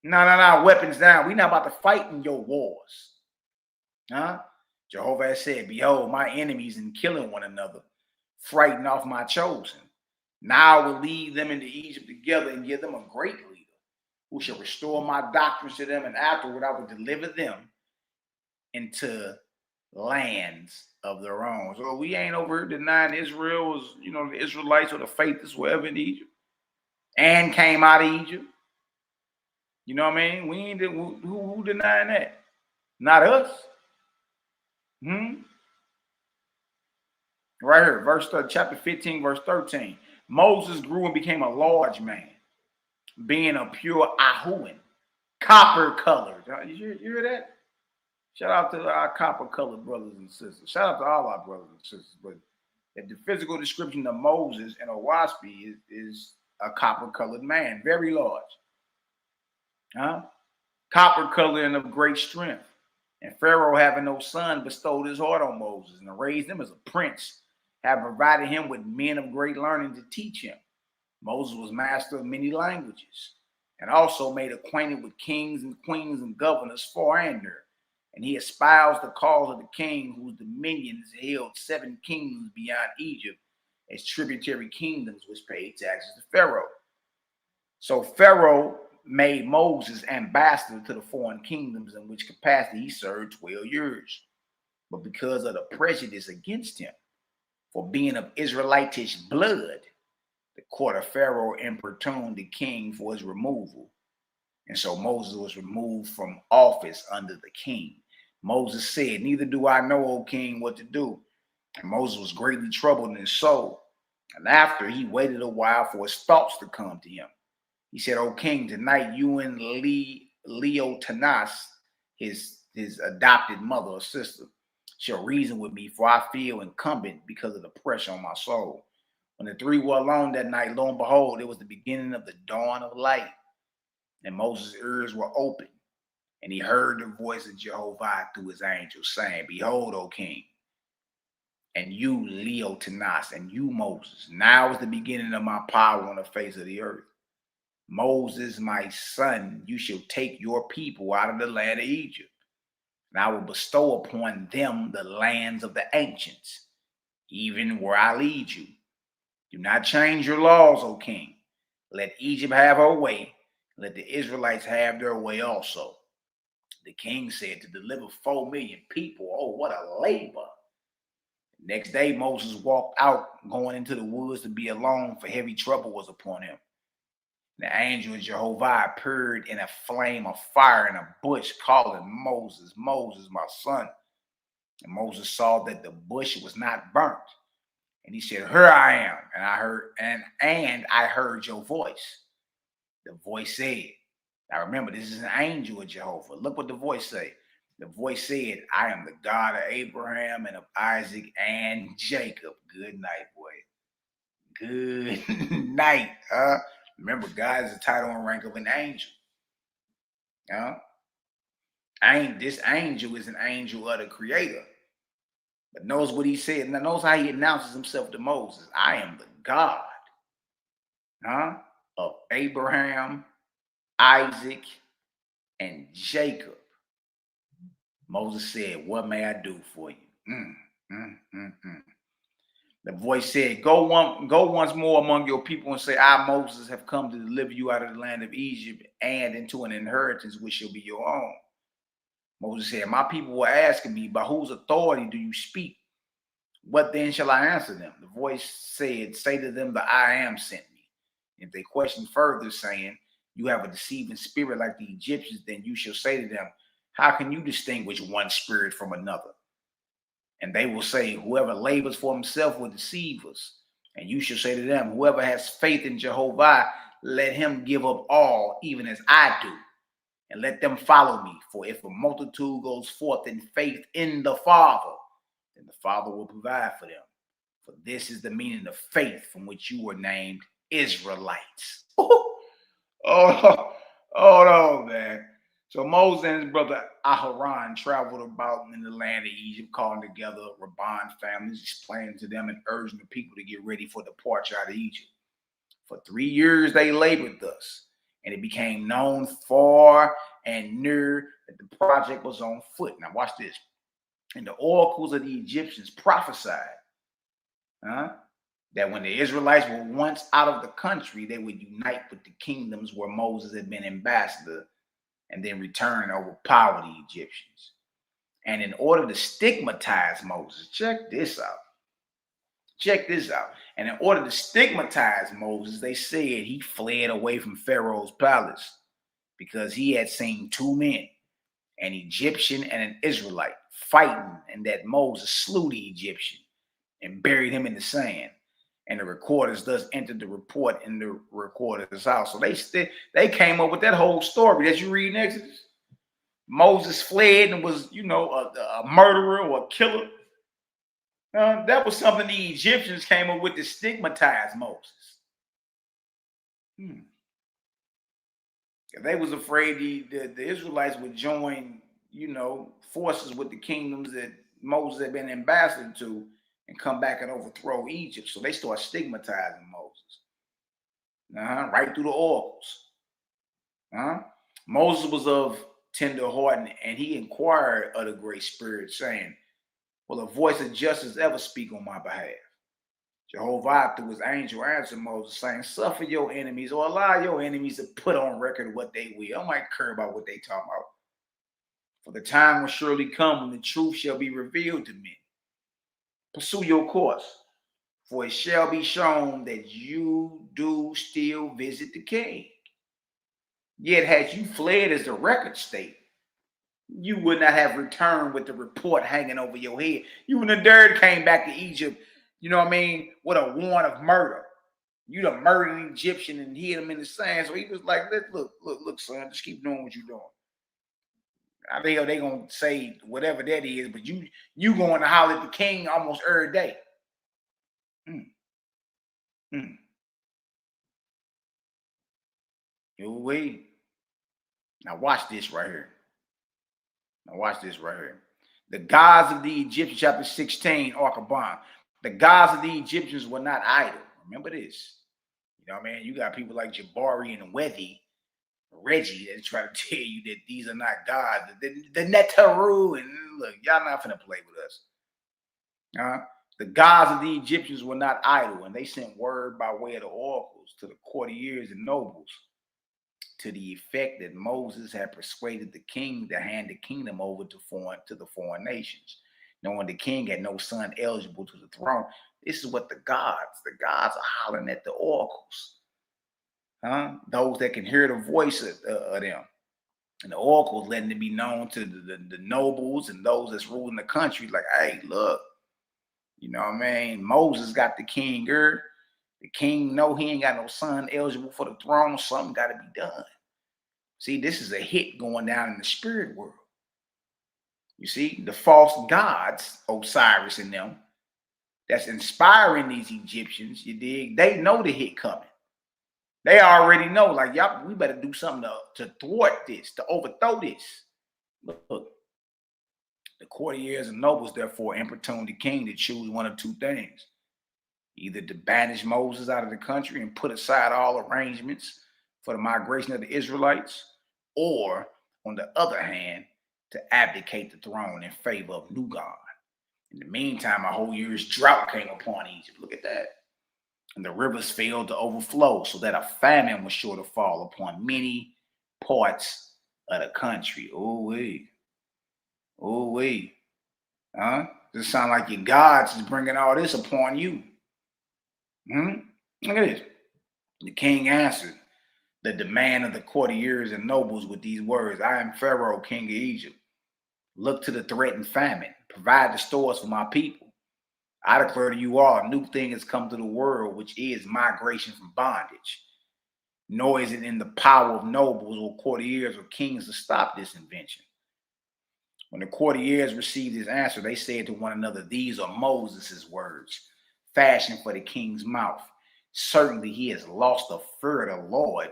No, weapons down. We're not about to fight in your wars. Huh? Jehovah has said, behold, my enemies in killing one another, frighten off my chosen. Now I will lead them into Egypt together and give them a great leader who shall restore my doctrines to them, and afterward I will deliver them into lands of their own. So we ain't over here denying Israel was, the Israelites or the faithless were ever in Egypt and came out of Egypt. You know what I mean? We ain't who denying that? Not us. Right here, chapter 15, verse 13. Moses grew and became a large man, being a pure Ahuan, copper colored. You hear that? Shout out to our copper colored brothers and sisters. Shout out to all our brothers and sisters. But the physical description of Moses and Owaspi is a copper colored man, very large. Copper colored and of great strength. And Pharaoh, having no son, bestowed his heart on Moses and raised him as a prince, having provided him with men of great learning to teach him. Moses was master of many languages, and also made acquainted with kings and queens and governors far and near. And he espoused the cause of the king whose dominions held 7 kingdoms beyond Egypt as tributary kingdoms which paid taxes to Pharaoh. So Pharaoh made Moses ambassador to the foreign kingdoms, in which capacity he served 12 years. But because of the prejudice against him for being of Israelitish blood, the court of Pharaoh importuned the king for his removal. And so Moses was removed from office under the king. Moses said, neither do I know, O king, what to do. And Moses was greatly troubled in his soul. And after he waited a while for his thoughts to come to him, he said, O king, tonight you and Leotanas, his adopted mother or sister, shall reason with me, for I feel incumbent because of the pressure on my soul. When the 3 were alone that night, lo and behold, it was the beginning of the dawn of light. And Moses' ears were open, and he heard the voice of Jehovah through his angel, saying, behold, O king, and you, Leotanas, and you, Moses, now is the beginning of my power on the face of the earth. Moses, my son, you shall take your people out of the land of Egypt, and I will bestow upon them the lands of the ancients, even where I lead you. Do not change your laws, O king. Let Egypt have her way. Let the Israelites have their way also. The king said, to deliver 4 million people. Oh, what a labor. Next day, Moses walked out, going into the woods to be alone, for heavy trouble was upon him. The angel of Jehovah appeared in a flame of fire in a bush, calling Moses, Moses, my son. And Moses saw that the bush was not burnt. And he said, here I am. And I heard your voice. The voice said, now remember, this is an angel of Jehovah. Look what the voice said. The voice said, I am the God of Abraham and of Isaac and Jacob. Good night, boy. Good night. Remember, God is the title and rank of an angel. This angel is an angel of the Creator. But knows what he said. Now knows how he announces himself to Moses. I am the God of Abraham, Isaac, and Jacob. Moses said, what may I do for you? The voice said, go once more among your people and say, I, Moses, have come to deliver you out of the land of Egypt and into an inheritance which shall be your own. Moses said, my people were asking me, by whose authority do you speak? What then shall I answer them? The voice said, say to them, the I am sent me. If they question further, saying, you have a deceiving spirit like the Egyptians, then you shall say to them, how can you distinguish one spirit from another? And they will say, whoever labors for himself will deceive us. And you shall say to them, whoever has faith in Jehovah, let him give up all, even as I do, and let them follow me. For if a multitude goes forth in faith in the Father, then the Father will provide for them. For this is the meaning of faith, from which you were named Israelites. Oh, no, man. So Moses and his brother Aharon traveled about in the land of Egypt, calling together Rabban families, explaining to them and urging the people to get ready for departure out of Egypt. For 3 years they labored thus, and it became known far and near that the project was on foot. Now watch this. And the oracles of the Egyptians prophesied that when the Israelites were once out of the country, they would unite with the kingdoms where Moses had been ambassador and then return and overpower the Egyptians. And in order to stigmatize Moses, check this out. And in order to stigmatize Moses, they said he fled away from Pharaoh's palace because he had seen two men, an Egyptian and an Israelite, fighting, and that Moses slew the Egyptian and buried him in the sand. And the recorders thus entered the report in the recorder's house. So they came up with that whole story that you read in Exodus. Moses fled and was, a murderer or a killer. That was something the Egyptians came up with to stigmatize Moses. They was afraid the Israelites would join, forces with the kingdoms that Moses had been ambassador to and come back and overthrow Egypt. So they start stigmatizing Moses. Right through the oracles. Moses was of tender heart, and he inquired of the Great Spirit, saying, will a voice of justice ever speak on my behalf? Jehovah, through his angel, answered Moses, saying, suffer your enemies or allow your enemies to put on record what they will. I might care about what they talk about. For the time will surely come when the truth shall be revealed to men. Pursue your course, for it shall be shown that you do still visit the king. Yet had you fled as the record state, you would not have returned with the report hanging over your head. You and the dirt came back to Egypt, with a warrant of murder. You'd have murdered an Egyptian and hid him in the sand. So he was like, look, son, just keep doing what you're doing. I think they're going to say whatever that is, but you going to holler at the king almost every day. Wait. Now watch this right here. The gods of the Egyptians, chapter 16, Ark. The gods of the Egyptians were not idle. Remember this. You got people like Jabari and Reggie that try to tell you that these are not gods. The Netaru, and look, y'all not finna play with us. The gods of the Egyptians were not idle, and they sent word by way of the oracles to the courtiers and nobles to the effect that Moses had persuaded the king to hand the kingdom over to the foreign nations, knowing the king had no son eligible to the throne. This is what the gods are hollering at the oracles. Those that can hear the voice of them. And the oracles letting it be known to the nobles and those that's ruling the country, like, hey, look, Moses got the king. The king know he ain't got no son eligible for the throne. Something got to be done. See, this is a hit going down in the spirit world. You see, the false gods, Osiris and them, that's inspiring these Egyptians, you dig? They know the hit coming. They already know, like, y'all, we better do something to thwart this, to overthrow this. Look, the courtiers and nobles, therefore, importuned the king to choose one of two things. Either to banish Moses out of the country and put aside all arrangements for the migration of the Israelites, or, on the other hand, to abdicate the throne in favor of new God. In the meantime, a whole year's drought came upon Egypt. Look at that. And the rivers failed to overflow, so that a famine was sure to fall upon many parts of the country. Does it sound like your gods is bringing all this upon you? Look at this. The king answered the demand of the courtiers and nobles with these words: I am Pharaoh, king of Egypt. Look to the threatened famine. Provide the stores for my people. I declare to you all, a new thing has come to the world, which is migration from bondage. Nor is it in the power of nobles or courtiers or kings to stop this invention. When the courtiers received his answer, they said to one another, these are Moses' words, fashioned for the king's mouth. Certainly he has lost the fear of the Lord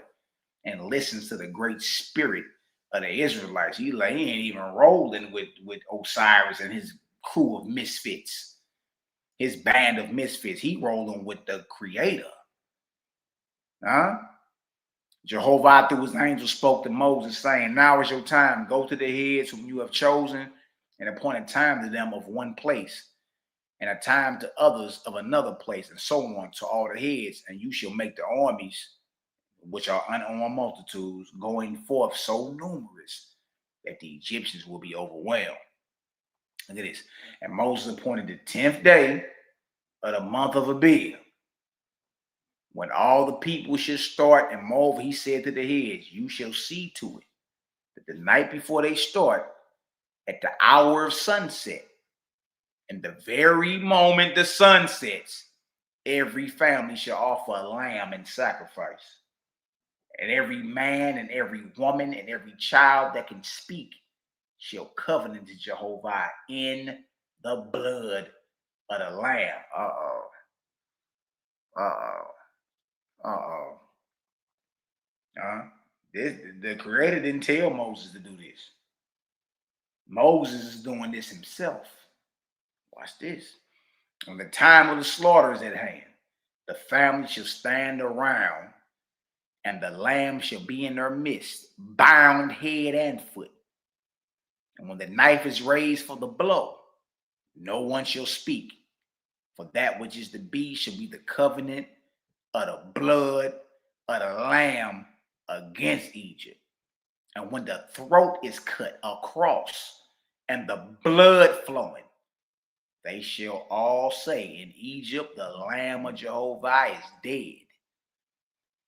and listens to the great spirit of the Israelites. He ain't even rolling with Osiris and his crew of misfits, his band of misfits. He rolling with the creator. Jehovah through his angel spoke to Moses, saying, now is your time. Go to the heads whom you have chosen and appoint a time to them of one place, and a time to others of another place, and so on to all the heads. And you shall make the armies, which are unarmed multitudes, going forth so numerous that the Egyptians will be overwhelmed. Look at this. And Moses appointed the 10th day of the month of Abib, when all the people should start. And moreover, he said to the heads, you shall see to it that the night before they start, at the hour of sunset, and the very moment the sun sets, every family shall offer a lamb in sacrifice. And every man and every woman and every child that can speak shall covenant to Jehovah in the blood of the lamb. The creator didn't tell Moses to do this. Moses is doing this himself. Watch this. When the time of the slaughter is at hand, the family shall stand around, and the lamb shall be in their midst, bound head and foot. And when the knife is raised for the blow, no one shall speak, for that which is to be shall be the covenant of the blood of the lamb against Egypt. And when the throat is cut across and the blood flowing, they shall all say, in Egypt the lamb of Jehovah is dead.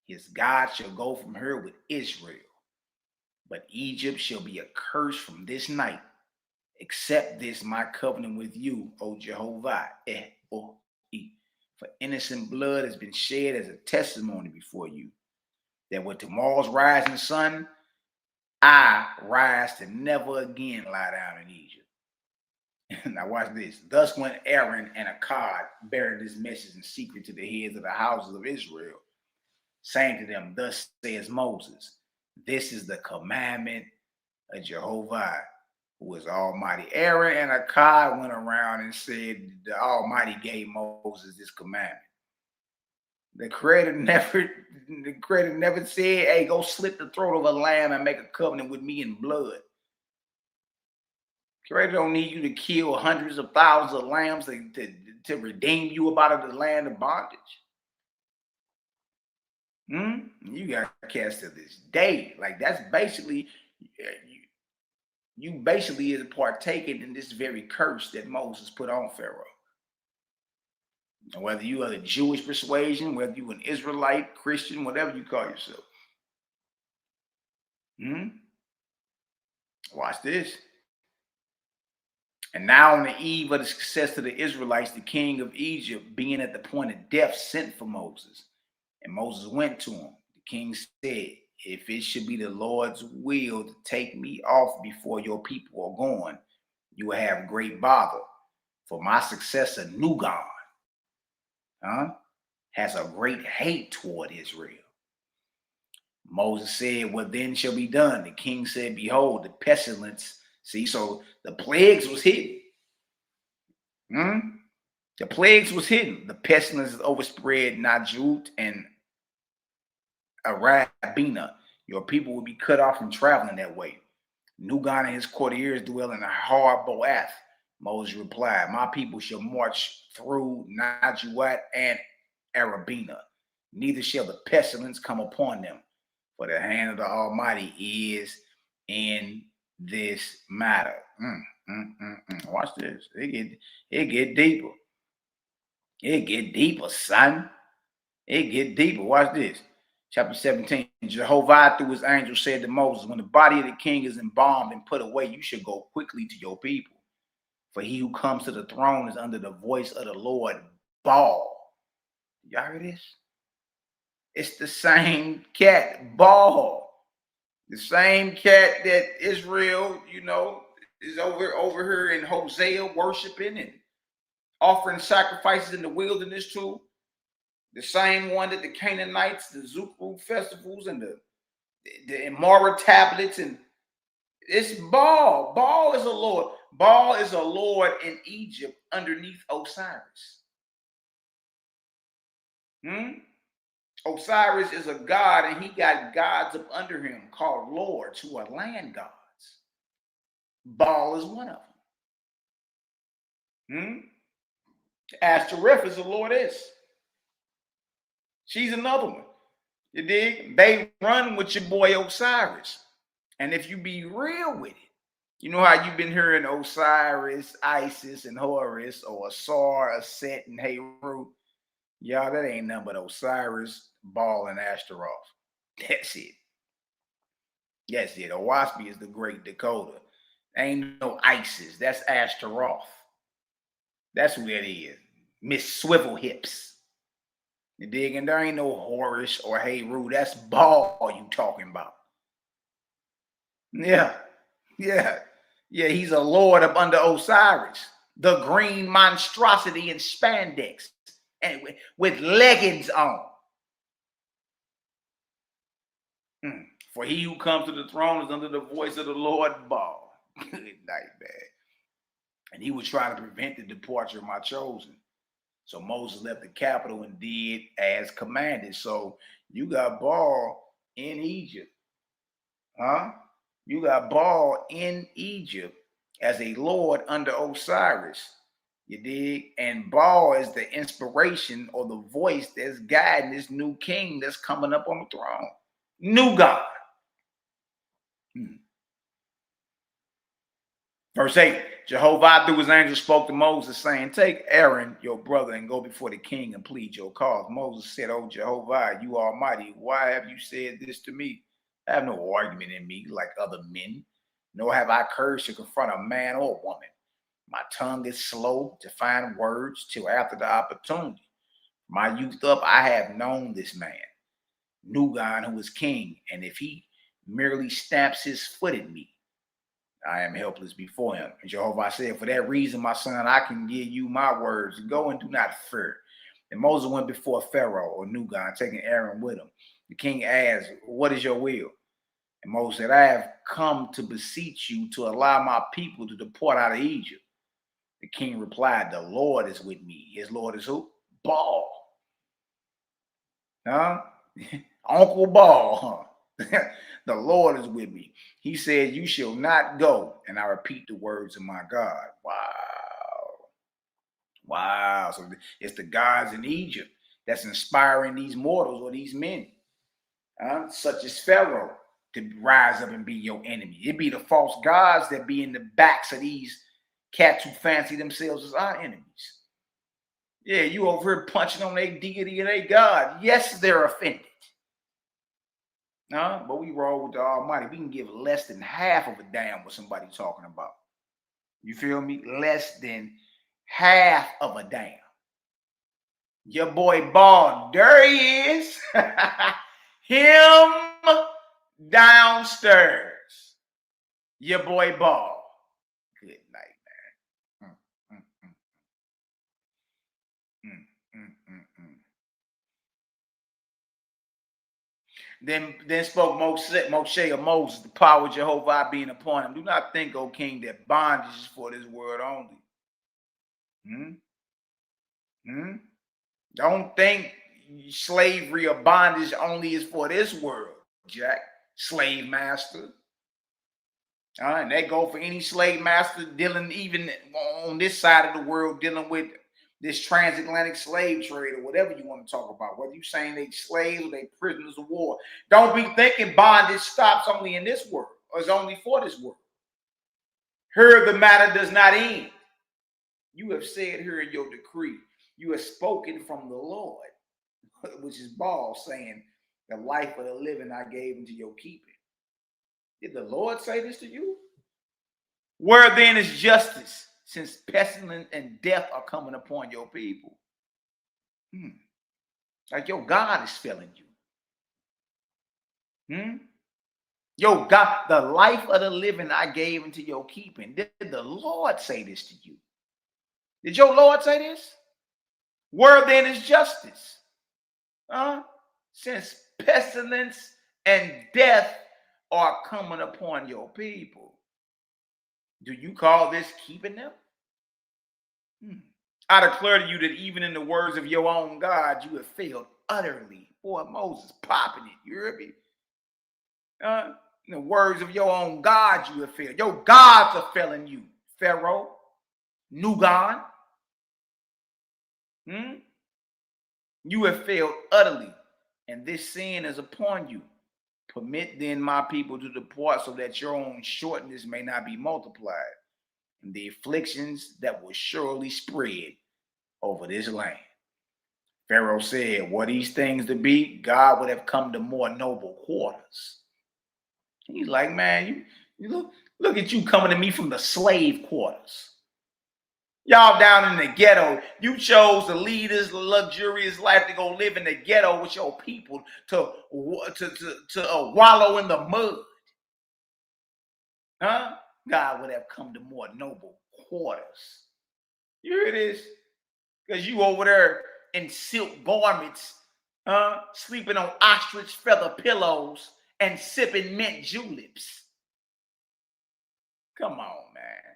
His God shall go from her with Israel. But Egypt shall be accursed from this night. Accept this my covenant with you, O Jehovah. For innocent blood has been shed as a testimony before you, that with tomorrow's rising sun, I rise to never again lie down in Egypt. Now watch this. Thus went Aaron and Akkad, bearing this message in secret to the heads of the houses of Israel, saying to them, thus says Moses, this is the commandment of Jehovah, who is Almighty. Aaron and Akkad went around and said the Almighty gave Moses this commandment. The creator never said, hey, go slit the throat of a lamb and make a covenant with me in blood. Creator don't need you to kill hundreds of thousands of lambs to redeem you out of the land of bondage. You got cast to this day. Like that's basically, you basically is partaking in this very curse that Moses put on Pharaoh. Whether you are the Jewish persuasion, whether you an Israelite, Christian, whatever you call yourself. Watch this. And now on the eve of the success of the Israelites, the king of Egypt, being at the point of death, sent for Moses. And Moses went to him. The king said, if it should be the Lord's will to take me off before your people are gone, you will have great bother. For my successor, Nugan, has a great hate toward Israel. Moses said, what then shall be done? The king said, behold, the pestilence. See, so the plagues was hidden. The plagues was hidden. The pestilence is overspread Najut and Arabina. Your people will be cut off from traveling that way. Nugan and his courtiers dwell in Har-Boath. Moses replied, my people shall march through Najuat and Arabina. Neither shall the pestilence come upon them, for the hand of the Almighty is in this matter. Watch this. It get deeper. It get deeper, son. It get deeper. Watch this. Chapter 17. Jehovah through his angel said to Moses, when the body of the king is embalmed and put away, you should go quickly to your people. For he who comes to the throne is under the voice of the Lord bawl. Y'all hear this? It's the same cat, Baal. The same cat that Israel, is over here in Hosea worshiping and offering sacrifices in the wilderness to. The same one that the Canaanites, the Zukru festivals, and the Amora tablets, and it's Baal. Baal is a lord. Baal is a lord in Egypt underneath Osiris. Osiris is a god, and he got gods up under him called lords who are land gods. Baal is one of them. Ashtoreth is a lordess. She's another one. You dig? They run with your boy Osiris. And if you be real with it, you know how you've been hearing Osiris, Isis, and Horus, or Asar, Aset, and Heru? Y'all, that ain't nothing but Osiris, Baal, and Ashtaroth. That's it. That's it. Owaspi is the Great Dakota. Ain't no Isis. That's Ashtaroth. That's who that is. Miss Swivel Hips. You dig? And there ain't no Horus or Heru. That's Baal you talking about. Yeah. He's a lord up under Osiris. The green monstrosity in spandex and with leggings on. For he who comes to the throne is under the voice of the Lord Baal. Good night, man. And he was trying to prevent the departure of my chosen. So Moses left the capital and did as commanded. So you got Baal in Egypt. You got Baal in Egypt as a lord under Osiris. You dig? And Baal is the inspiration or the voice that's guiding this new king that's coming up on the throne. New God. Verse 8, Jehovah through his angel spoke to Moses, saying, take Aaron, your brother, and go before the king and plead your cause. Moses said, oh, Jehovah, you almighty, why have you said this to me? I have no argument in me like other men, nor have I courage to confront a man or a woman. My tongue is slow to find words till after the opportunity. My youth up, I have known this man, Nugan, who is king, and if he merely stamps his foot at me, I am helpless before him. And Jehovah said, for that reason, my son, I can give you my words. Go and do not fear. And Moses went before Pharaoh or Nugan, taking Aaron with him. The king asked, what is your will? And Moses said, I have come to beseech you to allow my people to depart out of Egypt. The king replied, the Lord is with me. His Lord is who? Baal. Uncle Baal. The Lord is with me. He said, you shall not go. And I repeat the words of my God. Wow. So it's the gods in Egypt that's inspiring these mortals or these men, such as Pharaoh, to rise up and be your enemy. It be the false gods that be in the backs of these cats who fancy themselves as our enemies. Yeah, you over here punching on their deity and their God. Yes, they're offended. But we roll with the Almighty. We can give less than half of a damn what somebody talking about. You feel me? Less than half of a damn. Your boy Baal, there he is. Him downstairs. Your boy Baal. Good night, man. Then spoke Moshe of Moses, the power of Jehovah being upon him. Do not think, O king, that bondage is for this world only. Don't think slavery or bondage only is for this world, Jack. Slave master. And they go for any slave master dealing even on this side of the world, dealing with this transatlantic slave trade or whatever you want to talk about, whether you're saying they slaves or they prisoners of war. Don't be thinking bondage stops only in this world or is only for this world. Here the matter does not end. You have said here in your decree, you have spoken from the Lord, which is Baal saying, the life of the living I gave into your keeping. Did the Lord say this to you? Where then is justice? since pestilence and death are coming upon your people. Like your God is failing you. Your God, the life of the living I gave into your keeping. Did the Lord say this to you? Did your Lord say this? Where then is justice? Since pestilence and death are coming upon your people. Do you call this keeping them? I declare to you that even in the words of your own God, you have failed utterly. Boy, Moses popping it. You heard me? In the words of your own God, you have failed. Your gods are failing you. Pharaoh, Nugon. You have failed utterly, and this sin is upon you. Permit then my people to depart so that your own shortness may not be multiplied, and the afflictions that will surely spread over this land. Pharaoh said, were these things to be, God would have come to more noble quarters. He's like, man, you look at you coming to me from the slave quarters. Y'all down in the ghetto, you chose to lead this luxurious life to go live in the ghetto with your people to wallow in the mud. God would have come to more noble quarters. You hear this? Because you over there in silk garments, sleeping on ostrich feather pillows and sipping mint juleps. Come on, man.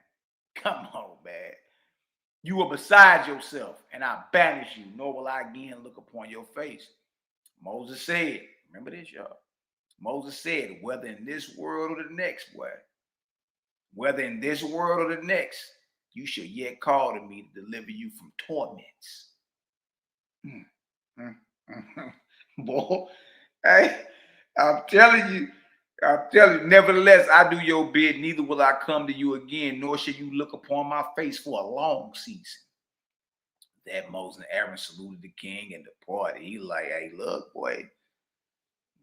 Come on, man. You are beside yourself, and I banish you, nor will I again look upon your face. Moses said, remember this, y'all. Moses said, whether in this world or the next, whether in this world or the next, you shall yet call to me to deliver you from torments. Boy, hey, I'm telling you, nevertheless, I do your bid, neither will I come to you again, nor shall you look upon my face for a long season. That Moses and Aaron saluted the king and departed. He like, hey, look, boy,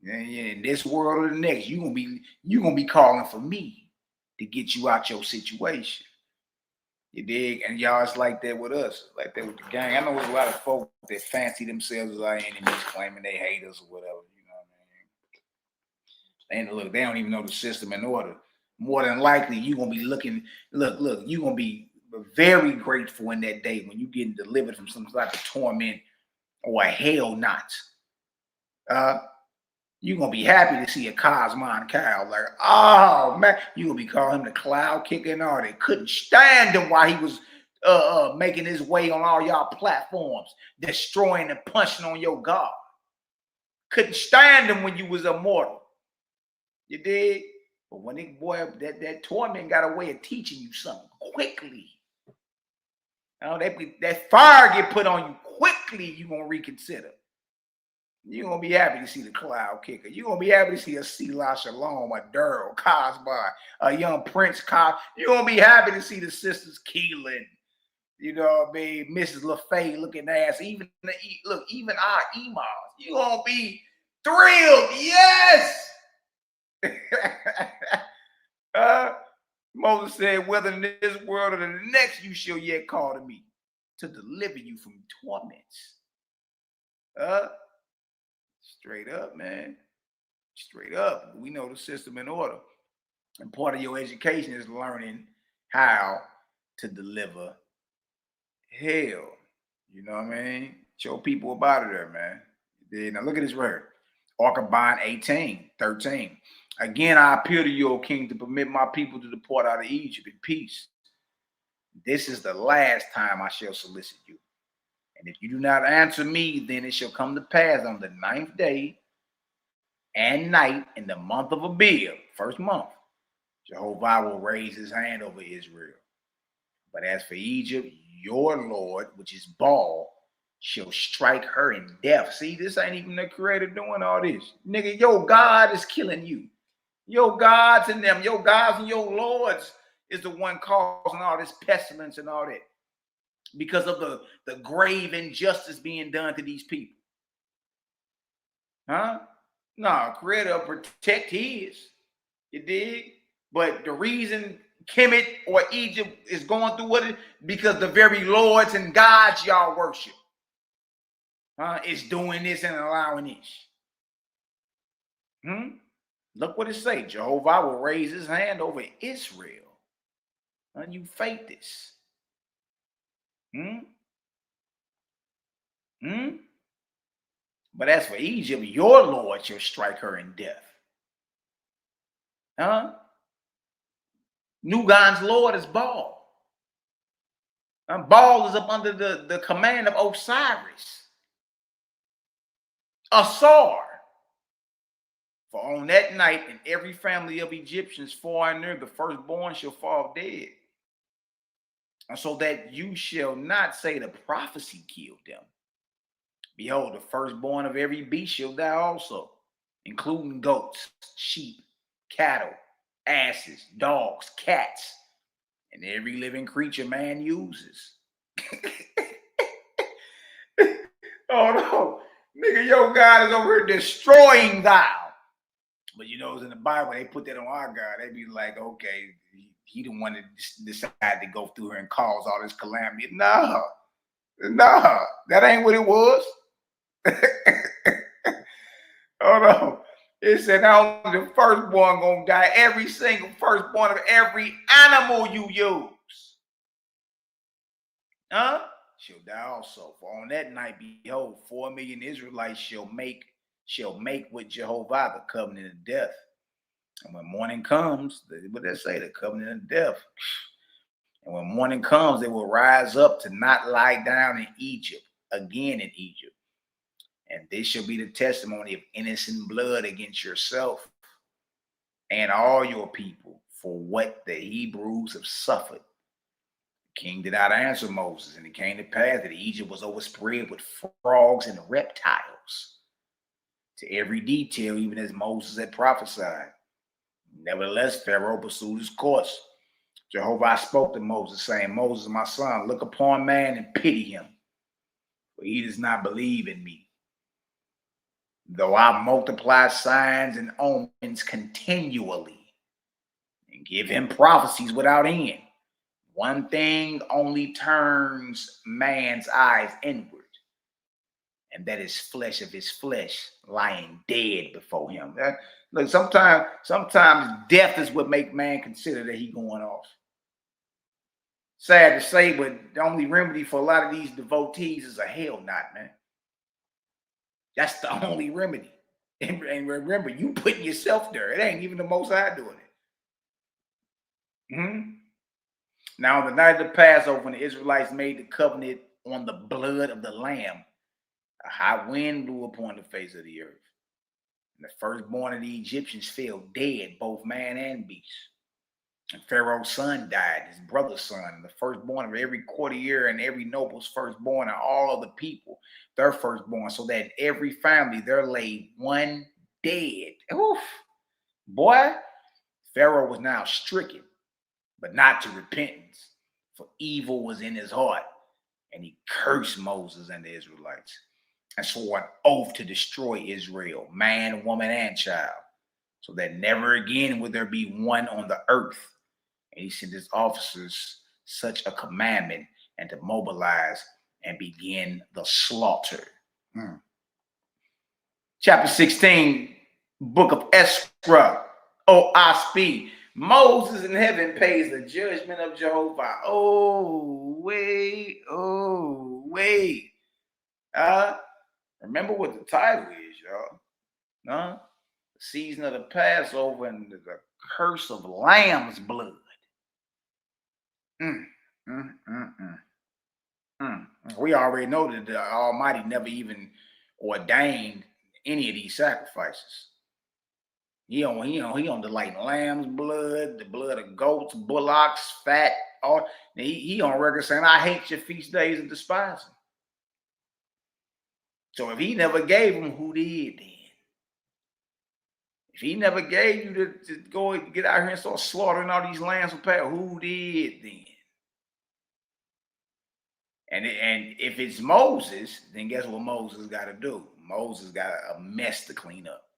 in this world or the next, you're gonna be calling for me to get you out your situation. You dig? And y'all, it's like that with us, like that with the gang. I know there's a lot of folks that fancy themselves as our enemies, claiming they hate us or whatever. You know what I mean? And look, they don't even know the system in order. More than likely, you're gonna be looking. Look, you're gonna be very grateful in that day when you getting delivered from some type of torment or a hell knot. You're gonna be happy to see a Cosmon cow. Like, oh man, you're gonna be calling him the cloud kicker and all. They couldn't stand him while he was making his way on all y'all platforms, destroying and punching on your God. Couldn't stand him when you was immortal. You did? But when that torment got a way of teaching you something quickly. That fire get put on you quickly, you're gonna reconsider. You're going to be happy to see the cloud kicker. You're going to be happy to see a Selah Shalom, a Durrell, Cosby, a young Prince Cos. You're going to be happy to see the sisters Keelan. You know what I mean? Mrs. LaFay looking ass. Even our emails. You're going to be thrilled. Yes! Moses said, whether in this world or the next, you shall yet call to me to deliver you from torments. Straight up, man. Straight up. We know the system in order. And part of your education is learning how to deliver hell. You know what I mean? Show people about it there, man. Now look at this right here. Archabon 18:13. Again, I appeal to you, O king, to permit my people to depart out of Egypt in peace. This is the last time I shall solicit you. And if you do not answer me, then it shall come to pass on the 9th day and night in the month of Abib, first month, Jehovah will raise his hand over Israel. But as for Egypt, your Lord, which is Baal, shall strike her in death. See, this ain't even the creator doing all this. Nigga, your God is killing you. Your gods and them, your gods and your lords is the one causing all this pestilence and all that. Because of the grave injustice being done to these people. No, creator protect his. You dig? But the reason Kemet or Egypt is going through what it because the very lords and gods y'all worship is doing this and allowing this. Look what it say. Jehovah will raise his hand over Israel. And you fake this. But as for Egypt, your Lord shall strike her in death. Nugan's Lord is Baal. And Baal is up under the command of Osiris. Asar. For on that night, in every family of Egyptians, far and near, the firstborn shall fall dead. And so that you shall not say the prophecy killed them. Behold, the firstborn of every beast shall die also, including goats, sheep, cattle, asses, dogs, cats, and every living creature man uses. Oh no, nigga, your God is over here destroying thou. But you know, in the Bible, they put that on our God. They be like, okay, he the one that decided to go through here and cause all this calamity. No, that ain't what it was. Oh no. It said not only the firstborn gonna die, every single firstborn of every animal you use. Shall die also. For on that night, behold, 4 million Israelites shall make with Jehovah the covenant of death. And when morning comes, what they say, the covenant of death. And when morning comes, they will rise up to not lie down in Egypt, again in Egypt. And this shall be the testimony of innocent blood against yourself and all your people for what the Hebrews have suffered. The king did not answer Moses, and it came to pass that Egypt was overspread with frogs and reptiles, to every detail, even as Moses had prophesied. Nevertheless, Pharaoh pursued his course. Jehovah spoke to Moses, saying, Moses, my son, look upon man and pity him, for he does not believe in me. Though I multiply signs and omens continually and give him prophecies without end, one thing only turns man's eyes inward, and that is flesh of his flesh lying dead before him. Look, sometimes death is what make man consider that he going off. Sad to say, but the only remedy for a lot of these devotees is a hell knot, man. That's the only remedy. And remember, you putting yourself there. It ain't even the Most High doing it. Now, on the night of the Passover, when the Israelites made the covenant on the blood of the lamb, a high wind blew upon the face of the earth. And the firstborn of the Egyptians fell dead, both man and beast. And Pharaoh's son died, his brother's son, and the firstborn of every courtier and every noble's firstborn, and all of the people, their firstborn, so that every family there lay one dead. Oof. Boy, Pharaoh was now stricken, but not to repentance, for evil was in his heart, and he cursed Moses and the Israelites, and swore an oath to destroy Israel, man, woman, and child, so that never again would there be one on the earth. And he sent his officers such a commandment, and to mobilize and begin the slaughter. Chapter 16, book of Esra. OSP. Moses in heaven pays the judgment of Jehovah. Oh, wait. Remember what the title is, y'all. The season of the Passover and the curse of lamb's blood. We already know that the Almighty never even ordained any of these sacrifices. He don't delight in lamb's blood, the blood of goats, bullocks, fat. All he on record saying, "I hate your feast days and despise them." So if he never gave them, who did then? If he never gave you to go and get out here and start slaughtering all these lambs for Passover, who did then? And if it's Moses, then guess what Moses got to do? Moses got a mess to clean up.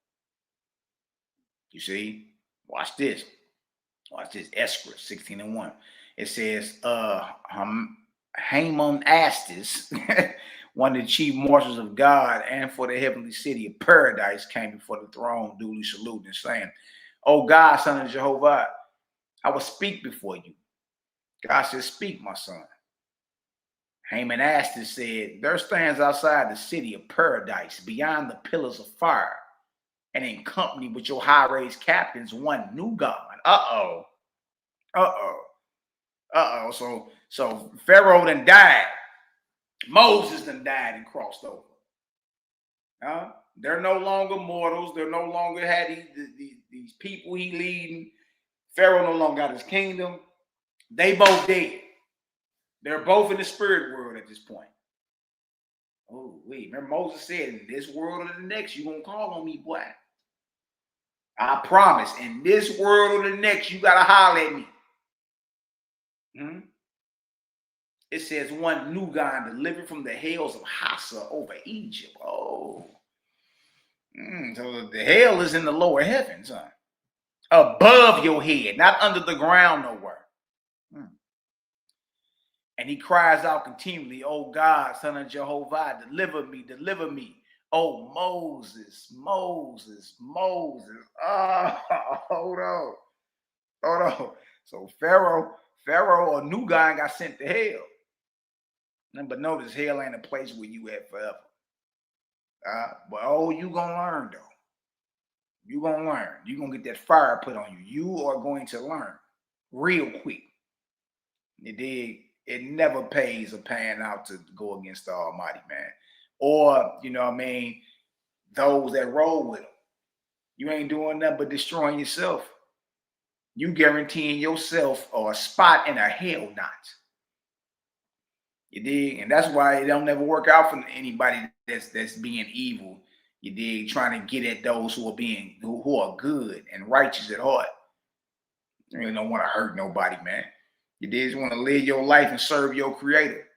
You see? Watch this. Watch this, Esdras 16:1. It says, Haman Astis, one of the chief marshals of God and for the heavenly city of paradise, came before the throne, duly saluting and saying, "O God, son of Jehovah, I will speak before you." God said, "Speak, my son." Haman Astis said, "There stands outside the city of paradise, beyond the pillars of fire, and in company with your high-raised captains, one new God." Uh-oh. So Pharaoh done died. Moses done died and crossed over. They're no longer mortals. They're no longer had these people he leading. Pharaoh no longer got his kingdom. They both dead. They're both in the spirit world at this point. Oh, wait. Remember Moses said, in this world or the next, you gonna call on me, boy. I promise. In this world or the next, you gotta holler at me. It says one new God delivered from the hells of Hassa over Egypt. Oh. So the hell is in the lower heavens, huh? Above your head, not under the ground nowhere. And he cries out continually, "Oh God, son of Jehovah, deliver me, deliver me. Oh Moses, Moses, Moses." Oh, hold on. So Pharaoh, a new guy, got sent to hell. But notice, hell ain't a place where you at forever. But you gonna learn though. You gonna learn. You gonna get that fire put on you. You are going to learn real quick. You dig? It never pays a pan out to go against the Almighty, man. Or, you know what I mean, those that roll with him. You ain't doing nothing but destroying yourself. You guaranteeing yourself a spot in a hell knot. You dig? And that's why it don't never work out for anybody that's being evil. You dig? Trying to get at those who are good and righteous at heart. You really don't want to hurt nobody, man. You dig? Just want to live your life and serve your creator.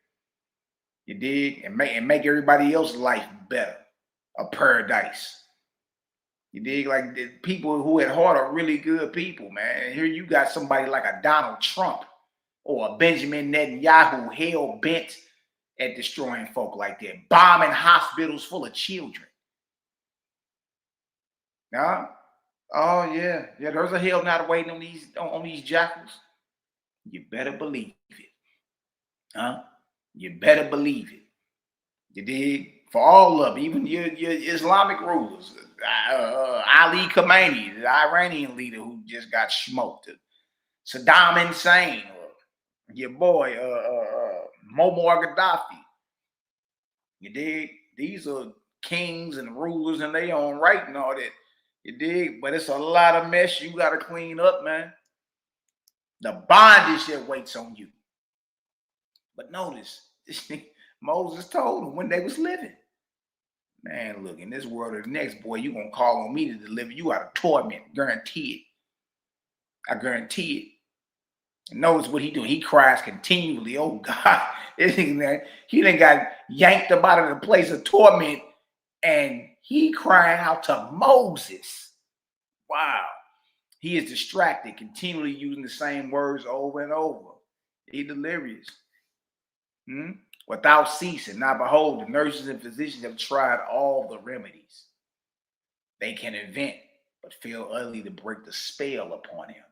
You dig? And make everybody else's life better. A paradise. You dig? Like the people who at heart are really good people, man. And here you got somebody like a Donald Trump or a Benjamin Netanyahu hell bent at destroying folk like that, bombing hospitals full of children. Oh yeah. There's a hell not waiting on these jackals. You better believe it. You better believe it. You dig? For all of them, even your Islamic rulers, Ali Khamenei, the Iranian leader who just got smoked, Saddam Hussein, your boy Muammar Gaddafi. You dig? These are kings and rulers in their own right and all that. You dig? But it's a lot of mess you got to clean up, man. The bondage that waits on you. But notice, Moses told them when they was living, man, look, in this world or the next, boy, you gonna call on me to deliver you out of torment. Guarantee it. I guarantee it. And notice what he doing. He cries continually. Oh God, he done got yanked up out of the place of torment, and he crying out to Moses. Wow. He is distracted, continually using the same words over and over. He delirious. Without ceasing. Now behold, the nurses and physicians have tried all the remedies they can invent, but fail utterly to break the spell upon him.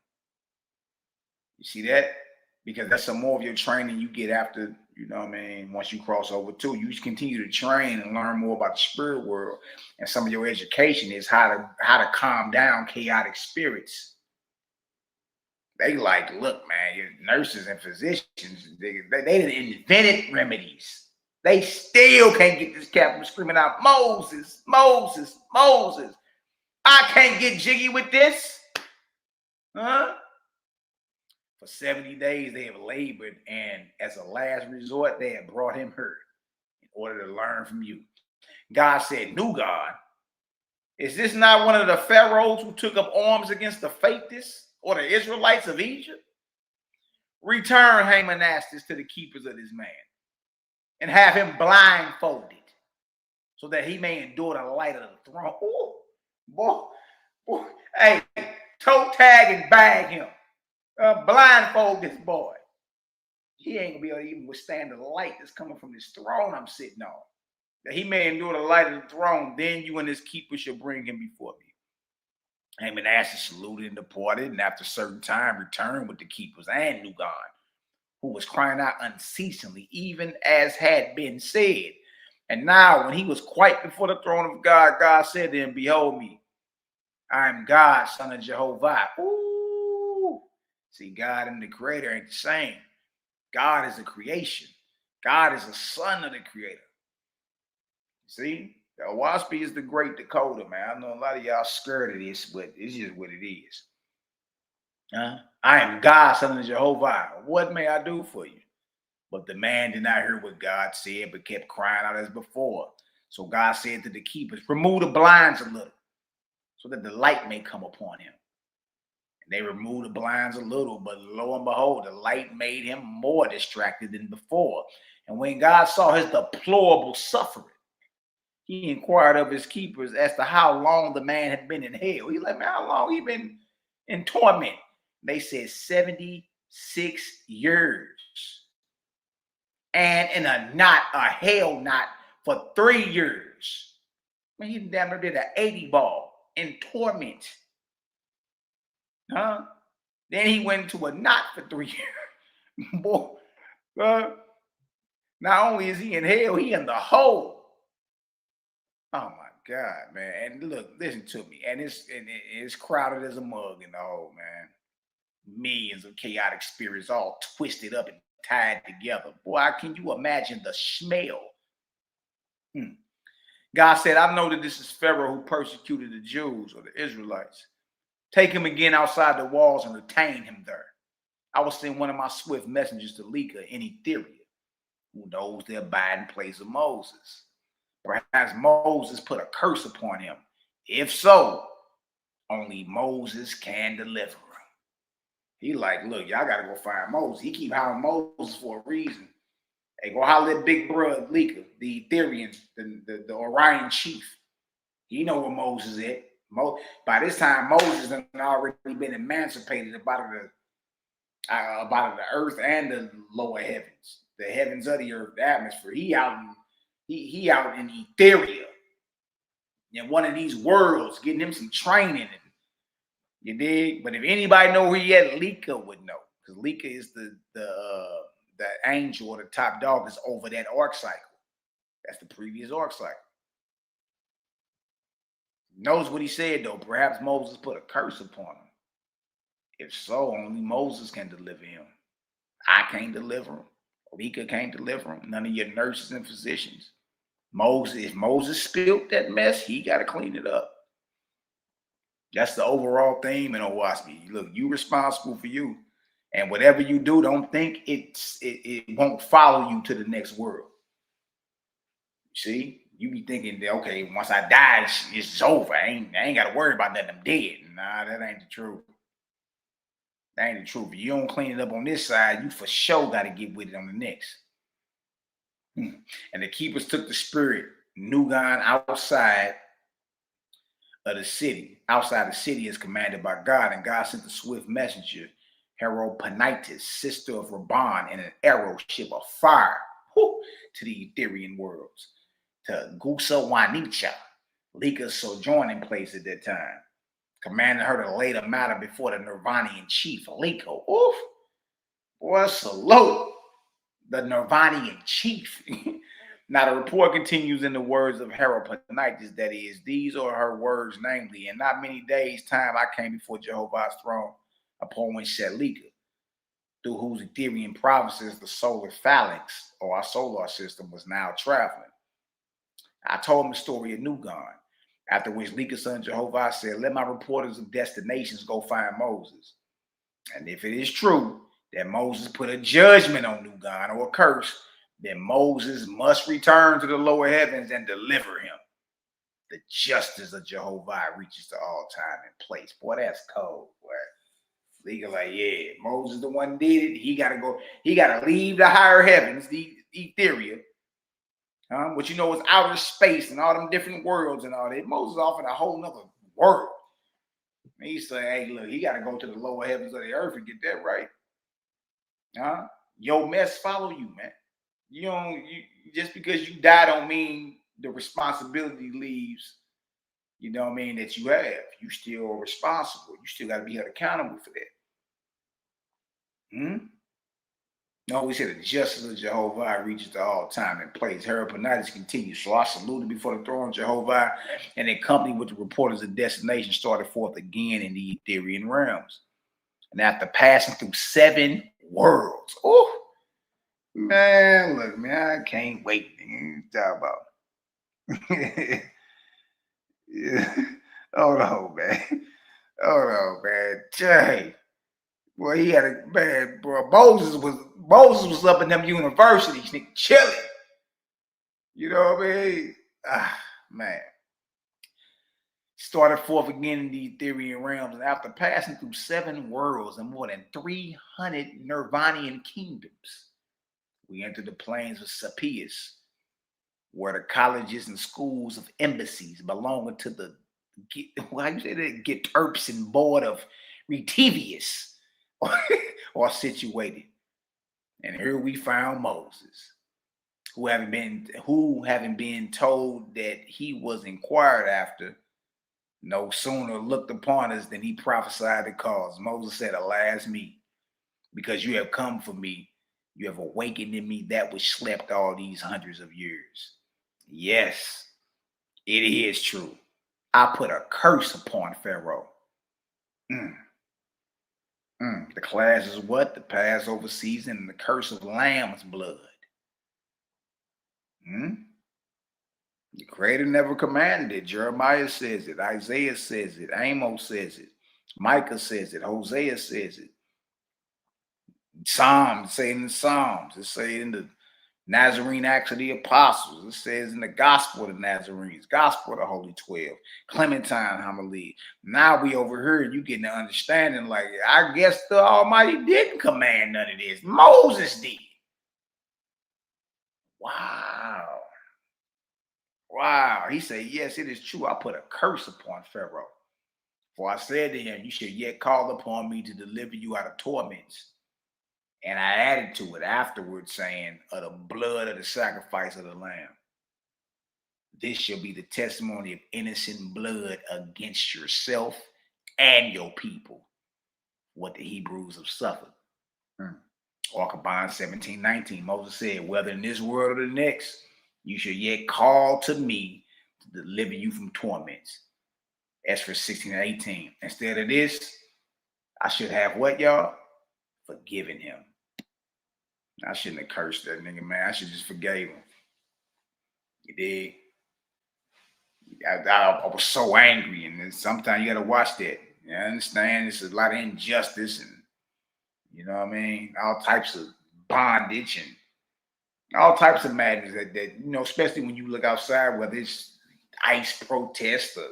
You see that? Because that's some more of your training you get after, you know what I mean, once you cross over too. You just continue to train and learn more about the spirit world. And some of your education is how to calm down chaotic spirits. They like, look, man, your nurses and physicians, they done invented remedies. They still can't get this cat from screaming out, "Moses, Moses, Moses. I can't get jiggy with this." For 70 days they have labored, and as a last resort, they have brought him hurt in order to learn from you. God said, "New God, is this not one of the pharaohs who took up arms against the faithless or the Israelites of Egypt? Return Haman Astis to the keepers of this man, and have him blindfolded, so that he may endure the light of the throne." Oh, boy. Hey, toe tag and bag him. blindfold this boy. He ain't gonna be able to even withstand the light that's coming from this throne I'm sitting on. That he may endure the light of the throne, then you and his keeper shall bring him before me. Haman answered, saluted, and departed, and after a certain time returned with the keepers and Nugan, who was crying out unceasingly, even as had been said. And now, when he was quite before the throne of God, God said to him, behold me, I am God, son of Jehovah. Ooh. See, God and the creator ain't the same. God is a creation. God is a son of the creator. See, the Owaspy is the great decoder, man. I know a lot of y'all scared of this, but it's just what it is. I am God, son of Jehovah. What may I do for you? But the man did not hear what God said, but kept crying out as before. So God said to the keepers, remove the blinds a little, so that the light may come upon him. And they removed the blinds a little, but lo and behold, the light made him more distracted than before. And when God saw his deplorable suffering, he inquired of his keepers as to how long the man had been in hell. He's like, man, how long he been in torment? They said 76 years. And in a hell knot for 3 years. Man, he damn near did an 80 ball in torment. Then he went into a knot for 3 years. Boy, not only is he in hell, he in the hole. Oh my God, man. And look, listen to me. And it's crowded as a mug in the hole, man. Millions of chaotic spirits all twisted up and tied together. Boy, can you imagine the smell? God said, I know that this is Pharaoh who persecuted the Jews or the Israelites. Take him again outside the walls and retain him there. I will send one of my swift messengers to Leka in Etheria, who knows the abiding place of Moses. Perhaps Moses put a curse upon him. If so, only Moses can deliver him. He like, look, y'all got to go find Moses. He keep hollering Moses for a reason. Hey, go holler at big brother Leka, the Etherian, the Orion chief. He know where Moses is. By this time, Moses had already been emancipated about the earth and the lower heavens, the heavens of the earth, the atmosphere. He out in Etheria, in one of these worlds, getting him some training. You dig? But if anybody know where he at, Leka would know, because Leka is the angel or the top dog that's over that arc cycle. That's the previous arc cycle. Knows what he said though. Perhaps Moses put a curse upon him. If so, only Moses can deliver him. I can't deliver him. Leka can't deliver him. None of your nurses and physicians. If Moses spilled that mess, he got to clean it up. That's the overall theme in Owaspy. Look, you responsible for you. And whatever you do, don't think it won't follow you to the next world. See? You be thinking that, okay, once I die, it's over. I ain't got to worry about that. I'm dead. Nah, that ain't the truth. That ain't the truth. If you don't clean it up on this side, you for sure got to get with it on the next. And the keepers took the spirit, Nugan, outside of the city. Outside the city is commanded by God. And God sent the swift messenger, Haropanitis, sister of Raban, in an arrow ship of fire to the Etherian worlds. To Gusa Wanicha, Leka's sojourning place at that time, commanded her to lay the matter before the Nirvanian chief, Leka. Oof, boy, salute the Nirvanian chief. Now the report continues in the words of Haropanitis, that is, these are her words, namely, in not many days' time I came before Jehovah's throne, upon which sat Leka, through whose Etherian provinces the solar phalanx, or our solar system, was now traveling. I told him the story of Nugan, after which Leka's son Jehovah said, let my reporters of destinations go find Moses. And if it is true that Moses put a judgment on Nugan or a curse, then Moses must return to the lower heavens and deliver him. The justice of Jehovah reaches to all time and place. Boy, that's cold, boy. Leka like, yeah, Moses the one did it. He got to go. He got to leave the higher heavens, the Etheria, which you know is outer space and all them different worlds and all that. Moses off in a whole nother world. And he said, hey, look, he got to go to the lower heavens of the earth and get that right. Huh? Your mess follow you, man. Just because you die don't mean the responsibility leaves, you know what I mean, that you have. You still responsible. You still got to be held accountable for that. No, we said the justice of Jehovah reaches to all time and place. HARDCOVER continues. So I saluted before the throne of Jehovah, and in company with the reporters of destination started forth again in the Ethereal realms. And after passing through 7 worlds, oh man, look, man, I can't wait to talk about. Yeah. Hold on, man. Hold on, man. Jay. Well, he had a man, bro. Moses was up in them universities, chilling. You know what I mean? Man. Started forth again in the Ethereal realms, and after passing through 7 worlds and more than 300 Nirvanian kingdoms, we entered the plains of Sapias, where the colleges and schools of embassies belonging to the Geterpsen board of Retivius are situated. And here we found Moses, who having been told that he was inquired after, no sooner looked upon us than he prophesied the cause. Moses said, alas me, because you have come for me, you have awakened in me that which slept all these hundreds of years. Yes, it is true. I put a curse upon Pharaoh. The class is what? The Passover season and the curse of lamb's blood. The Creator never commanded it. Jeremiah says it. Isaiah says it. Amos says it. Micah says it. Hosea says it. Psalms say it in the Psalms. It say it in the Nazarene Acts of the Apostles. It says in the Gospel of the Nazarenes, Gospel of the Holy 12, Clementine Homily. Now we over here, you getting the understanding like, I guess the Almighty didn't command none of this. Moses did. Wow. He said, yes, it is true. I put a curse upon Pharaoh. For I said to him, you shall yet call upon me to deliver you out of torments. And I added to it afterwards, saying, of the blood of the sacrifice of the lamb. This shall be the testimony of innocent blood against yourself and your people, what the Hebrews have suffered. Archibald 17:19, Moses said, whether in this world or the next, you shall yet call to me to deliver you from torments. Esther 16:18. Instead of this, I should have what, y'all? Forgiven him. I shouldn't have cursed that nigga, man. I should just forgave him. You did. I was so angry, and sometimes you got to watch that. You understand? There's a lot of injustice, and you know what I mean? All types of bondage and all types of madness that especially when you look outside, whether it's ICE protests or,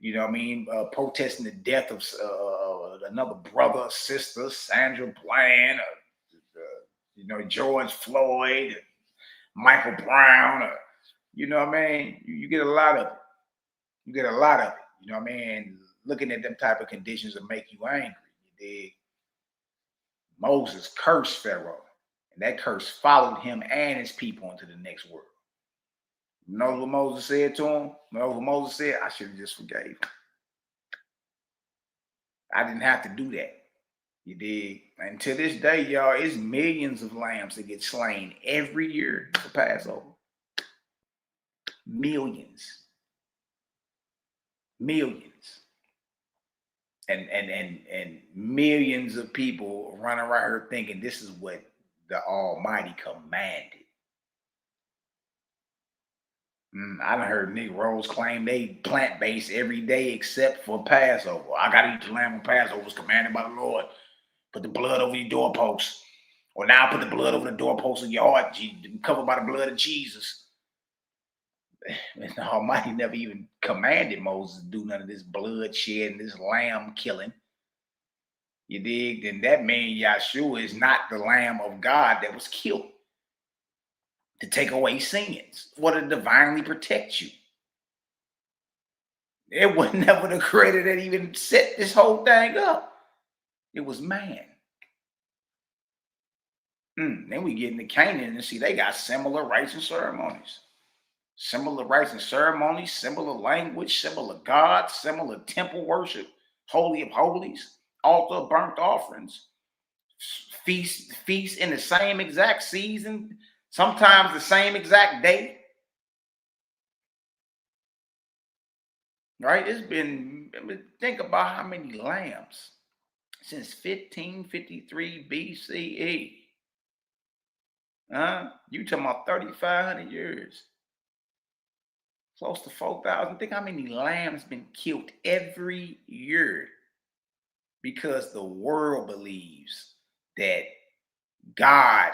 you know what I mean, protesting the death of another brother or sister, Sandra Bland, or, George Floyd, Michael Brown, or, you know what I mean? You get a lot of it. You know what I mean? Looking at them type of conditions will make you angry. You dig? Moses cursed Pharaoh, and that curse followed him and his people into the next world. You know what Moses said to him? You know what Moses said? I should have just forgave him. I didn't have to do that. You dig? And to this day, y'all, it's millions of lambs that get slain every year for Passover. Millions. And millions of people running around here thinking this is what the Almighty commanded. I done heard Negroes claim they plant-based every day except for Passover. I gotta eat the lamb on Passover, was commanded by the Lord. Put the blood over your doorposts. Or now put the blood over the doorposts of your heart, covered by the blood of Jesus. And the Almighty never even commanded Moses to do none of this bloodshed and this lamb killing. You dig? Then that means Yahshua is not the Lamb of God that was killed to take away sins or to divinely protect you. It was never the creator that even set this whole thing up. It was man. Then we get into Canaan and see they got similar rites and ceremonies. Similar rites and ceremonies, similar language, similar gods, similar temple worship, holy of holies, altar burnt offerings, feast in the same exact season, sometimes the same exact day. Right? Think about how many lambs since 1553 BCE. You talking about 3,500 years. Close to 4,000. Think how many lambs been killed every year because the world believes that God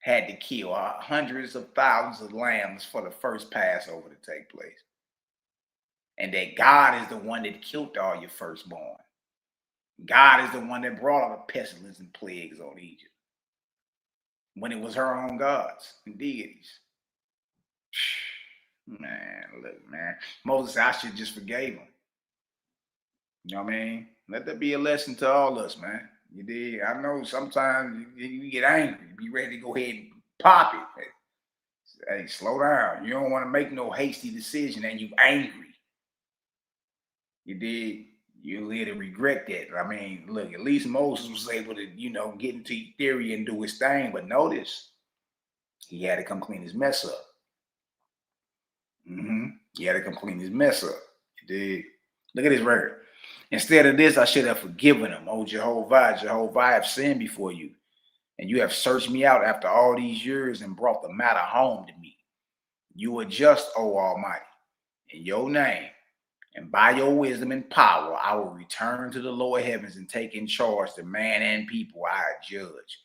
had to kill hundreds of thousands of lambs for the first Passover to take place. And that God is the one that killed all your firstborn. God is the one that brought all the pestilence and plagues on Egypt when it was her own gods and deities. Man, look, man. Moses, I should just forgave him. You know what I mean? Let that be a lesson to all us, man. You did. I know sometimes you get angry. Be ready to go ahead and pop it. Hey, slow down. You don't want to make no hasty decision and you angry. You did. You'll later regret that. I mean, look, at least Moses was able to, get into theory and do his thing. But notice, he had to come clean his mess up. He had to come clean his mess up. You did. Look at his record. Instead of this, I should have forgiven him. Oh, Jehovah, I have sinned before you. And you have searched me out after all these years and brought the matter home to me. You are just, O Almighty. In your name and by your wisdom and power, I will return to the lower heavens and take in charge the man and people I judge.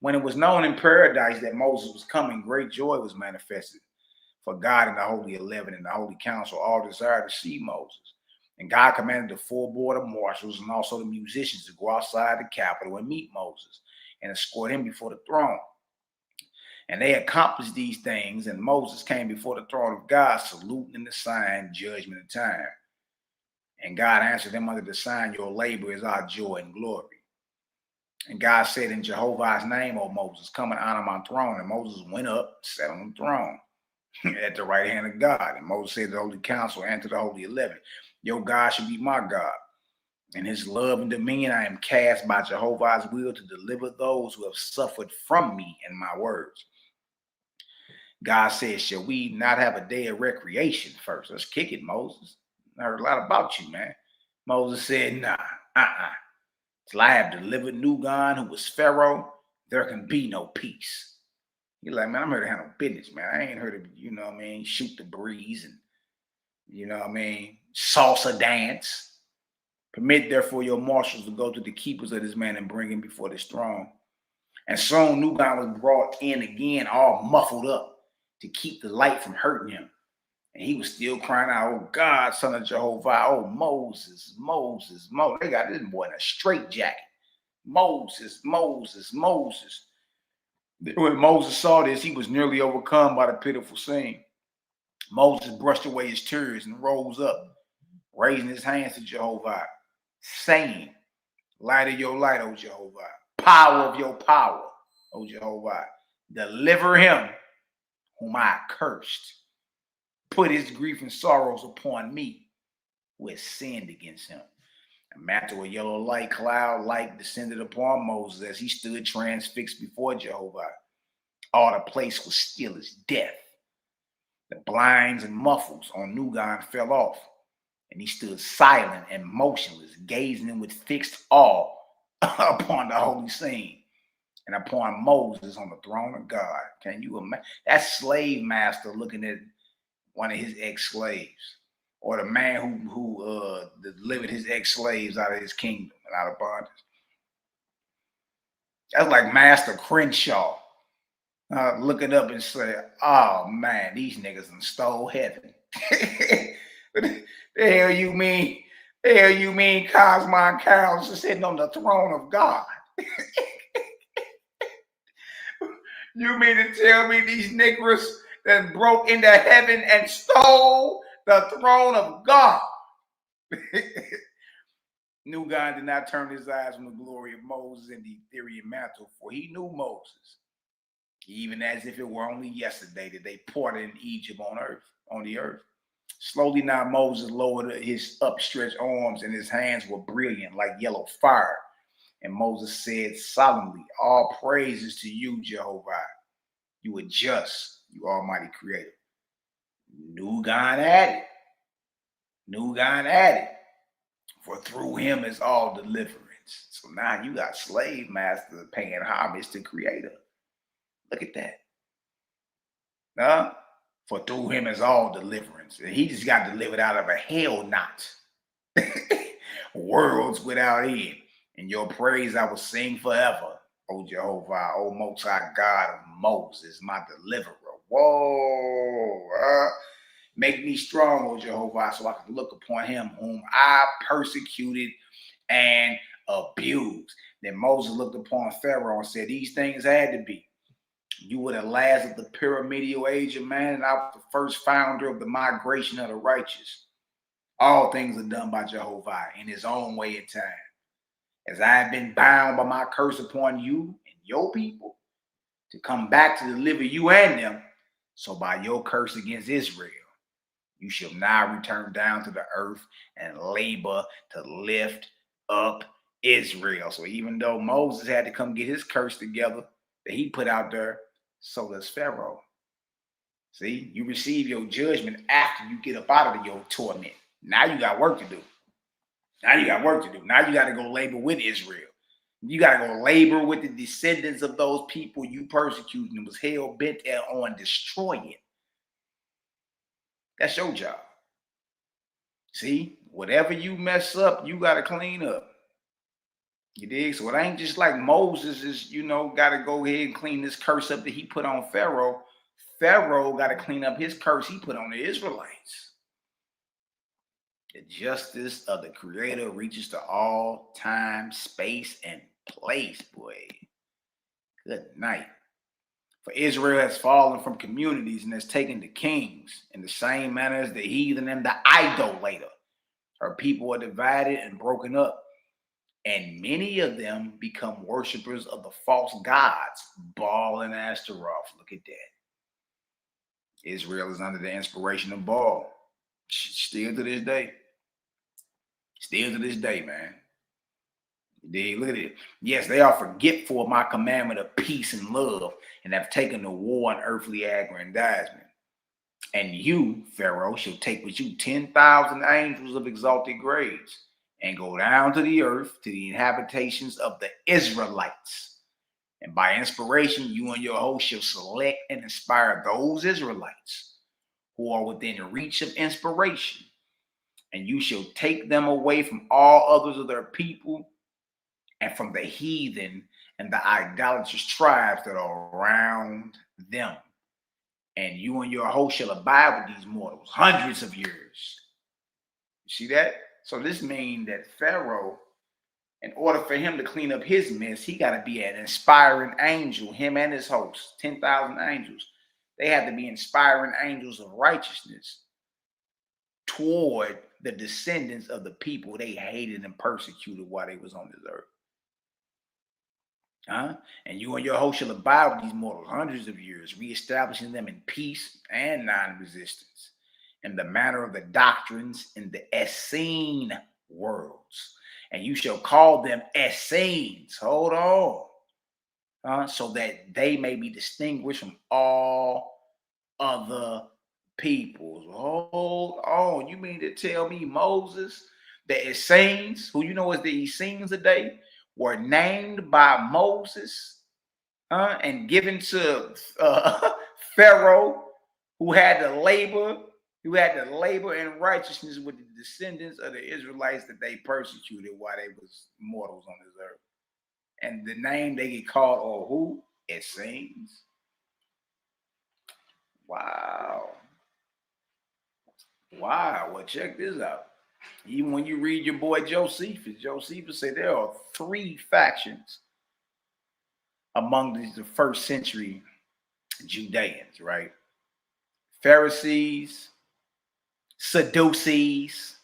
When it was known in paradise that Moses was coming, great joy was manifested. For God and the Holy 11 and the Holy Council all desired to see Moses. And God commanded the full board of marshals and also the musicians to go outside the capital and meet Moses and escort him before the throne. And they accomplished these things, and Moses came before the throne of God, saluting in the sign, judgment of time. And God answered them under the sign, your labor is our joy and glory. And God said, in Jehovah's name, O Moses, come and honor my throne. And Moses went up, sat on the throne at the right hand of God. And Moses said to the Holy Council and to the Holy 11, your God should be my God. In his love and dominion, I am cast by Jehovah's will to deliver those who have suffered from me and my words. God said, shall we not have a day of recreation first? Let's kick it, Moses. I heard a lot about you, man. Moses said, nah, till I have delivered Nugon, who was Pharaoh, there can be no peace. He's like, man, I'm here to handle business, man. I ain't here to, shoot the breeze and, salsa dance. Permit, therefore, your marshals to go to the keepers of this man and bring him before this throne. And soon Nugon was brought in again, all muffled up to keep the light from hurting him. And he was still crying out, oh God, son of Jehovah, oh Moses, Moses, Moses. They got this boy in a straitjacket. Moses, Moses, Moses. When Moses saw this, he was nearly overcome by the pitiful scene. Moses brushed away his tears and rose up, raising his hands to Jehovah, saying, light of your light, O Jehovah, power of your power, O Jehovah, deliver him whom I cursed. Put his grief and sorrows upon me who has sinned against him. A mantle of yellow light, cloud light descended upon Moses as he stood transfixed before Jehovah. All the place was still as death. The blinds and muffles on Nugon fell off, and he stood silent and motionless, gazing with fixed awe upon the holy scene and upon Moses on the throne of God. Can you imagine? That slave master looking at one of his ex-slaves, or the man who delivered his ex-slaves out of his kingdom and out of bondage. That's like Master Crenshaw looking up and say, oh man, these niggas done stole heaven. The hell you mean? The hell you mean Cosmon Carol's is sitting on the throne of God? You mean to tell me these niggas that broke into heaven and stole the throne of God? New God did not turn his eyes from the glory of Moses and the ethereal mantle, for he knew Moses, even as if it were only yesterday that they parted in Egypt on the earth. Slowly now Moses lowered his upstretched arms, and his hands were brilliant like yellow fire. And Moses said solemnly, all praises to you, Jehovah. You are just, you almighty creator. New God added. New God added. For through him is all deliverance. So now you got slave masters paying homage to creator. Look at that. Huh? For through him is all deliverance. And he just got delivered out of a hell knot. Worlds without end. And your praise I will sing forever. O Jehovah, O Most High God of Moses, my deliverer. Whoa. Make me strong, O Jehovah, so I can look upon him whom I persecuted and abused. Then Moses looked upon Pharaoh and said, these things had to be. You were the last of the pyramidal age of man, and I was the first founder of the migration of the righteous. All things are done by Jehovah in his own way and time. As I have been bound by my curse upon you and your people to come back to deliver you and them, so by your curse against Israel, you shall now return down to the earth and labor to lift up Israel. So even though Moses had to come get his curse together that he put out there, so does Pharaoh. See, you receive your judgment after you get up out of your torment. Now you got work to do. Now you got work to do. Now you got to go labor with Israel. You got to go labor with the descendants of those people you persecuted and was hell bent on destroying. That's your job. See, whatever you mess up, you got to clean up. You dig? So it ain't just like Moses is, got to go ahead and clean this curse up that he put on Pharaoh. Pharaoh got to clean up his curse he put on the Israelites. The justice of the Creator reaches to all time, space, and place, boy. Good night. For Israel has fallen from communities and has taken to kings in the same manner as the heathen and the idolater. Her people are divided and broken up, and many of them become worshipers of the false gods, Baal and Ashtaroth. Look at that. Israel is under the inspiration of Baal. Still to this day. Still to this day, man. Look at it. Yes, they are forgetful of my commandment of peace and love and have taken to war and earthly aggrandizement. And you, Pharaoh, shall take with you 10,000 angels of exalted grades and go down to the earth to the inhabitations of the Israelites. And by inspiration, you and your host shall select and inspire those Israelites who are within reach of inspiration. And you shall take them away from all others of their people and from the heathen and the idolatrous tribes that are around them. And you and your host shall abide with these mortals hundreds of years. You see that? So this means that Pharaoh, in order for him to clean up his mess, he got to be an inspiring angel, him and his host, 10,000 angels. They had to be inspiring angels of righteousness toward the descendants of the people they hated and persecuted while they was on this earth. And you and your host shall abide with these mortals hundreds of years, reestablishing them in peace and non-resistance, in the manner of the doctrines in the Essene worlds. And you shall call them Essenes. Hold on. So that they may be distinguished from all other peoples. Hold on. You mean to tell me Moses, the Essenes, who you know as the Essenes today, were named by Moses and given to Pharaoh, who had to labor in righteousness with the descendants of the Israelites that they persecuted while they was mortals on this earth. And the name they get called, or who? Essenes. Wow. Well, check this out. Even when you read your boy Josephus say there are 3 factions among the first century Judeans, right? Pharisees, Sadducees,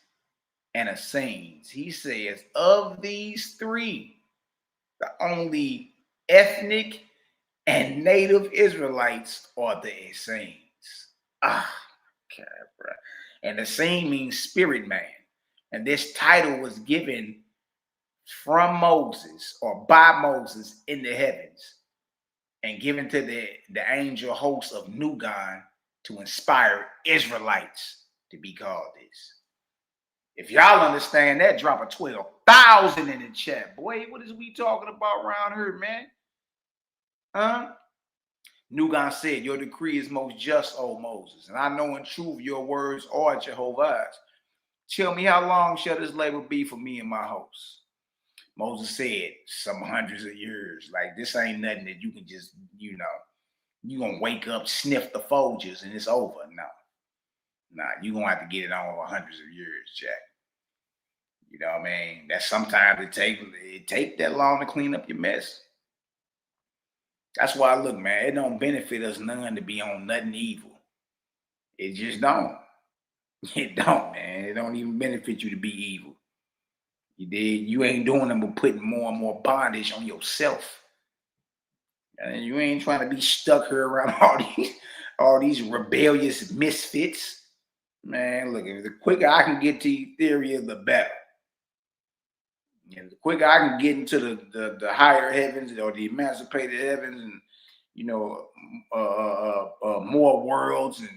and Essenes. He says, of these three, the only ethnic and native Israelites are the Essenes. Okay, bro. And Essene means spirit man. And this title was given from Moses or by Moses in the heavens and given to the angel host of Nugon to inspire Israelites to be called this. If y'all understand that, drop a 12,000 in the chat. Boy, what is we talking about around here, man? Huh? Nugon said, your decree is most just, O Moses, and I know in truth your words are Jehovah's. Tell me how long shall this labor be for me and my host? Moses said, some hundreds of years. Like, this ain't nothing that you can just, you gonna wake up, sniff the Folgers, and it's over. No. Nah, you're gonna have to get it on for hundreds of years, Jack. You know what I mean? That sometimes it take that long to clean up your mess. That's why, look, man, it don't benefit us none to be on nothing evil. It just don't. It don't, man. It don't even benefit you to be evil. You did. You ain't doing them but putting more and more bondage on yourself. And you ain't trying to be stuck here around all these rebellious misfits. Man, look, the quicker I can get to Etheria, the better. And the quicker I can get into the higher heavens or the emancipated heavens, and more worlds and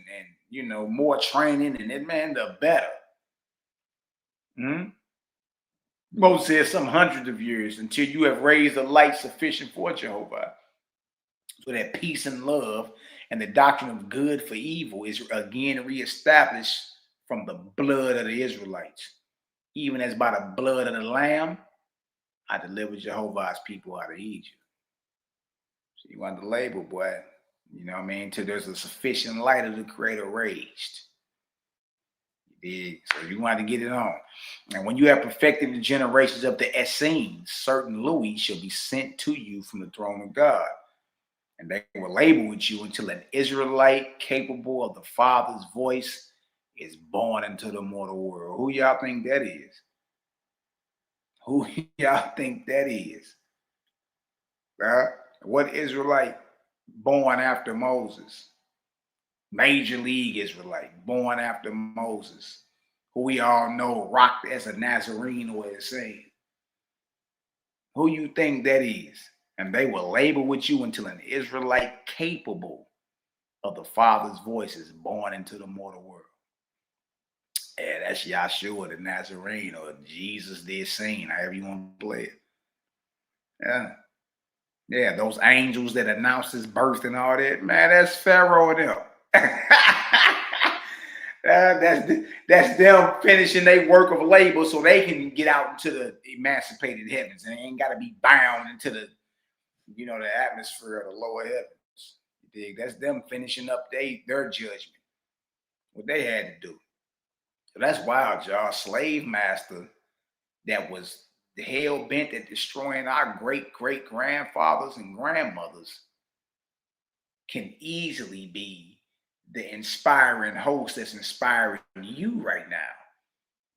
more training, and then, man, the better. Moses says some hundreds of years until you have raised a light sufficient for Jehovah, so that peace and love and the doctrine of good for evil is again reestablished from the blood of the Israelites, even as by the blood of the Lamb I delivered Jehovah's people out of Egypt. So you want the label, boy. You know what I mean? Until there's a sufficient light of the Creator raised. So you want to get it on. And when you have perfected the generations of the Essenes, certain Louis shall be sent to you from the throne of God. And they will labor with you until an Israelite capable of the Father's voice is born into the mortal world. Who y'all think that is? Who y'all think that is? What Israelite born after Moses? Major League Israelite born after Moses, who we all know rocked as a Nazarene or a saint. Who you think that is? And they will labor with you until an Israelite capable of the Father's voice is born into the mortal world. Yeah, that's Yahshua the Nazarene, or Jesus the Essene, however you want to play it. Yeah, those angels that announced his birth and all that, man, that's Pharaoh and them. That's them finishing their work of labor so they can get out into the emancipated heavens and they ain't got to be bound into the atmosphere of the lower heavens. You dig? That's them finishing up their judgment, what they had to do. So that's wild, y'all. Slave master that was hell bent at destroying our great grandfathers and grandmothers can easily be the inspiring host that's inspiring you right now.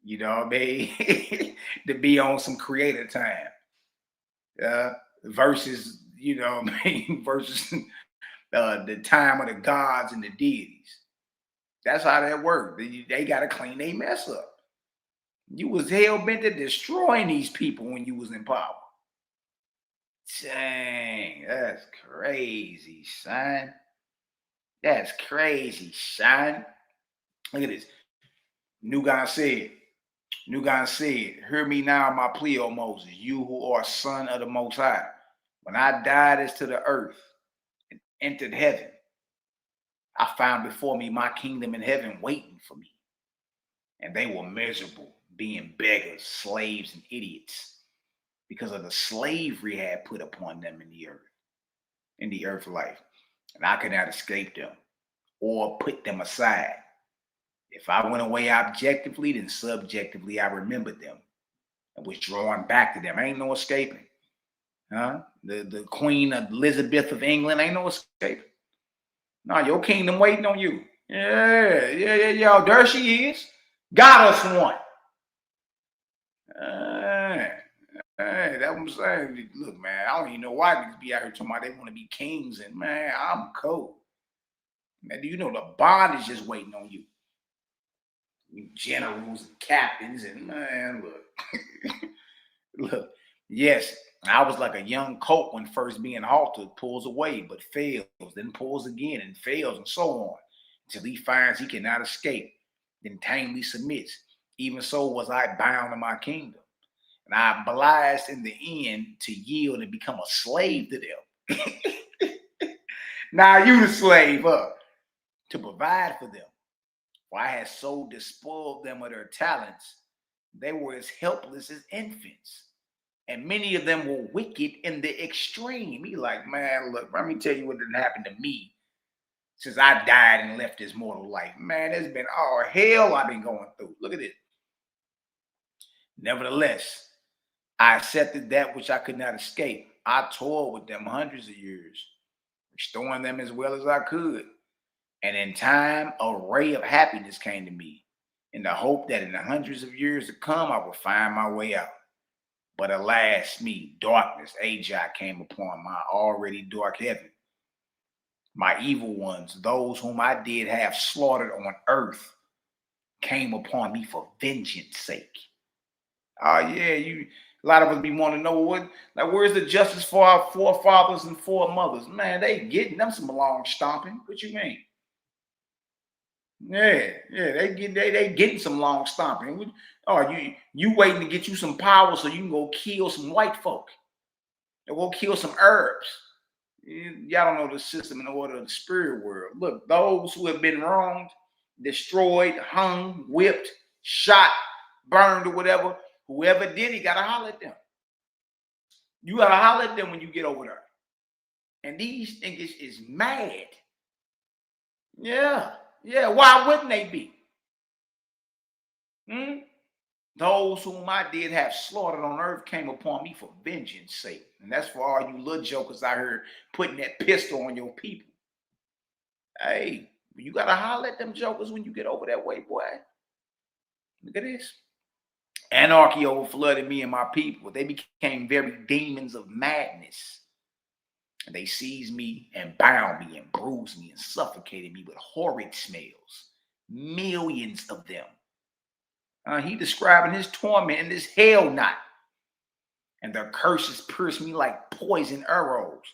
You know what I mean? To be on some creator time. Versus, versus the time of the gods and the deities. That's how that works. They got to clean their mess up. You was hell-bent at destroying these people when you was in power. Dang, that's crazy, son. That's crazy, son. Look at this. Nugon said, hear me now, my plea, O Moses, you who are son of the Most High. When I died as to the earth and entered heaven, I found before me my kingdom in heaven waiting for me. And they were miserable, being beggars, slaves, and idiots because of the slavery I had put upon them in the earth life. And I could not escape them or put them aside. If I went away objectively, then subjectively I remembered them and was drawn back to them. Ain't no escaping. The Queen Elizabeth of England, ain't no escaping. No, your kingdom waiting on you. Yeah. There she is. Got us one. Hey, that's what I'm saying. Look, man, I don't even know why niggas be out here talking about they want to be kings, and man, I'm cold. Man, do you know the bond is just waiting on you? You generals and captains, and man, look, look. Yes, I was like a young colt when first being haltered, pulls away, but fails, then pulls again and fails, and so on, until he finds he cannot escape, then tamely submits. Even so was I bound in my kingdom. And I obliged in the end to yield and become a slave to them. Now you the slave, to provide for them. For I had so despoiled them of their talents, they were as helpless as infants. And many of them were wicked in the extreme. He like, man, look, let me tell you what didn't happen to me since I died and left this mortal life. Man, there's been all hell I've been going through. Look at it. Nevertheless, I accepted that which I could not escape. I toiled with them hundreds of years, restoring them as well as I could. And in time, a ray of happiness came to me, in the hope that in the hundreds of years to come, I would find my way out. But alas me, darkness, Agi came upon my already dark heaven. My evil ones, those whom I did have slaughtered on earth, came upon me for vengeance sake. Yeah, a lot of us be wanting to know where's the justice for our forefathers and foremothers? Man, they getting them some long stomping. What you mean? Yeah, they getting some long stomping. Oh, you waiting to get you some power so you can go kill some white folk or go kill some Arabs. Y'all don't know the system and the order of the spirit world. Look, those who have been wronged, destroyed, hung, whipped, shot, burned, or whatever, whoever did it, gotta holler at them. You gotta holler at them when you get over there. And these niggas is mad. Yeah. Why wouldn't they be? Those whom I did have slaughtered on earth came upon me for vengeance sake. And that's for all you little jokers out here putting that pistol on your people. Hey, you gotta holler at them jokers when you get over that way, boy. Look at this. Anarchy overflooded me and my people. They became very demons of madness. And they seized me and bound me and bruised me and suffocated me with horrid smells. Millions of them. He describing his torment in this hell knot. And their curses pierced me like poison arrows.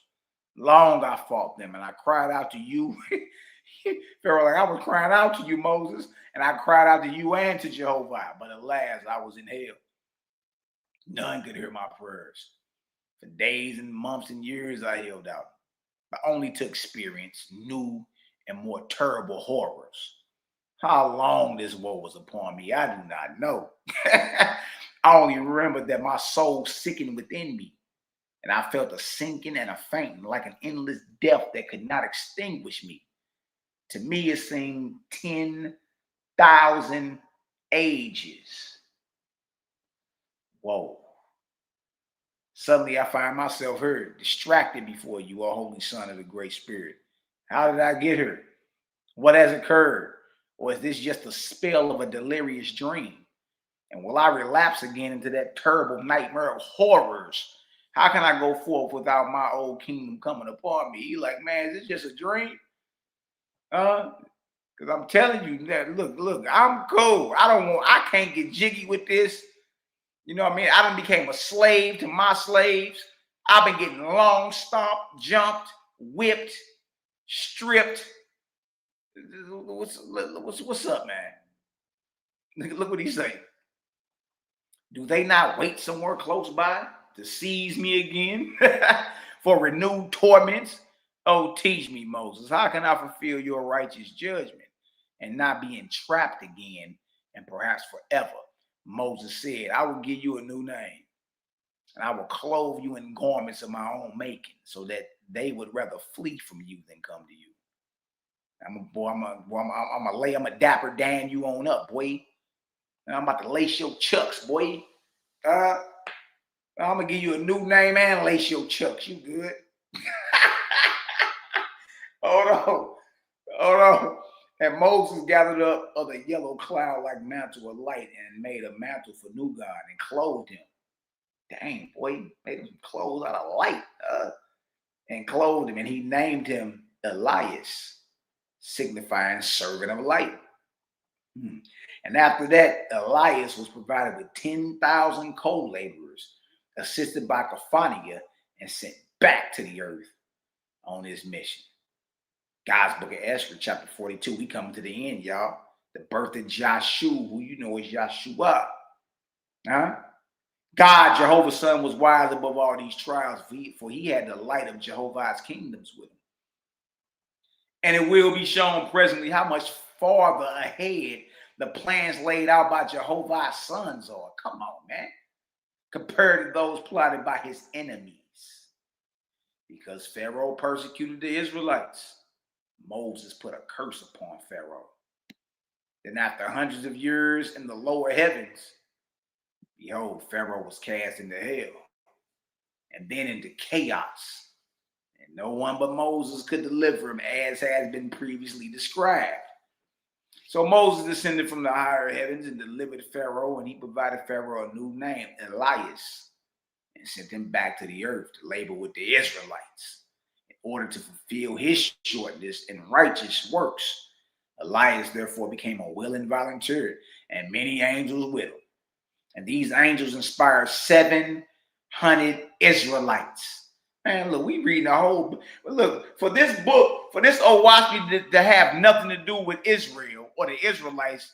Long I fought them, and I cried out to you. Pharaoh, like, I was crying out to you, Moses, and I cried out to you and to Jehovah. But alas, I was in hell. None could hear my prayers. For days and months and years I held out, but only to experience new and more terrible horrors. How long this woe was upon me, I do not know. I only remember that my soul sickened within me, and I felt a sinking and a fainting like an endless death that could not extinguish me. To me, it seemed 10,000 ages. Whoa. Suddenly, I find myself here, distracted before you, O Holy Son of the Great Spirit. How did I get here? What has occurred? Or is this just a spell of a delirious dream? And will I relapse again into that terrible nightmare of horrors? How can I go forth without my old kingdom coming upon me? He like, man, is this just a dream? Because I'm telling you that, look, I'm cool. I can't get jiggy with this. You know what I mean? I done became a slave to my slaves. I've been getting long stomped, jumped, whipped, stripped. What's up, man? Look what he's saying. Do they not wait somewhere close by to seize me again for renewed torments? Oh, teach me, Moses. How can I fulfill your righteous judgment and not be entrapped again and perhaps forever? Moses said, I will give you a new name, and I will clothe you in garments of my own making, so that they would rather flee from you than come to you. I'm a dapper Dan you on up, boy. And I'm about to lace your chucks, boy. I'm gonna give you a new name and lace your chucks. You good? Hold on. And Moses gathered up of the yellow cloud like mantle of light and made a mantle for new God and clothed him. Dang, boy, made him clothes out of light and clothed him. And he named him Elias, signifying servant of light. And after that, Elias was provided with 10,000 co-laborers, assisted by Caphania, and sent back to the earth on his mission. God's book of Esther, chapter 42. We coming to the end, y'all. The birth of Joshua, who you know is Yahshua. Huh? God, Jehovah's son, was wise above all these trials, for he had the light of Jehovah's kingdoms with him. And it will be shown presently how much farther ahead the plans laid out by Jehovah's sons are. Come on, man. Compared to those plotted by his enemies. Because Pharaoh persecuted the Israelites, Moses put a curse upon Pharaoh. Then after hundreds of years in the lower heavens, behold, Pharaoh was cast into hell and then into chaos. And no one but Moses could deliver him, as has been previously described. So Moses descended from the higher heavens and delivered Pharaoh, and he provided Pharaoh a new name, Elias, and sent him back to the earth to labor with the Israelites in order to fulfill his shortness in righteous works. Elias therefore became a willing volunteer, and many angels with him. And these angels inspired 700 Israelites. Man, look, we reading the whole. Look, for this book, for this Owaski to have nothing to do with Israel or the Israelites,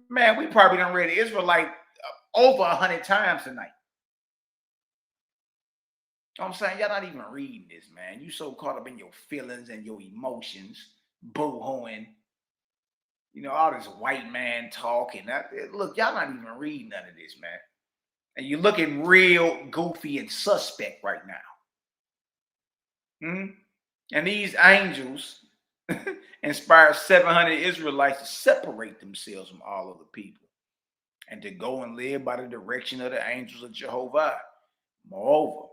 man, we probably done read the Israelite over 100 times tonight. You know what I'm saying? Y'all not even reading this, man. You so caught up in your feelings and your emotions, boo-hooing. You know, all this white man talk and that. Look, y'all not even reading none of this, man. And you're looking real goofy and suspect right now. And these angels inspired 700 Israelites to separate themselves from all other people and to go and live by the direction of the angels of Jehovah. Moreover,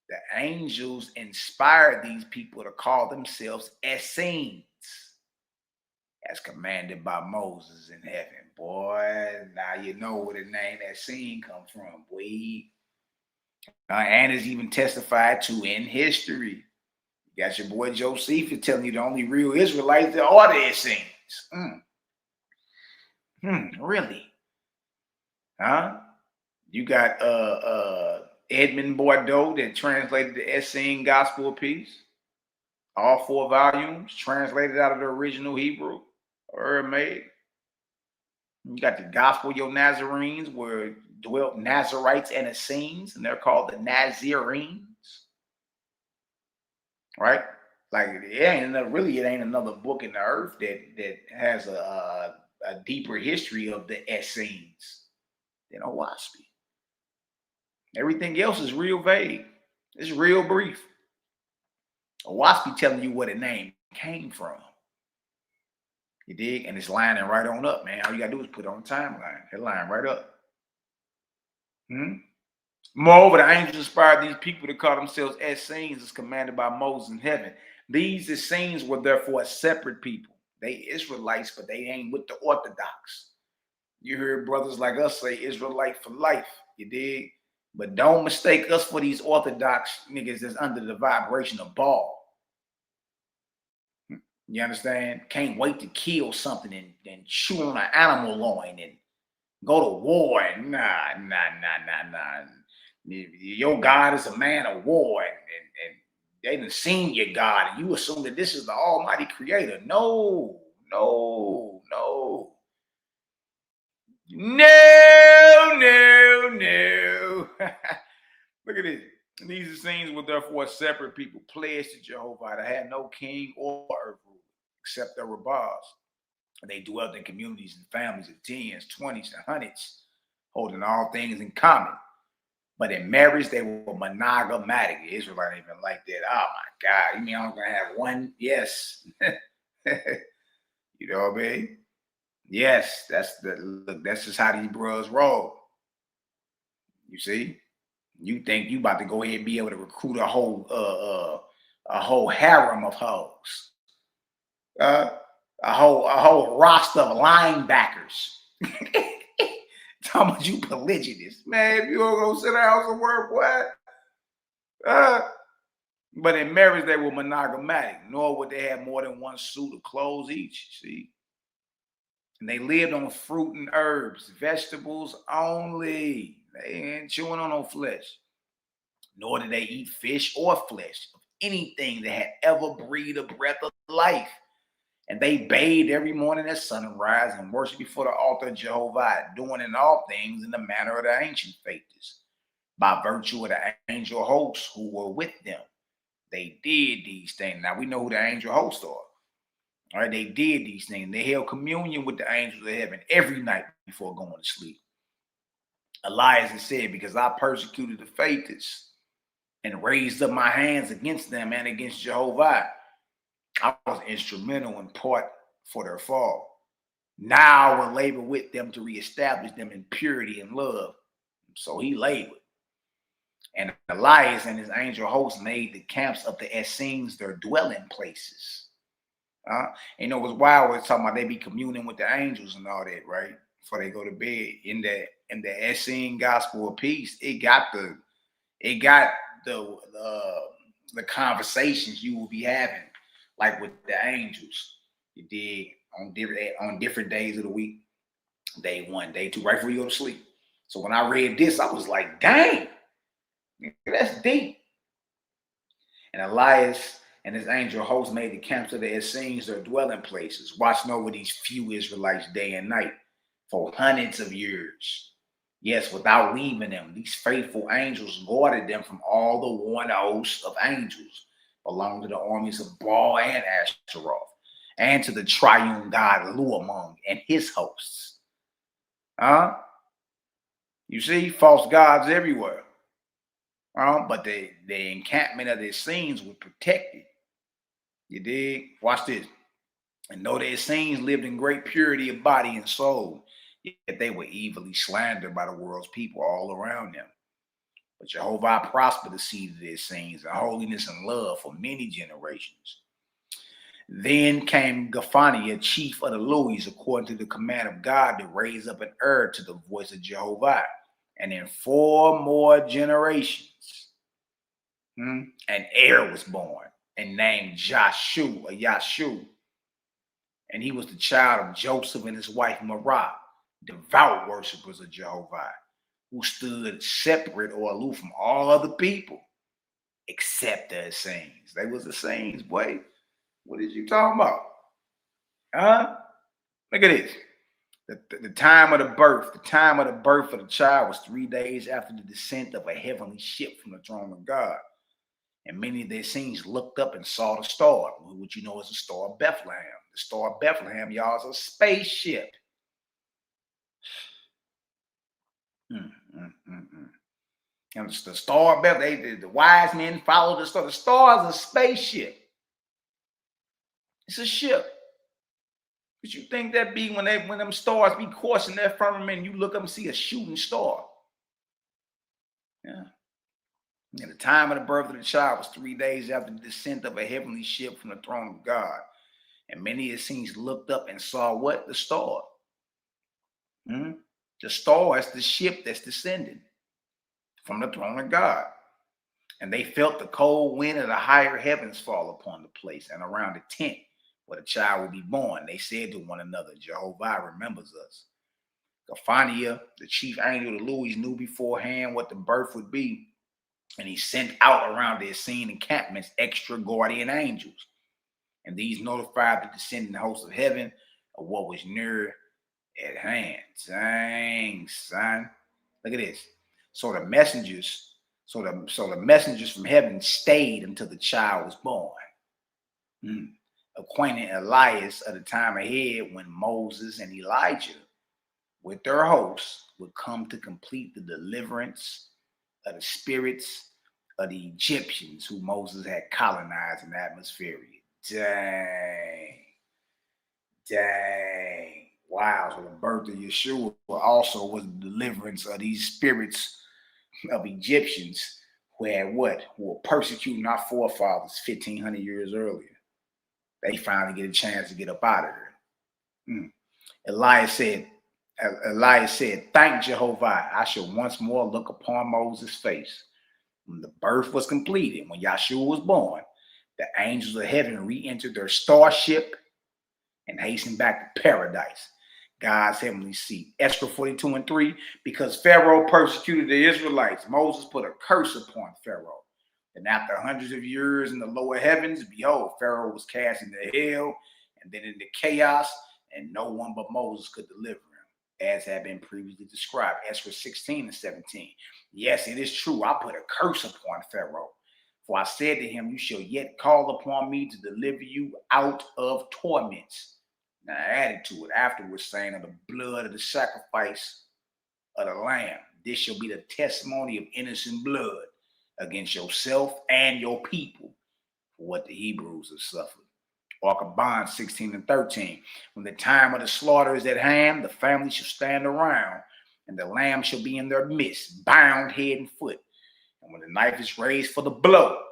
the angels inspired these people to call themselves Essenes, as commanded by Moses in heaven. Boy, now you know where the name Essene come from, boy. And is even testified to in history. You got your boy Josephus telling you the only real Israelites are the Essenes. Really? Huh? You got Edmund Bordeaux that translated the Essene Gospel of Peace. All 4 volumes translated out of the original Hebrew or Aramaic. You got the Gospel of your Nazarenes, where dwelt Nazarites and Essenes, and they're called the Nazarenes. Right? Like it ain't another book in the earth that has a deeper history of the Essenes than Owaski. Everything else is real vague. It's real brief. Owaski telling you where the name came from. You dig? And it's lining right on up, man. All you gotta do is put it on the timeline. It line right up. Moreover, the angels inspired these people to call themselves Essenes as commanded by Moses in heaven. These Essenes were therefore a separate people. They Israelites, but they ain't with the Orthodox. You hear brothers like us say Israelite for life. You dig? But don't mistake us for these Orthodox niggas that's under the vibration of Baal. You understand? Can't wait to kill something and chew on an animal loin and go to war. Nah. Your God is a man of war, and they done seen your God, and you assume that this is the Almighty Creator. No. Look at this. These Essenes were therefore separate people, pledged to Jehovah, that had no king or earth rule, except their rabbis. They dwelt in communities and families of 10s, 20s, and 100s, holding all things in common. But in marriage, they were monogammatic. The Israelites ain't even like that. Oh my God. You mean I'm gonna have one? Yes. You know what I mean? Yes, that's just how these bros roll. You see? You think you about to go ahead and be able to recruit a whole harem of hoes. a whole roster of linebackers. Talking about you polygynous. Man, if you don't go sit down some work, what? But in marriage, they were monogamous, nor would they have more than one suit of clothes each. See? And they lived on fruit and herbs, vegetables only. They ain't chewing on no flesh. Nor did they eat fish or flesh of anything that had ever breathed a breath of life. And they bathed every morning at sunrise and worshiped before the altar of Jehovah, doing in all things in the manner of the ancient faithers, by virtue of the angel hosts who were with them. They did these things. Now we know who the angel hosts are. All right, they did these things. They held communion with the angels of heaven every night before going to sleep. Elias had said, because I persecuted the faithers and raised up my hands against them and against Jehovah, I was instrumental in part for their fall. Now I will labor with them to reestablish them in purity and love. So he labored. And Elias and his angel host made the camps of the Essenes their dwelling places. You know, it was wild. We're talking about they be communing with the angels and all that, right? Before they go to bed. In the Essene gospel of peace, it got the conversations you will be having, like with the angels. You did on different days of the week. Day 1, day 2, right before you go to sleep. So when I read this, I was like, dang, that's deep. And Elias and his angel host made the camps of the Essenes their dwelling places, watching over these few Israelites day and night for hundreds of years. Yes, without leaving them, these faithful angels guarded them from all the worn hosts of angels belonging to the armies of Baal and Ashtaroth, and to the triune God Luamung and his hosts. You see, false gods everywhere. But the encampment of the Essenes was protected. You dig? Watch this. And though the Essenes lived in great purity of body and soul, yet they were evilly slandered by the world's people all around them. But Jehovah prospered the seed of the Essenes in holiness and love for many generations. Then came Gaphaniah, chief of the Louis, according to the command of God, to raise up an heir to the voice of Jehovah. And in 4 more generations, an heir was born and named Yashu. And he was the child of Joseph and his wife Marah, devout worshipers of Jehovah, who stood separate or aloof from all other people, except the Essenes. They was the Essenes, boy. What is you talking about? Look at this. The time of the birth of the child was 3 days after the descent of a heavenly ship from the throne of God. And many of their scenes looked up and saw the star, which you know is the Star of Bethlehem. The Star of Bethlehem, y'all, is a spaceship. And the Star of Bethlehem, the wise men followed the star. The star is a spaceship. It's a ship. But you think that be when them stars be coursing that firmament, you look up and see a shooting star. Yeah. And the time of the birth of the child was 3 days after the descent of a heavenly ship from the throne of God. And many Essenes looked up and saw what? The star. The star is the ship that's descending from the throne of God. And they felt the cold wind of the higher heavens fall upon the place and around the tent where the child will be born. They said to one another, Jehovah remembers us. Gaphaniah, the chief angel of the Louis, knew beforehand what the birth would be. And he sent out around the Essene encampments extra guardian angels. And these notified the descending host of heaven of what was near at hand. Dang, son. Look at this. So the messengers from heaven stayed until the child was born. Acquainting Elias of the time ahead when Moses and Elijah with their hosts would come to complete the deliverance of the spirits of the Egyptians who Moses had colonized in the atmosphere. Dang. Wow. So the birth of Yeshua also was the deliverance of these spirits of Egyptians who were persecuting our forefathers 1,500 years earlier. They finally get a chance to get up out of there. Elias said, thank Jehovah, I shall once more look upon Moses' face. When the birth was completed, when Yahshua was born, the angels of heaven re-entered their starship and hastened back to paradise, God's heavenly seat. Esther 42:3, because Pharaoh persecuted the Israelites, Moses put a curse upon Pharaoh. And after hundreds of years in the lower heavens, behold, Pharaoh was cast into hell and then into chaos, and no one but Moses could deliver him, as had been previously described. Esther 16:17. Yes, it is true. I put a curse upon Pharaoh. For I said to him, you shall yet call upon me to deliver you out of torments. Now I added to it afterwards, saying, of the blood of the sacrifice of the lamb, this shall be the testimony of innocent blood against yourself and your people for what the Hebrews have suffered. Ark of Bond 16:13. When the time of the slaughter is at hand, the family shall stand around, and the lamb shall be in their midst, bound head and foot. And when the knife is raised for the blow,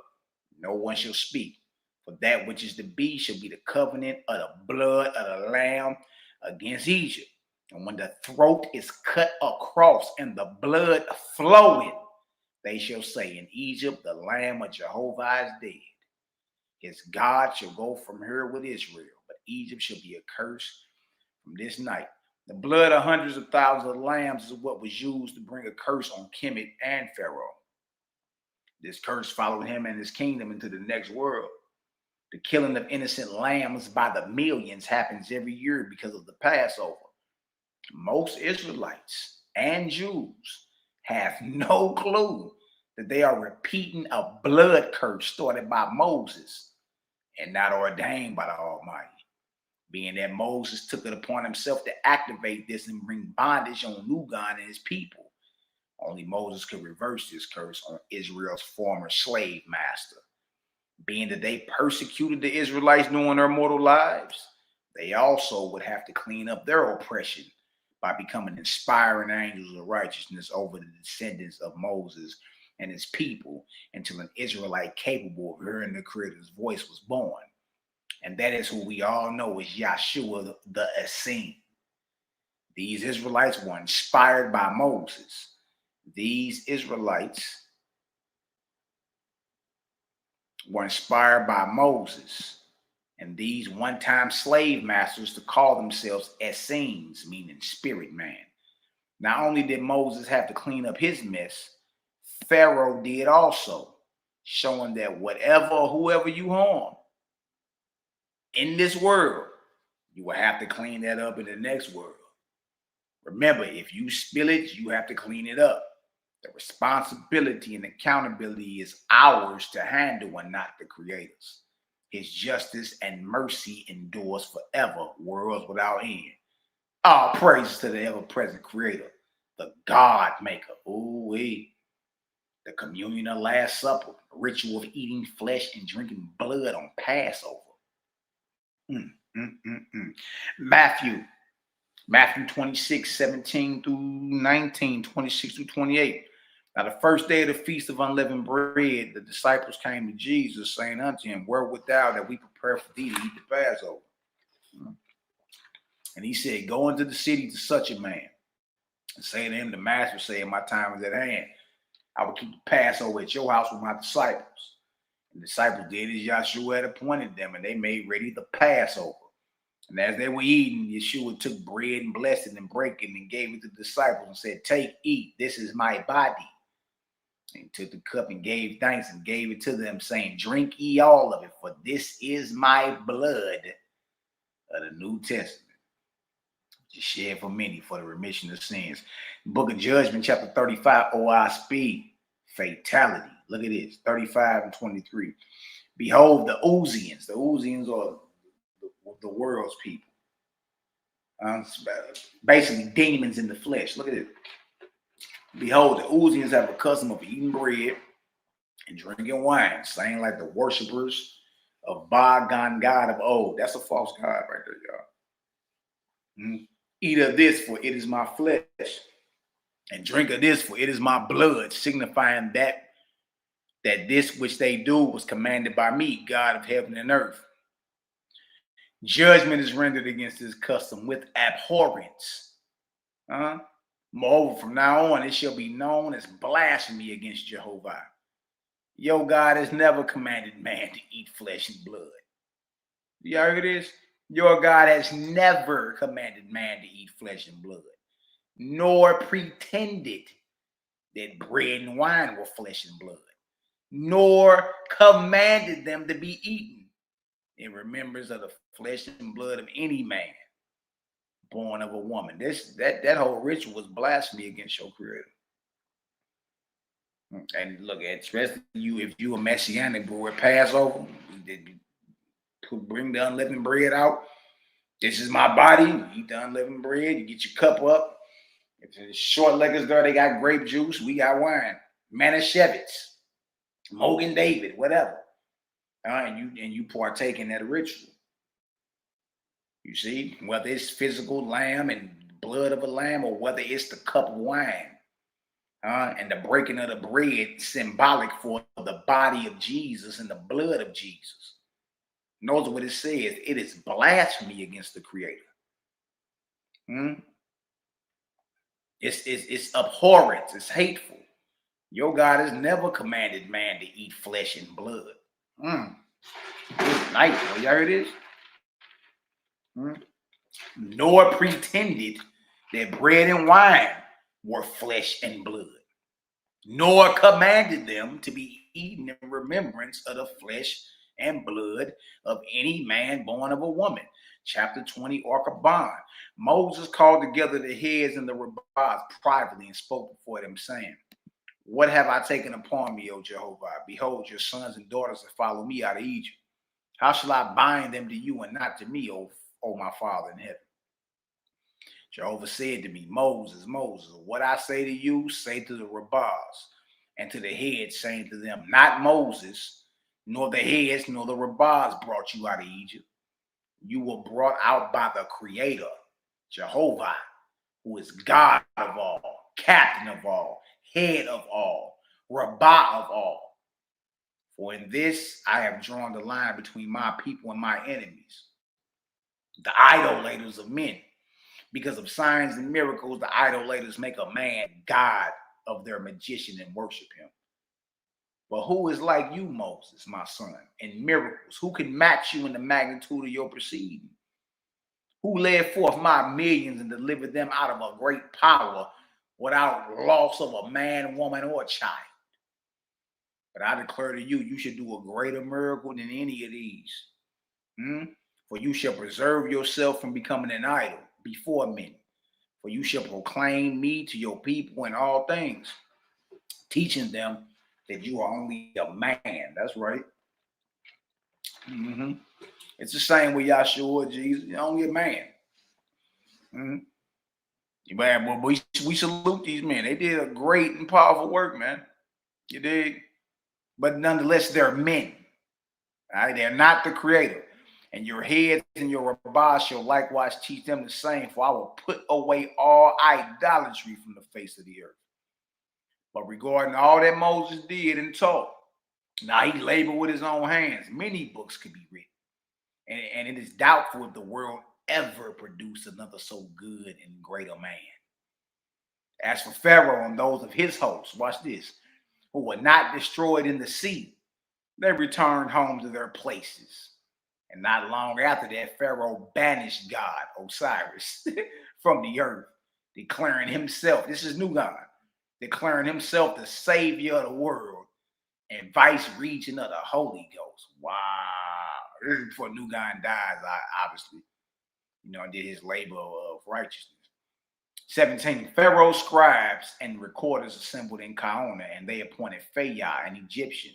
no one shall speak. For that which is to be shall be the covenant of the blood of the lamb against Egypt. And when the throat is cut across and the blood flowing, they shall say, in Egypt the lamb of Jehovah is dead. His God shall go from her with Israel, but Egypt shall be accursed from this night. The blood of hundreds of thousands of lambs is what was used to bring a curse on Kemet and Pharaoh. This curse followed him and his kingdom into the next world. The killing of innocent lambs by the millions happens every year because of the Passover. Most Israelites and Jews have no clue that they are repeating a blood curse started by Moses and not ordained by the Almighty. Being that Moses took it upon himself to activate this and bring bondage on Nugan and his people, only Moses could reverse this curse on Israel's former slave master. Being that they persecuted the Israelites during their mortal lives, they also would have to clean up their oppression by becoming inspiring angels of righteousness over the descendants of Moses and his people until an Israelite capable of hearing the Creator's voice was born. And that is who we all know as Yahshua the Essene. These Israelites were inspired by Moses. These Israelites were inspired by Moses and these one-time slave masters to call themselves Essenes, meaning spirit man. Not only did Moses have to clean up his mess, Pharaoh did also, showing that whoever you harm in this world, you will have to clean that up in the next world. Remember, if you spill it, you have to clean it up. The responsibility and accountability is ours to handle and not the Creator's. His justice and mercy endures forever, worlds without end. All praise to the ever-present Creator, the God Maker. Ooh-wee. The communion of Last Supper, the ritual of eating flesh and drinking blood on Passover. Matthew 26:17 through 19, 26 through 28. Now the first day of the feast of unleavened bread, the disciples came to Jesus, saying unto him, where wilt thou that we prepare for thee to eat the Passover? And he said, go into the city to such a man, and say to him, the master said, my time is at hand. I will keep the Passover at your house with my disciples. And the disciples did as Yahshua had appointed them, and they made ready the Passover. And as they were eating, Yeshua took bread and blessed it and brake it and gave it to the disciples and said, take, eat, this is my body. And he took the cup and gave thanks and gave it to them, saying, drink ye all of it, for this is my blood of the New Testament, which is shed for many for the remission of sins. Book of Judgment, chapter 35, OI speed, fatality. Look at this, 35 and 23. Behold, the Uzians. The Uzians are the world's people. Basically, demons in the flesh. Look at it. Behold, the Uzians have a custom of eating bread and drinking wine, saying like the worshipers of bygone god of old. That's a false god right there, y'all. Eat of this, for it is my flesh, and drink of this, for it is my blood, signifying that this which they do was commanded by me, God of heaven and earth. Judgment is rendered against this custom with abhorrence. Moreover, from now on, it shall be known as blasphemy against Jehovah. Your God has never commanded man to eat flesh and blood. You heard this? Your God has never commanded man to eat flesh and blood, nor pretended that bread and wine were flesh and blood, nor commanded them to be eaten in remembrance of the flesh and blood of any man born of a woman. That whole ritual was blasphemy against your creator. And look, especially you, if you a messianic boy, Passover, bring the unleavened bread out. This is my body. You eat the unleavened bread. You get your cup up. If the short leggers there, they got grape juice. We got wine. Manischewitz, Mogan David, whatever. And you partake in that ritual. You see, whether it's physical lamb and blood of a lamb, or whether it's the cup of wine, and the breaking of the bread, symbolic for the body of Jesus and the blood of Jesus. Notice what it says. It is blasphemy against the Creator. It's abhorrent. It's hateful. Your God has never commanded man to eat flesh and blood. Good night, boy. You heard this? Nor pretended that bread and wine were flesh and blood, nor commanded them to be eaten in remembrance of the flesh and blood of any man born of a woman. Chapter 20, Ark of Bond. Moses called together the heads and the rabbis privately and spoke before them, saying, what have I taken upon me, O Jehovah? Behold, your sons and daughters that follow me out of Egypt. How shall I bind them to you and not to me, O my Father in heaven? Jehovah said to me, Moses, what I say to you, say to the rabbis, and to the heads, saying to them, not Moses, nor the heads, nor the rabbis brought you out of Egypt. You were brought out by the Creator, Jehovah, who is God of all, captain of all, head of all, rabbah of all. For in this I have drawn the line between my people and my enemies, the idolaters of men. Because of signs and miracles, the idolaters make a man god of their magician and worship him. But who is like you, Moses, my son, in miracles? Who can match you in the magnitude of your proceeding? Who led forth my millions and delivered them out of a great power without loss of a man, woman, or child? But I declare to you, you should do a greater miracle than any of these. For you shall preserve yourself from becoming an idol before men. For you shall proclaim me to your people in all things, teaching them that you are only a man. That's right. It's the same with Yahshua, Jesus. You're only a man. Well, we salute these men. They did a great and powerful work, man. You dig? But nonetheless, they're men. All right? They're not the Creator. And your heads and your rabbis shall likewise teach them the same, for I will put away all idolatry from the face of the earth. But regarding all that Moses did and taught, now he labored with his own hands. Many books could be written. And it is doubtful if the world ever produced another so good and great a man. As for Pharaoh and those of his hosts, watch this, who were not destroyed in the sea, they returned home to their places. And not long after that, Pharaoh banished God, Osiris, from the earth, declaring himself, this is New God, declaring himself the savior of the world and vice regent of the Holy Ghost. Wow. This is before New God dies, obviously. Did his labor of righteousness. 17, Pharaoh's scribes and recorders assembled in Kaona, and they appointed Phayah, an Egyptian,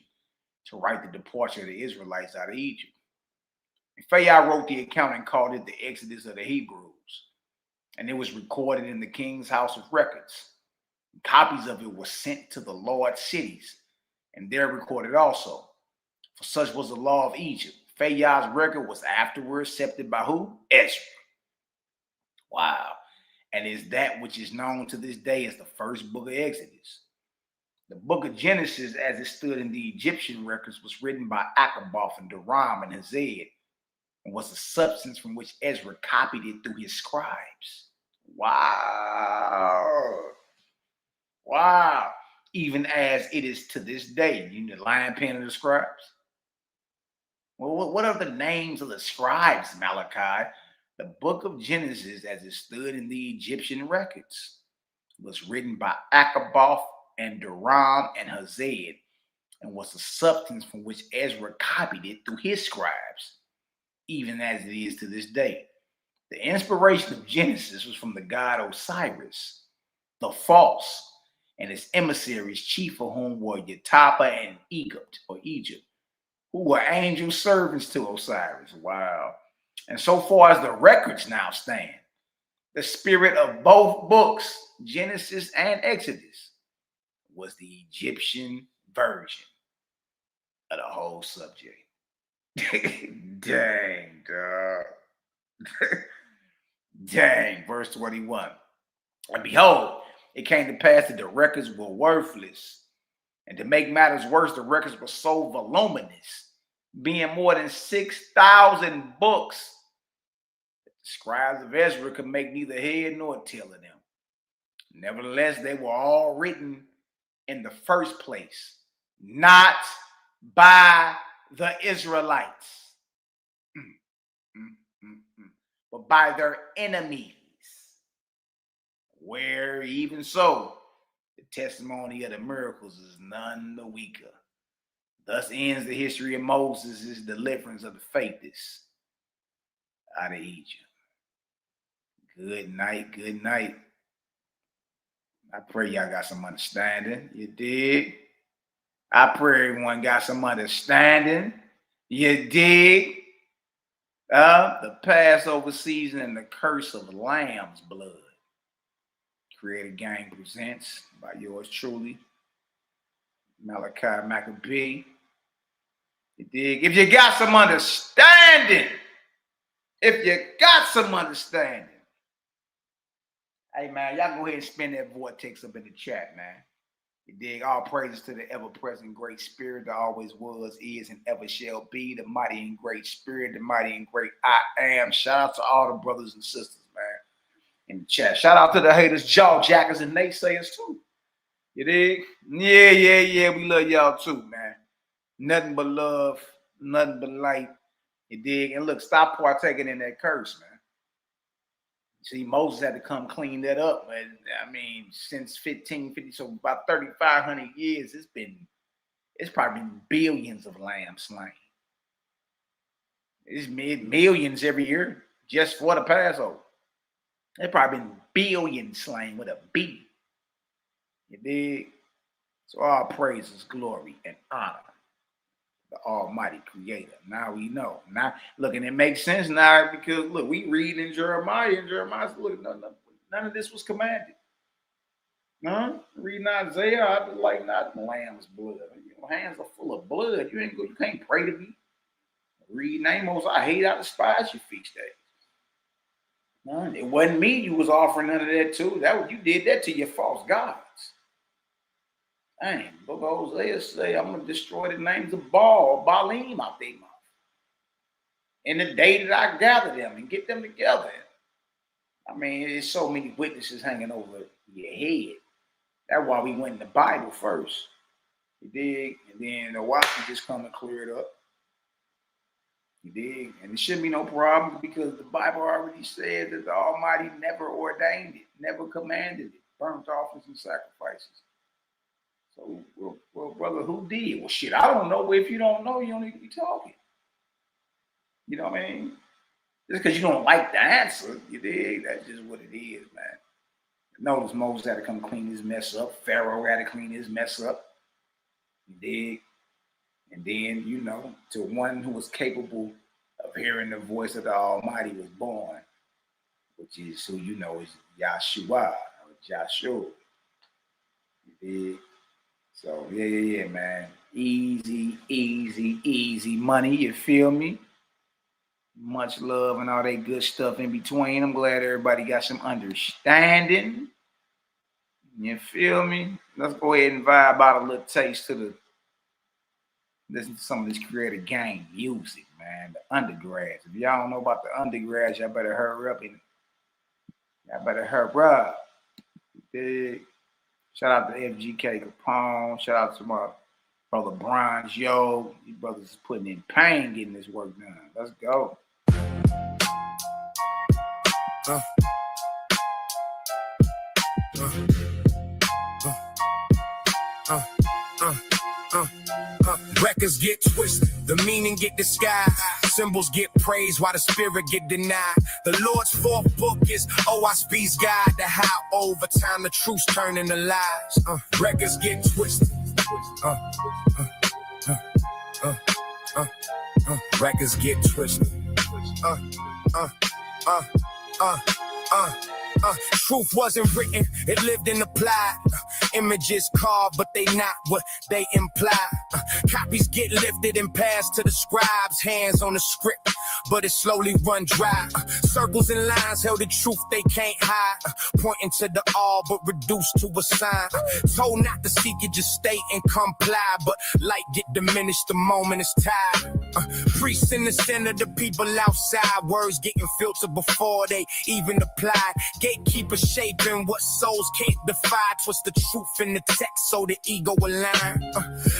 to write the departure of the Israelites out of Egypt. And Phayah wrote the account and called it the Exodus of the Hebrews. And it was recorded in the king's house of records. Copies of it were sent to the Lord's cities, and there recorded also. For such was the law of Egypt. Phayah's record was afterwards accepted by who? Ezra. Wow. And is that which is known to this day as the first book of Exodus. The book of Genesis, as it stood in the Egyptian records, was written by Akaboth and Duram and Hazed, and was the substance from which Ezra copied it through his scribes. Wow. Wow. Even as it is to this day. You know, the lion pen of the scribes. Well, what are the names of the scribes, Malachi? The book of Genesis, as it stood in the Egyptian records, was written by Achaboth and Duram and Hazed, and was the substance from which Ezra copied it through his scribes, even as it is to this day. The inspiration of Genesis was from the god Osiris, the false, and his emissaries, chief of whom were Yatapa and Egypt, who were angel servants to Osiris. Wow. And so far as the records now stand, the spirit of both books, Genesis and Exodus, was the Egyptian version of the whole subject. Dang, dog. Dang, verse 21. And behold, it came to pass that the records were worthless. And to make matters worse, the records were so voluminous, being more than 6,000 books, that the scribes of Ezra could make neither head nor tail of them. Nevertheless, they were all written in the first place, not by the Israelites, but by their enemies, where even so, the testimony of the miracles is none the weaker. Thus ends the history of Moses' deliverance of the faithless out of Egypt. Good night, good night. I pray y'all got some understanding. You dig? I pray everyone got some understanding. You dig? The Passover season and the curse of lamb's blood. Creative Gang presents by yours truly, Malaki Macabee. You dig? If you got some understanding, hey man, y'all go ahead and spin that vortex up in the chat, man. You dig? All praises to the ever-present great spirit that always was, is, and ever shall be, the mighty and great spirit, the mighty and great I am. Shout out to all the brothers and sisters, man, in the chat. Shout out to the haters, jaw jackers, and naysayers too. You dig? Yeah. We love y'all too, man. Nothing but love, nothing but light. You dig? And look, stop partaking in that curse, man. See, Moses had to come clean that up. But I mean, since 1550, so about 3,500 years, it's probably been billions of lambs slain. It's millions every year just for the Passover. There's probably been billions slain with a B. You dig? So all praises, glory, and honor the Almighty Creator. Now we know. Now, look, and it makes sense now because, look, we read in Jeremiah, and Jeremiah's, look, none of this was commanded. Huh? Reading Isaiah, I just like not lamb's blood. Your hands are full of blood. You can't pray to me. Reading Amos, I despise your feast days. None. It wasn't me you was offering none of that to. You did that to your false gods. Dang, Book of Hosea say, I'm going to destroy the names of Baalim out their mouth. In the day that I gather them and get them together. I mean, there's so many witnesses hanging over your head. That's why we went in the Bible first. You dig? And then the watch can just come and clear it up. You dig? And it shouldn't be no problem because the Bible already said that the Almighty never ordained it, never commanded it, burnt offerings and sacrifices. So, well, brother, who did? Well, shit, I don't know. If you don't know, you don't need to be talking. You know what I mean? Just because you don't like the answer, you dig? That's just what it is, man. Notice Moses had to come clean his mess up. Pharaoh had to clean his mess up. You dig? And then, to one who was capable of hearing the voice of the Almighty was born, which is who is Yahshua or Joshua. You dig? So, yeah, man. Easy money. You feel me? Much love and all that good stuff in between. I'm glad everybody got some understanding. You feel me? Let's go ahead and vibe out a little taste to listen to some of this creative gang music, man. The undergrads. If y'all don't know about the undergrads, y'all better hurry up and y'all better hurry up. Big shout out to FGK Capone. Shout out to my brother Bronze Yo. These brothers is putting in pain getting this work done. Let's go. Records get twisted, the meaning get disguised. Symbols get praised while the spirit get denied. The Lord's fourth book is OSB's guide to how over time the truth's turn into lies. Records get twisted. Records get twisted. Truth wasn't written, it lived and applied. Images carved, but they not what they imply. Copies get lifted and passed to the scribes. Hands on the script, but it slowly run dry. Circles and lines held the truth they can't hide. Pointing to the all, but reduced to a sign. Told not to seek it, just stay and comply. But light get diminished the moment it's tied. Priests in the center, the people outside. Words getting filtered before they even apply. Gatekeepers shaping what souls can't defy. Twist the truth in the text so the ego align.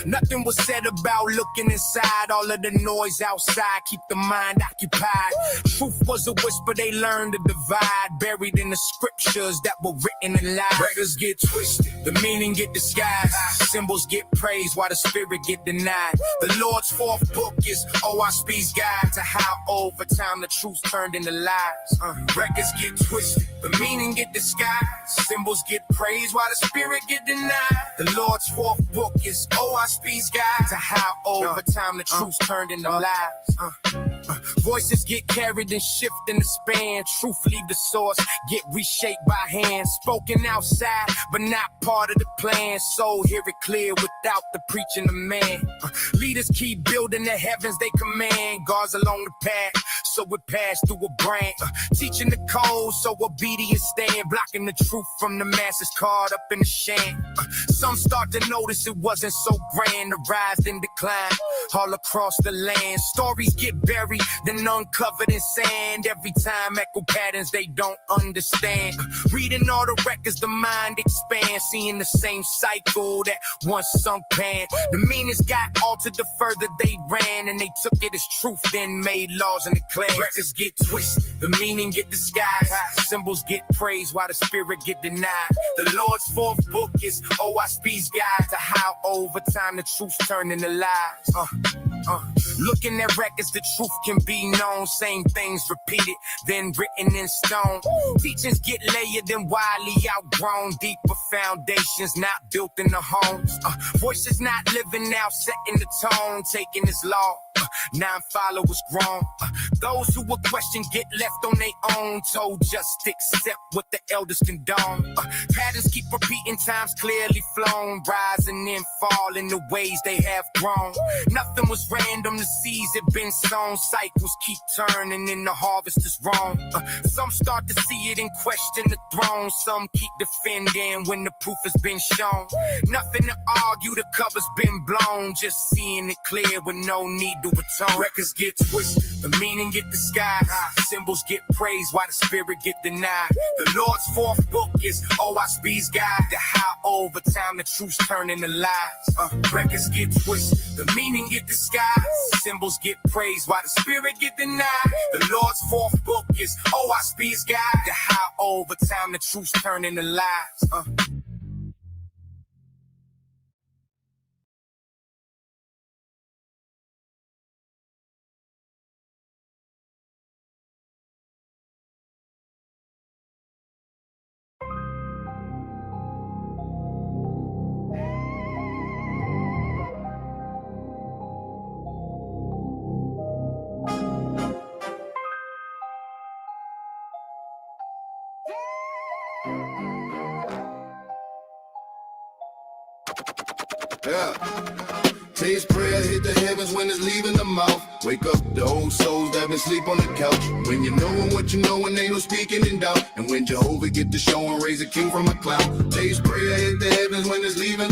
Nothing was said about looking inside. All of the noise outside keep the mind occupied. Truth was a whisper they learned to divide. Buried in the scriptures that were written in lies. Records get twisted, the meaning get disguised. Symbols get praised while the spirit get denied. The Lord's fourth book is OSB's guide to how over time the truth turned into lies. Records get twisted, the meaning get disguised. Symbols get praised while the spirit get denied. The Lord's fourth book is OSB's guide to how over time the truth turned into lies. Voices get carried and shift in the span. Truth leave the source, get reshaped by hand. Spoken outside, but not part of the plan. So hear it clear without the preaching of man. Leaders keep building the heavens they command. Guards along the path, so it passed through a brand. Teaching the code, so obedience stand. Blocking the truth from the masses caught up in the sham. Some start to notice it wasn't so grand. The rise and decline all across the land. Stories get buried, then uncovered in sand. Every time echo patterns they don't understand. Reading all the records, the mind expands. Seeing the same cycle that once sunk pan. The meanings got altered the further they ran. And they took it as truth, then made laws and declared. Records get twisted, the meaning get disguised. Symbols get praised while the spirit get denied. The Lord's fourth book is OSB's guide to how over time the truth turned into lies. Looking at records, the truth can be known. Same things repeated, then written in stone. Teachings get layered and widely outgrown. Deeper foundations not built in the homes. Voices not living out, setting the tone. Taking his law, 9 followers grown. Those who will question get left on their own. Told just accept what the elders condone. Patterns keep repeating, times clearly flown. Rising and falling the ways they have grown. Nothing was random, the seeds have been sown. Cycles keep turning and the harvest is wrong. Some start to see it and question the throne. Some keep defending when the proof has been shown. Nothing to argue, the cover's been blown. Just seeing it clear with no need to atone. Records get twisted, the meaning get disguised. Symbols get praised while the spirit get denied. The Lord's fourth book is OSB's guide to how over time the truth's turn into lies. Records get twisted, the meaning get disguised. Symbols get praised while the spirit get denied. The Lord's fourth book is OSB's guide to how over time the truth's turn into lies. Yeah. Say his prayer, hit the heavens when it's leaving the mouth. Wake up the old souls that been sleep on the couch. When you knowin' what you know and ain't no speaking in doubt. And when Jehovah get to show and raise a king from a cloud. Say his prayer, hit the heavens when it's leaving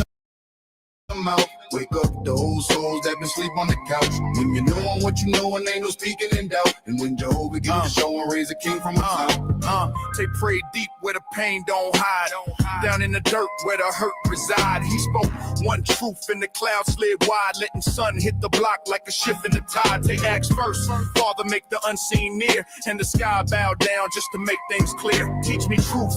the mouth. Wake up the old souls that been sleep on the couch. When you know what you know and ain't no speaking in doubt. And when Jehovah get to show and raise a king from a cloud. They pray deep where the pain don't hide. Down in the dirt where the hurt reside. He spoke one truth and the cloud slid wide, letting sun hit the block like a shift in the tide. They asked first, Father, make the unseen near, and the sky bow down just to make things clear. Teach me truth,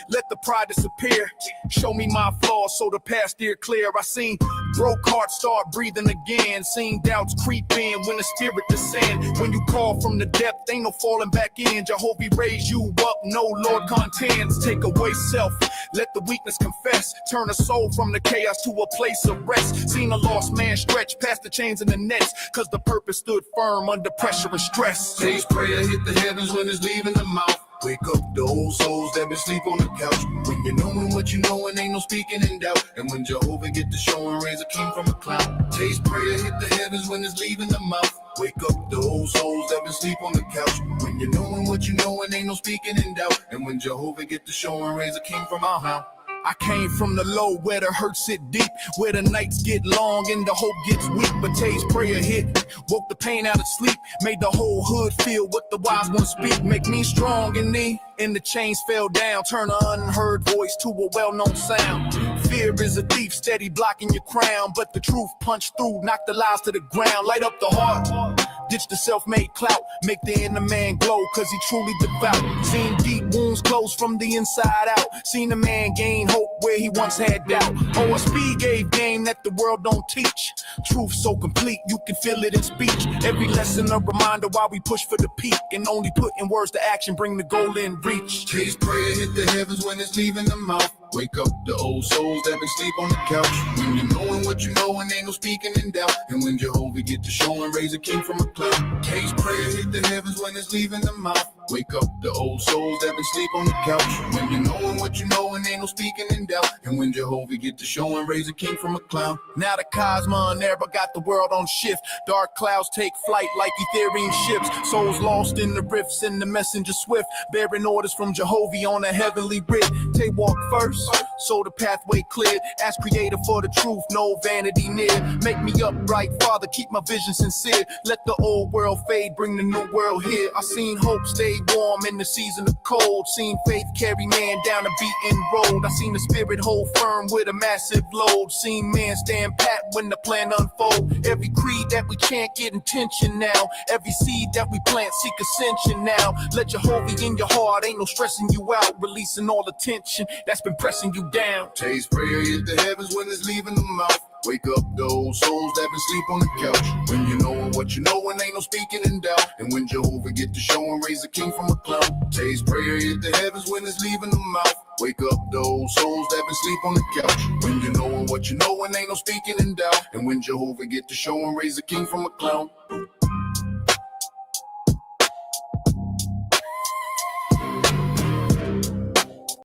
let the pride disappear. Show me my flaws so the path steer clear. I seen broke hearts start breathing again. Seen doubts creep in when the spirit descend. When you call from the depth, ain't no falling back in. Jehovah raise you up, no Lord contends. Take away self, let the weakness confess. Turn a soul from the chaos to a place of rest. Seen a lost man stretch past the chains and the nets, cause the purpose stood firm under pressure and stress. Today's prayer hit the heavens when it's leaving the mouth. Wake up the old souls that been sleep on the couch. When you knowin' what you know and ain't no speaking in doubt. And when Jehovah get to show and raise a king from a cloud. Today's prayer hit the heavens when it's leaving the mouth. Wake up the old souls that been sleep on the couch. When you knowin' what you know and ain't no speaking in doubt. And when Jehovah get to show and raise a king from a cloud. I came from the low where the hurt sit deep, where the nights get long and the hope gets weak. But Tay's prayer hit, woke the pain out of sleep, made the whole hood feel what the wise ones speak. Make me strong in thee, and the chains fell down. Turn an unheard voice to a well-known sound. Fear is a thief, steady blocking your crown, but the truth punched through, knocked the lies to the ground. Light up the heart, ditch the self-made clout, make the inner man glow, cause he truly devout. Seen deep wounds close from the inside out, seen a man gain hope where he once had doubt. Oh, a speed gave game that the world don't teach. Truth so complete, you can feel it in speech. Every lesson a reminder why we push for the peak, and only putting words to action bring the goal in reach. Today's prayer hit the heavens when it's leaving the mouth. Wake up the old souls that been sleep on the couch. When you knowin' what you know and ain't no speaking in doubt. And when Jehovah get to show and raise a king from a cloud. Today's prayer hit the heavens when it's leaving the mouth. Wake up the old souls that been sleep on the couch. When you knowin' what you know and ain't no speaking in doubt. And when Jehovah get to show and raise a king from a cloud. Now the Cosmon era got the world on shift. Dark clouds take flight like Ethereum ships. Souls lost in the rifts and the messenger swift, bearing orders from Jehovah on a heavenly writ. Tay walk first, so the pathway cleared. Ask creator for the truth, no vanity near. Make me upright, Father, keep my vision sincere. Let the old world fade, bring the new world here. I seen hope stay warm in the season of cold. Seen faith carry man down a beaten road. I seen the spirit hold firm with a massive load. Seen man stand pat when the plan unfold. Every creed that we chant get intention now. Every seed that we plant seek ascension now. Let Jehovah in your heart, ain't no stressing you out. Releasing all the tension that's been pressing you down. Today's prayer hit the heavens when it's leaving the mouth. Wake up the old souls that been sleep on the couch. When you know what you know and ain't no speaking in doubt. And when Jehovah get to show and raise a king from a cloud. Today's prayer hit the heavens when it's leaving the mouth. Wake up the old souls that been sleep on the couch. When you know what you know and ain't no speaking in doubt. And when Jehovah get to show and raise a king from a cloud.